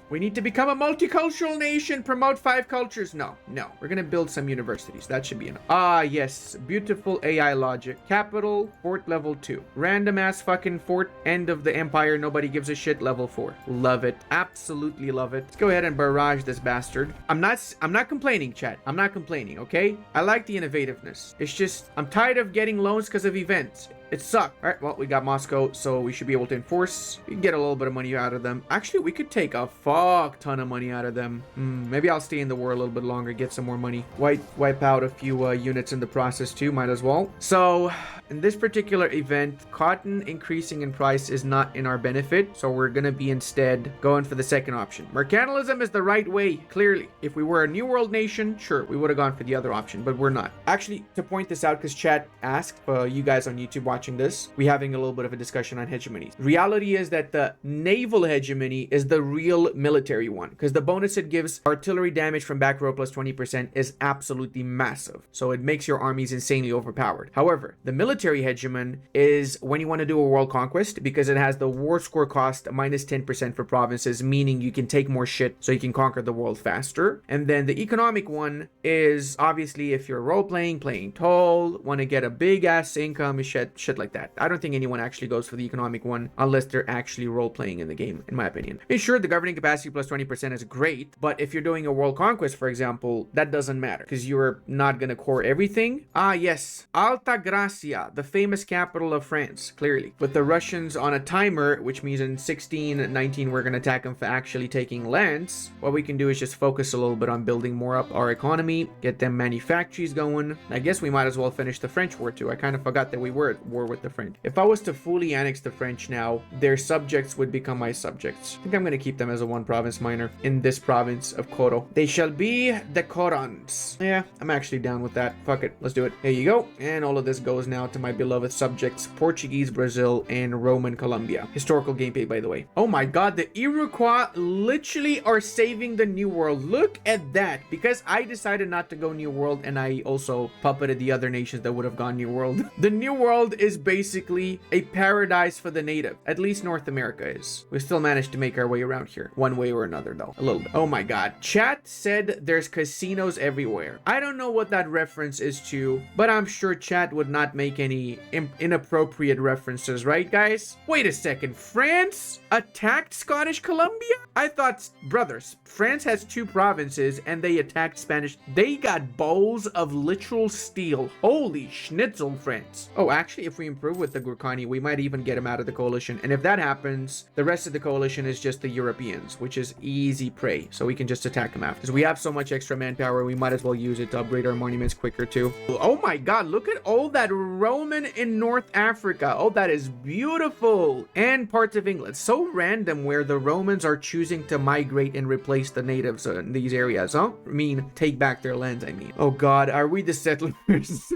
we need to become a multicultural nation, promote 5 cultures. No. We're gonna build some universities. That should be enough. Ah, yes. Beautiful AI logic. Capital, fort level 2. Random ass fucking fort, end of the empire, nobody gives a shit, level 4. Love it. Absolutely love it. Let's go ahead and barrage this bastard. I'm not complaining, chat. I'm not complaining, okay? I like the innovativeness. It's just, I'm tired of getting loans because of events. It sucked. All right, well, we got Moscow, so we should be able to enforce. We can get a little bit of money out of them. Actually, we could take a fuck ton of money out of them. Maybe I'll stay in the war a little bit longer, get some more money. Wipe out a few units in the process too, might as well. So, in this particular event, cotton increasing in price is not in our benefit, so we're gonna be instead going for the second option. Mercantilism is the right way, clearly. If we were a New World nation, sure, we would have gone for the other option, but we're not. Actually, to point this out, because chat asked, you guys on YouTube watching this, we're having a little bit of a discussion on hegemonies. Reality is that the naval hegemony is the real military one, because the bonus it gives, artillery damage from back row plus 20%, is absolutely massive. So it makes your armies insanely overpowered. However, the military hegemon is when you want to do a world conquest, because it has the war score cost minus 10% for provinces, meaning you can take more shit so you can conquer the world faster. And then the economic one is obviously if you're role-playing, playing tall, want to get a big ass income, shit like that. I don't think anyone actually goes for the economic one unless they're actually role-playing in the game, in my opinion. And sure, the governing capacity plus 20% is great, but if you're doing a world conquest, for example, that doesn't matter because you're not gonna core everything. Ah, yes, Alta Gracia, the famous capital of France, clearly. With the Russians on a timer, which means in 16-19 we're gonna attack them for actually taking lands, what we can do is just focus a little bit on building more up our economy, get them manufactories going. I guess we might as well finish the French war too. I kind of forgot that we were at war with the French. If I was to fully annex the French now, their subjects would become my subjects. I think I'm gonna keep them as a 1 province minor in this province of Coro. They shall be the Corons. Yeah, I'm actually down with that. Fuck it, let's do it. There you go. And all of this goes now to my beloved subjects, Portuguese Brazil and Roman Colombia. Historical gameplay, by the way. Oh my god, the Iroquois literally are saving the New World. Look at that. Because I decided not to go New World and I also puppeted the other nations that would have gone New World. The New World is basically a paradise for the native. At least North America is. We still managed to make our way around here. One way or another though. A little bit. Oh my god. Chat said there's casinos everywhere. I don't know what that reference is to, but I'm sure chat would not make any inappropriate references, right, guys? Wait a second. France attacked Scottish Columbia? I thought, brothers, France has 2 provinces and they attacked Spanish. They got bowls of literal steel. Holy schnitzel, France. Oh, actually, if we improve with the Gurkhani, we might even get them out of the coalition. And if that happens, the rest of the coalition is just the Europeans, which is easy prey. So we can just attack them after. Because we have so much extra manpower, we might as well use it to upgrade our monuments quicker too. Oh my god, look at all that Roman in North Africa. Oh, that is beautiful. And parts of England. So random where the Romans are choosing to migrate and replace the natives in these areas, huh? I mean, take back their lands, I mean. Oh god, are we the settlers?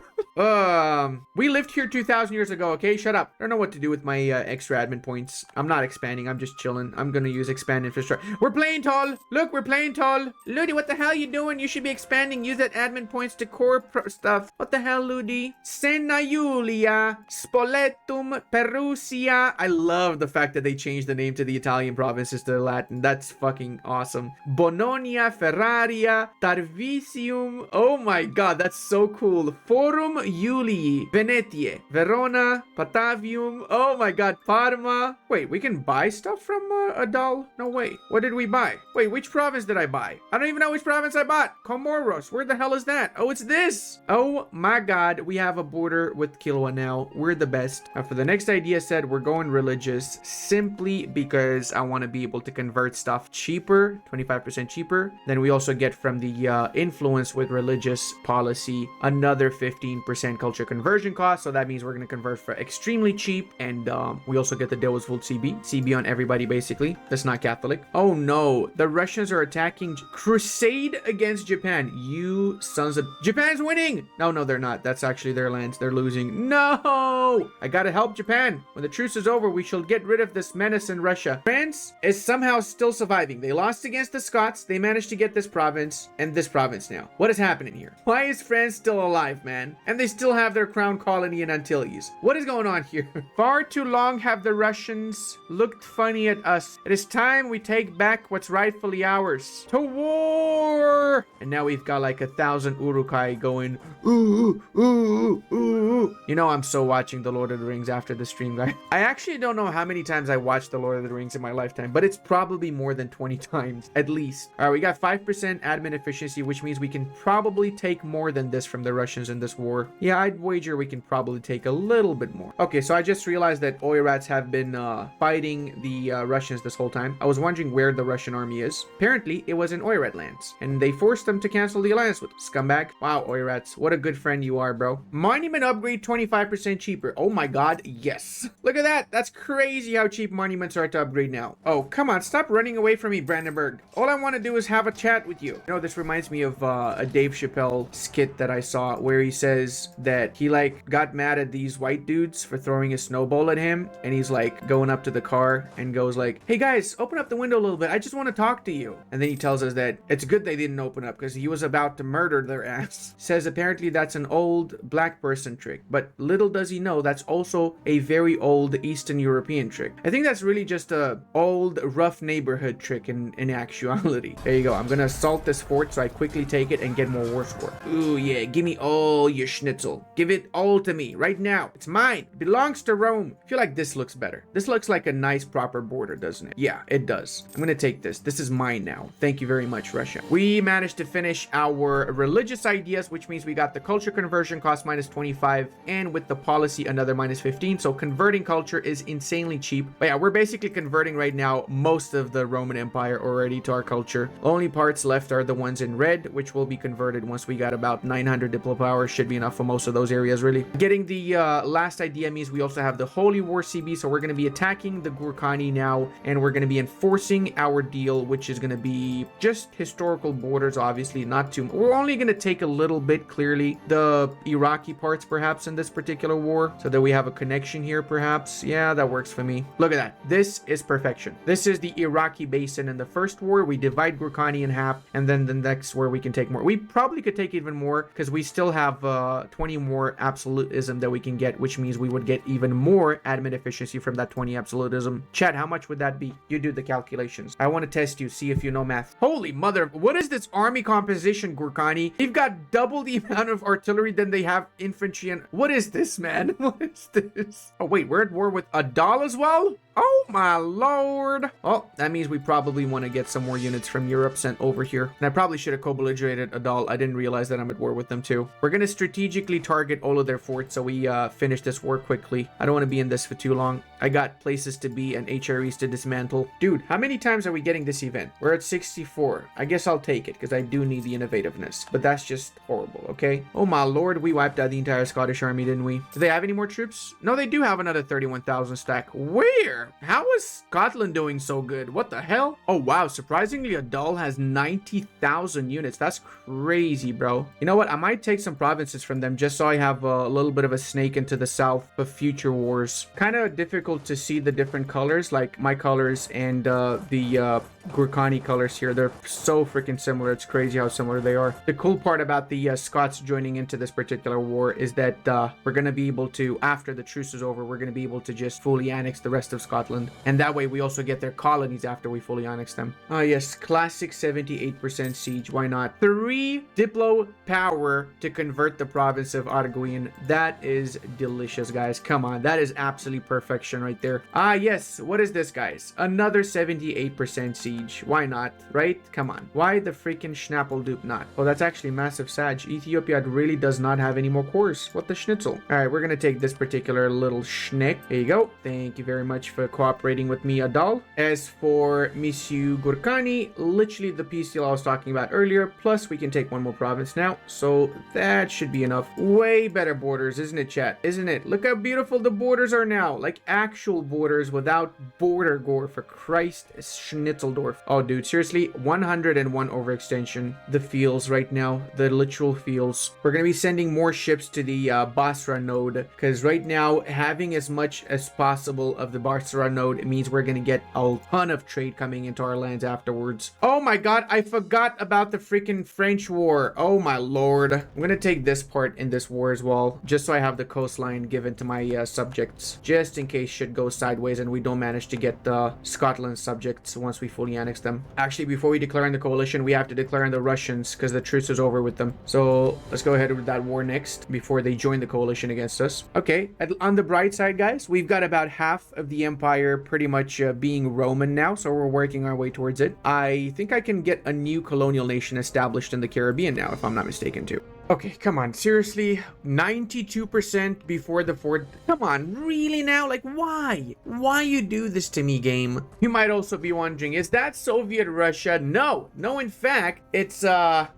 We lived here 2,000 years ago, okay? Shut up. I don't know what to do with my extra admin points. I'm not expanding, I'm just chilling. I'm gonna use expand infrastructure. We're playing tall. Look, we're playing tall. Ludi, what the hell are you doing? You should be expanding. Use that admin points to core stuff. What the hell, Ludi? Sena Iulia, Spoletum, Perusia. I love the fact that they changed the name to the Italian provinces to Latin. That's fucking awesome. Bononia, Ferraria, Tarvisium. Oh my god, that's so cool. Forum Iulii, Venetiae, Verona, Patavium. Oh my god, Parma. Wait, we can buy stuff from Adal? No way. What did we buy? Wait, which province did I buy? I don't even know which province I bought. Comoros. Where the hell is that? Oh, it's this. Oh my god, we have a border with Kilwa now. We're the best. Now for the next idea set, we're going religious simply because I want to be able to convert stuff cheaper, 25% cheaper. Then we also get from the influence with religious policy another 15% culture conversion cost. So that means we're going to convert for extremely cheap. And we also get the Devilswold CB on everybody basically. That's not Catholic. Oh no, the Russians are attacking. Crusade against Japan. You sons of... Japan's winning! No, they're not. That's actually their lands. They're losing. No! I gotta help Japan. When the truce is over, we shall get rid of this menace in Russia. France is somehow still surviving. They lost against the Scots. They managed to get this province and this province now. What is happening here? Why is France still alive, man? And they still have their crown colony in Antilles. What is going on here? Far too long have the Russians looked funny at us. It is time we take back what's rightfully ours. To war! And now we've got like 1,000 Urukai going, ooh, ooh, ooh. You know I'm so watching The Lord of the Rings after the stream, guys. I actually don't know how many times I watched The Lord of the Rings in my lifetime, but it's probably more than 20 times, at least. All right, we got 5% admin efficiency, which means we can probably take more than this from the Russians in this war. Yeah, I'd wager we can probably take a little bit more. Okay, so I just realized that Oirats have been fighting the Russians this whole time. I was wondering where the Russian army is. Apparently, it was in Oirat lands, and they forced them to cancel the alliance with scumbag. Wow, Oirats, what a good friend you are, bro. Monument upgrade 25% cheaper. Oh my god, yes. Look at that. That's crazy how cheap monuments are to upgrade now. Oh, come on, stop running away from me, Brandenburg. All I want to do is have a chat with you. You know, this reminds me of a Dave Chappelle skit that I saw where he says that he like got mad at these white dudes for throwing a snowball at him, and he's like going up to the car and goes like, hey guys, open up the window a little bit, I just want to talk to you. And then he tells us that it's good they didn't open up because he was about to murder their ass. Says apparently that's an old black person trick, but little does he know that's also a very old Eastern European trick. I think that's really just a old rough neighborhood trick in actuality. There you go. I'm gonna assault this fort so I quickly take it and get more war score. Ooh yeah, give me all your schnitzel. Give it all to me right now. It's mine. It belongs to Rome. I feel like this looks better. This looks like a nice proper border, doesn't it? Yeah, it does. I'm gonna take this. This is mine now. Thank you very much, Russia. We managed to finish our religious ideas, which means we got the culture conversion cost minus 25, and with the policy another minus 15. So converting culture is insanely cheap. But yeah, we're basically converting right now most of the Roman Empire already to our culture. Only parts left are the ones in red, which will be converted once we got about 900 diplo power. Should be enough for most of those areas, really. Getting the last idea means we also have the Holy War CB, so we're going to be attacking the Gurkhani now, and we're going to be enforcing our deal, which is going to be just historical borders, obviously, not too... We're only going to take a little bit, clearly, the Iraqi parts, perhaps, in this particular war, so that we have a connection here, perhaps. Yeah, that works for me. Look at that. This is perfection. This is the Iraqi basin in the first war. We divide Gurkhani in half, and then the next war we can take more. We probably could take even more, because we still have 20 more absolutism that we can get, which means we would get even more admin efficiency from that 20 absolutism. Chat, how much would that be? You do the calculations. I want to test you, see if you know math. Holy mother, what is this army composition, Gurkhani? They've got double the amount of artillery than they have infantry, and what is this, man? What is this? Oh wait, we're at war with Adal as well? Oh my lord. Oh, that means we probably want to get some more units from Europe sent over here. And I probably should have co-belligerated Adal. I didn't realize that I'm at war with them too. We're going to strategically target all of their forts so we finish this war quickly. I don't want to be in this for too long. I got places to be and HREs to dismantle. Dude, how many times are we getting this event? We're at 64. I guess I'll take it because I do need the innovativeness. But that's just horrible, okay? Oh my lord, we wiped out the entire Scottish army, didn't we? Do they have any more troops? No, they do have another 31,000 stack. Where? How is Scotland doing so good? What the hell? Oh wow, surprisingly Adal has 90,000 units. That's crazy, bro. You know what? I might take some provinces from them just so I have a little bit of a snake into the south for future wars. Kind of difficult to see the different colors, like my colors and the Gurkhani colors here. They're so freaking similar. It's crazy how similar they are. The cool part about the Scots joining into this particular war is that we're going to be able to, after the truce is over, we're going to be able to just fully annex the rest of Scotland. And that way we also get their colonies after we fully annex them. Ah, yes, classic 78% siege. Why not? 3 Diplo power to convert the province of Arguin. That is delicious, guys. Come on, that is absolute perfection right there. Ah, yes. What is this, guys? Another 78% siege. Why not? Right? Come on. Why the freaking Schnappeldupe not? Oh, that's actually massive Sag. Ethiopia really does not have any more cores. What the schnitzel? All right, we're gonna take this particular little schnick. There you go. Thank you very much for cooperating with me, Adal. As for Monsieur Gurkhani, literally the peace deal I was talking about earlier, plus we can take one more province now, so that should be enough. Way better borders, isn't it, chat? Isn't it? Look how beautiful the borders are now, like actual borders without border gore, for Christ Schnitzeldorf. Oh dude, seriously, 101 overextension. The fields right now, the literal fields. We're gonna be sending more ships to the Basra node, because right now having as much as possible of the Basra node, it means we're gonna get a ton of trade coming into our lands afterwards. Oh my god, I forgot about the freaking French war. Oh my lord. I'm gonna take this part in this war as well, just so I have the coastline given to my subjects, just in case shit goes sideways and we don't manage to get Scotland subjects once we fully annex them. Actually, before we declare in the coalition, we have to declare in the Russians because the truce is over with them. So let's go ahead with that war next before they join the coalition against us. Okay, on the bright side, guys, we've got about half of the empire pretty much being Roman now, so we're working our way towards it. I think I can get a new colonial nation established in the Caribbean now, if I'm not mistaken too. Okay, come on, seriously, 92% before the fourth. Come on, really now? Like, why? Why you do this to me, game? You might also be wondering, is that Soviet Russia? No, in fact, it's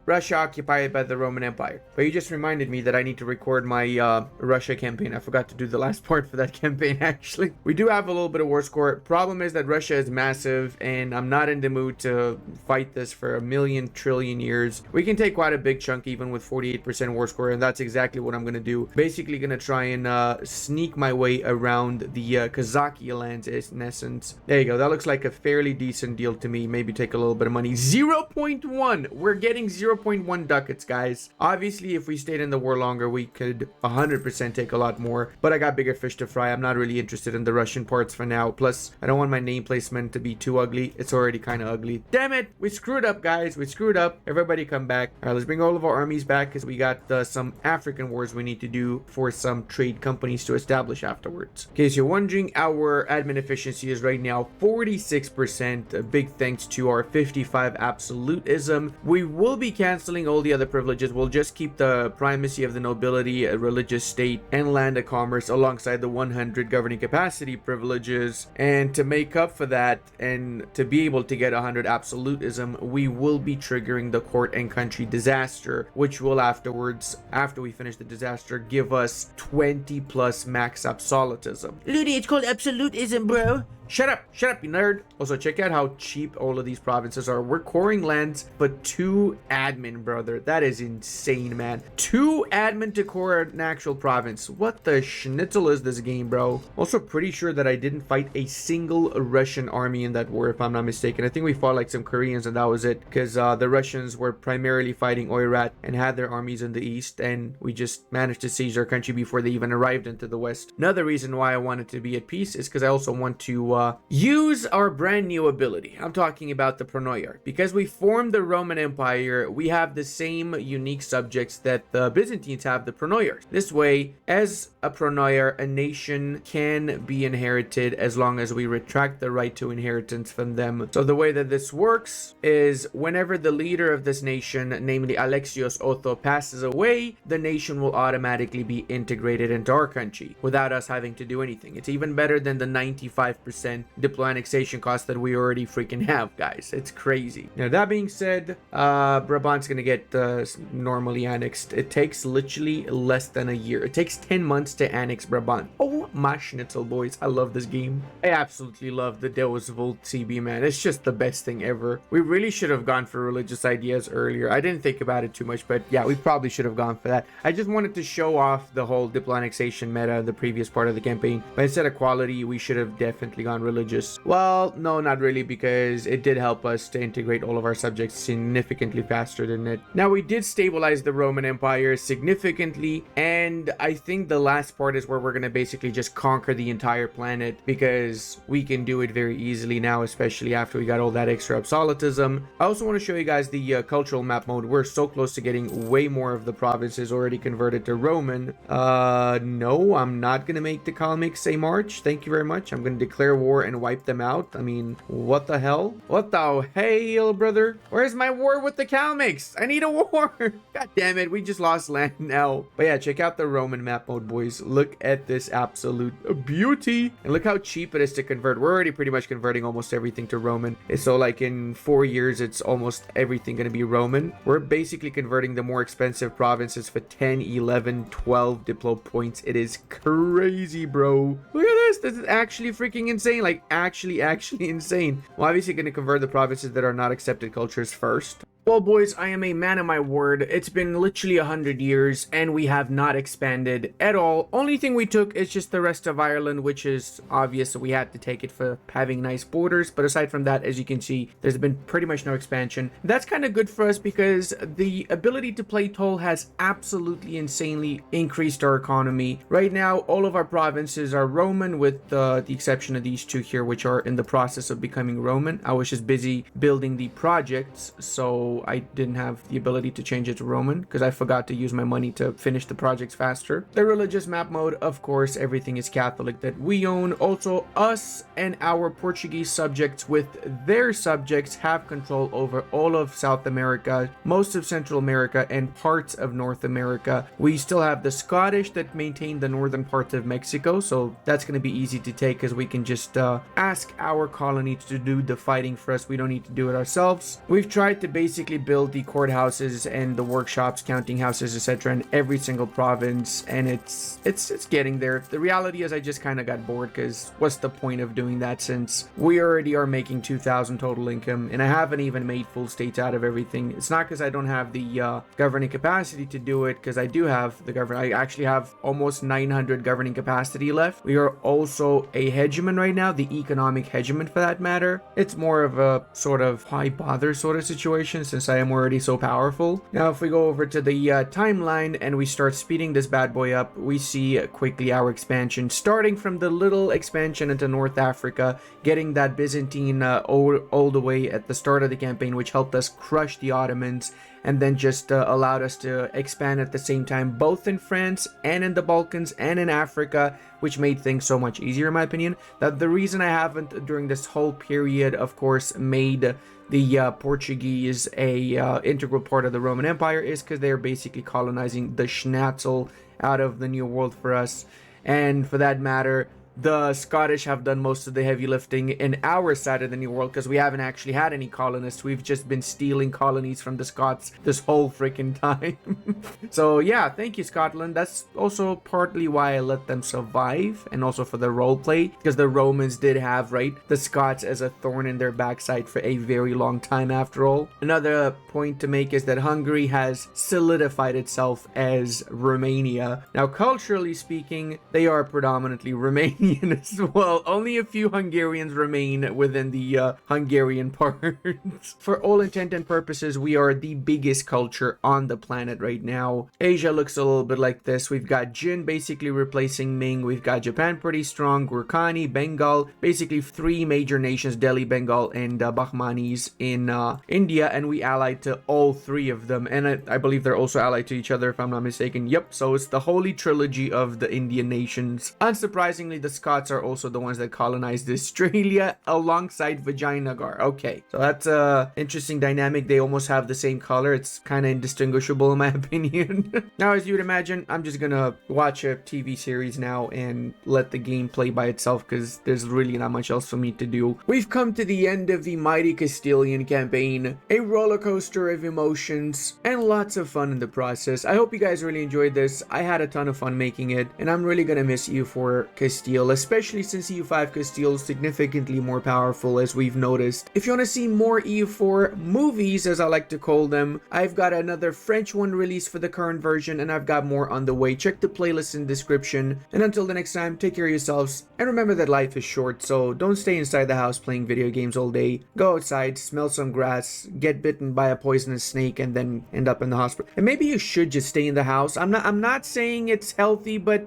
Russia occupied by the Roman Empire. But you just reminded me that I need to record my Russia campaign. I forgot to do the last part for that campaign, actually. We do have a little bit of war score. Problem is that Russia is massive, and I'm not in the mood to fight this for 1,000,000 trillion years. We can take quite a big chunk even with 48% war score, and that's exactly what I'm gonna do. Basically gonna try and sneak my way around the Kazakh lands in essence. There you go. That looks like a fairly decent deal to me. Maybe take a little bit of money. 0.1. We're getting 0.1 ducats, guys. Obviously, if we stayed in the war longer, we could 100% take a lot more, but I got bigger fish to fry. I'm not really interested in the Russian parts for now. Plus, I don't want my name placement to be too ugly. It's already kind of ugly. Damn it. We screwed up, guys. We screwed up. Everybody come back. All right, let's bring all of our armies back because we got some African wars we need to do for some trade companies to establish afterwards. In case you're wondering, our admin efficiency is right now 46%. A big thanks to our 55 absolutism. We will be canceling all the other privileges. We'll just keep the primacy of the nobility, a religious state, and land of commerce alongside the 100 governing capacity privileges. And to make up for that and to be able to get 100 absolutism, we will be triggering the court and country disaster, which will afterwards, after we finish the disaster, give us 20 plus max absolutism. Ludi, it's called absolutism, bro. Shut up, you nerd. Also, check out how cheap all of these provinces are. We're coring lands, but 2 admin, brother. That is insane, man. 2 admin to core an actual province. What the schnitzel is this game, bro? Also, pretty sure that I didn't fight a single Russian army in that war, if I'm not mistaken. I think we fought like some Koreans and that was it, because the Russians were primarily fighting Oirat and had their armies in the east, and we just managed to siege their country before they even arrived into the west. Another reason why I wanted to be at peace is because I also want to use our brand new ability. I'm talking about the Pronoiar. Because we formed the Roman Empire, we have the same unique subjects that the Byzantines have, the Pronoiars. This way, as a Pronoiar, a nation can be inherited as long as we retract the right to inheritance from them. So the way that this works is whenever the leader of this nation, namely Alexios Otho, passes away, the nation will automatically be integrated into our country without us having to do anything. It's even better than the 95% diplo annexation cost that we already freaking have, guys. It's crazy. Now, that being said, Brabant's gonna get normally annexed. It takes literally less than a year. It takes 10 months to annex Brabant. Oh, my schnitzel, boys. I love this game. I absolutely love the Deus Vult CB, man. It's just the best thing ever. We really should have gone for religious ideas earlier. I didn't think about it too much, but yeah, we probably should have gone for that. I just wanted to show off the whole diplo annexation meta in the previous part of the campaign. But instead of quality, we should have definitely gone religious. Well, no, not really, because it did help us to integrate all of our subjects significantly faster than it. Now, we did stabilize the Roman Empire significantly, and I think the last part is where we're going to basically just conquer the entire planet, because we can do it very easily now, especially after we got all that extra absolutism. I also want to show you guys the cultural map mode. We're so close to getting way more of the provinces already converted to Roman. No, I'm not going to make the Kalmyks a march. Thank you very much. I'm going to declare war and wipe them out. I mean, what the hell? What the hell, brother? Where's my war with the Kalmyks? I need a war. God damn it, we just lost land now. But yeah, check out the Roman map mode, boys. Look at this absolute beauty. And look how cheap it is to convert. We're already pretty much converting almost everything to Roman. So like in 4 years, it's almost everything going to be Roman. We're basically converting the more expensive provinces for 10, 11, 12 diplo points. It is crazy, bro. Look at this. This is actually freaking insane. Like, actually insane. Well, obviously going to convert the provinces that are not accepted cultures first. Well, boys, I am a man of my word. It's been literally 100 years, and we have not expanded at all. Only thing we took is just the rest of Ireland, which is obvious, so we had to take it for having nice borders. But aside from that, as you can see, there's been pretty much no expansion. That's kind of good for us because the ability to play toll has absolutely insanely increased our economy. Right now, all of our provinces are Roman, with the exception of these 2 here, which are in the process of becoming Roman. I was just busy building the projects, so I didn't have the ability to change it to Roman because I forgot to use my money to finish the projects faster. The religious map mode, of course, everything is Catholic that we own. Also, us and our Portuguese subjects with their subjects have control over all of South America, most of Central America, and parts of North America. We still have the Scottish that maintain the northern parts of Mexico, so that's going to be easy to take because we can just ask our colony to do the fighting for us. We don't need to do it ourselves. We've tried to basically build the courthouses and the workshops, counting houses, etc. in every single province, and it's getting there. The reality is I just kind of got bored because what's the point of doing that since we already are making 2,000 total income and I haven't even made full states out of everything. It's not because I don't have the governing capacity to do it, because I do have the I actually have almost 900 governing capacity left. We are also a hegemon right now, the economic hegemon for that matter. It's more of a sort of why bother sort of situation since I am already so powerful. Now, if we go over to the timeline and we start speeding this bad boy up, we see quickly our expansion, starting from the little expansion into North Africa, getting that Byzantine all the way at the start of the campaign, which helped us crush the Ottomans, and then just allowed us to expand at the same time, both in France and in the Balkans and in Africa, which made things so much easier in my opinion. That the reason I haven't during this whole period, of course, made the Portuguese a integral part of the Roman Empire is because they're basically colonizing the schnatzel out of the New World for us. And for that matter, the Scottish have done most of the heavy lifting in our side of the New World, because we haven't actually had any colonists. We've just been stealing colonies from the Scots this whole freaking time. So yeah, thank you, Scotland. That's also partly why I let them survive, and also for the roleplay, because the Romans did have, right, the Scots as a thorn in their backside for a very long time after all. Another point to make is that Hungary has solidified itself as Romania. Now, culturally speaking, they are predominantly Romanian as well. Only a few Hungarians remain within the Hungarian parts. For all intent and purposes, we are the biggest culture on the planet right now. Asia looks a little bit like this. We've got Jin basically replacing Ming. We've got Japan pretty strong, Gurkhani, Bengal, basically three major nations, Delhi, Bengal, and Bahmanis in India, and we allied to all three of them, and I believe they're also allied to each other if I'm not mistaken. Yep, so it's the holy trilogy of the Indian nations. Unsurprisingly, the Scots are also the ones that colonized Australia alongside Vijayanagar. Okay, so that's a interesting dynamic. They almost have the same color. It's kind of indistinguishable in my opinion. Now, as you'd imagine, I'm just gonna watch a TV series now and let the game play by itself, because there's really not much else for me to do. We've come to the end of the mighty Castilian campaign, a roller coaster of emotions and lots of fun in the process. I hope you guys really enjoyed this. I had a ton of fun making it, and I'm really gonna miss EU4 Castile, especially since EU5 Castile is significantly more powerful, as we've noticed. If you want to see more EU4 movies, as I like to call them, I've got another French one released for the current version, and I've got more on the way. Check the playlist in the description, and until the next time, take care of yourselves, and remember that life is short, so don't stay inside the house playing video games all day. Go outside, smell some grass, get bitten by a poisonous snake, and then end up in the hospital. And maybe you should just stay in the house. I'm not saying it's healthy, but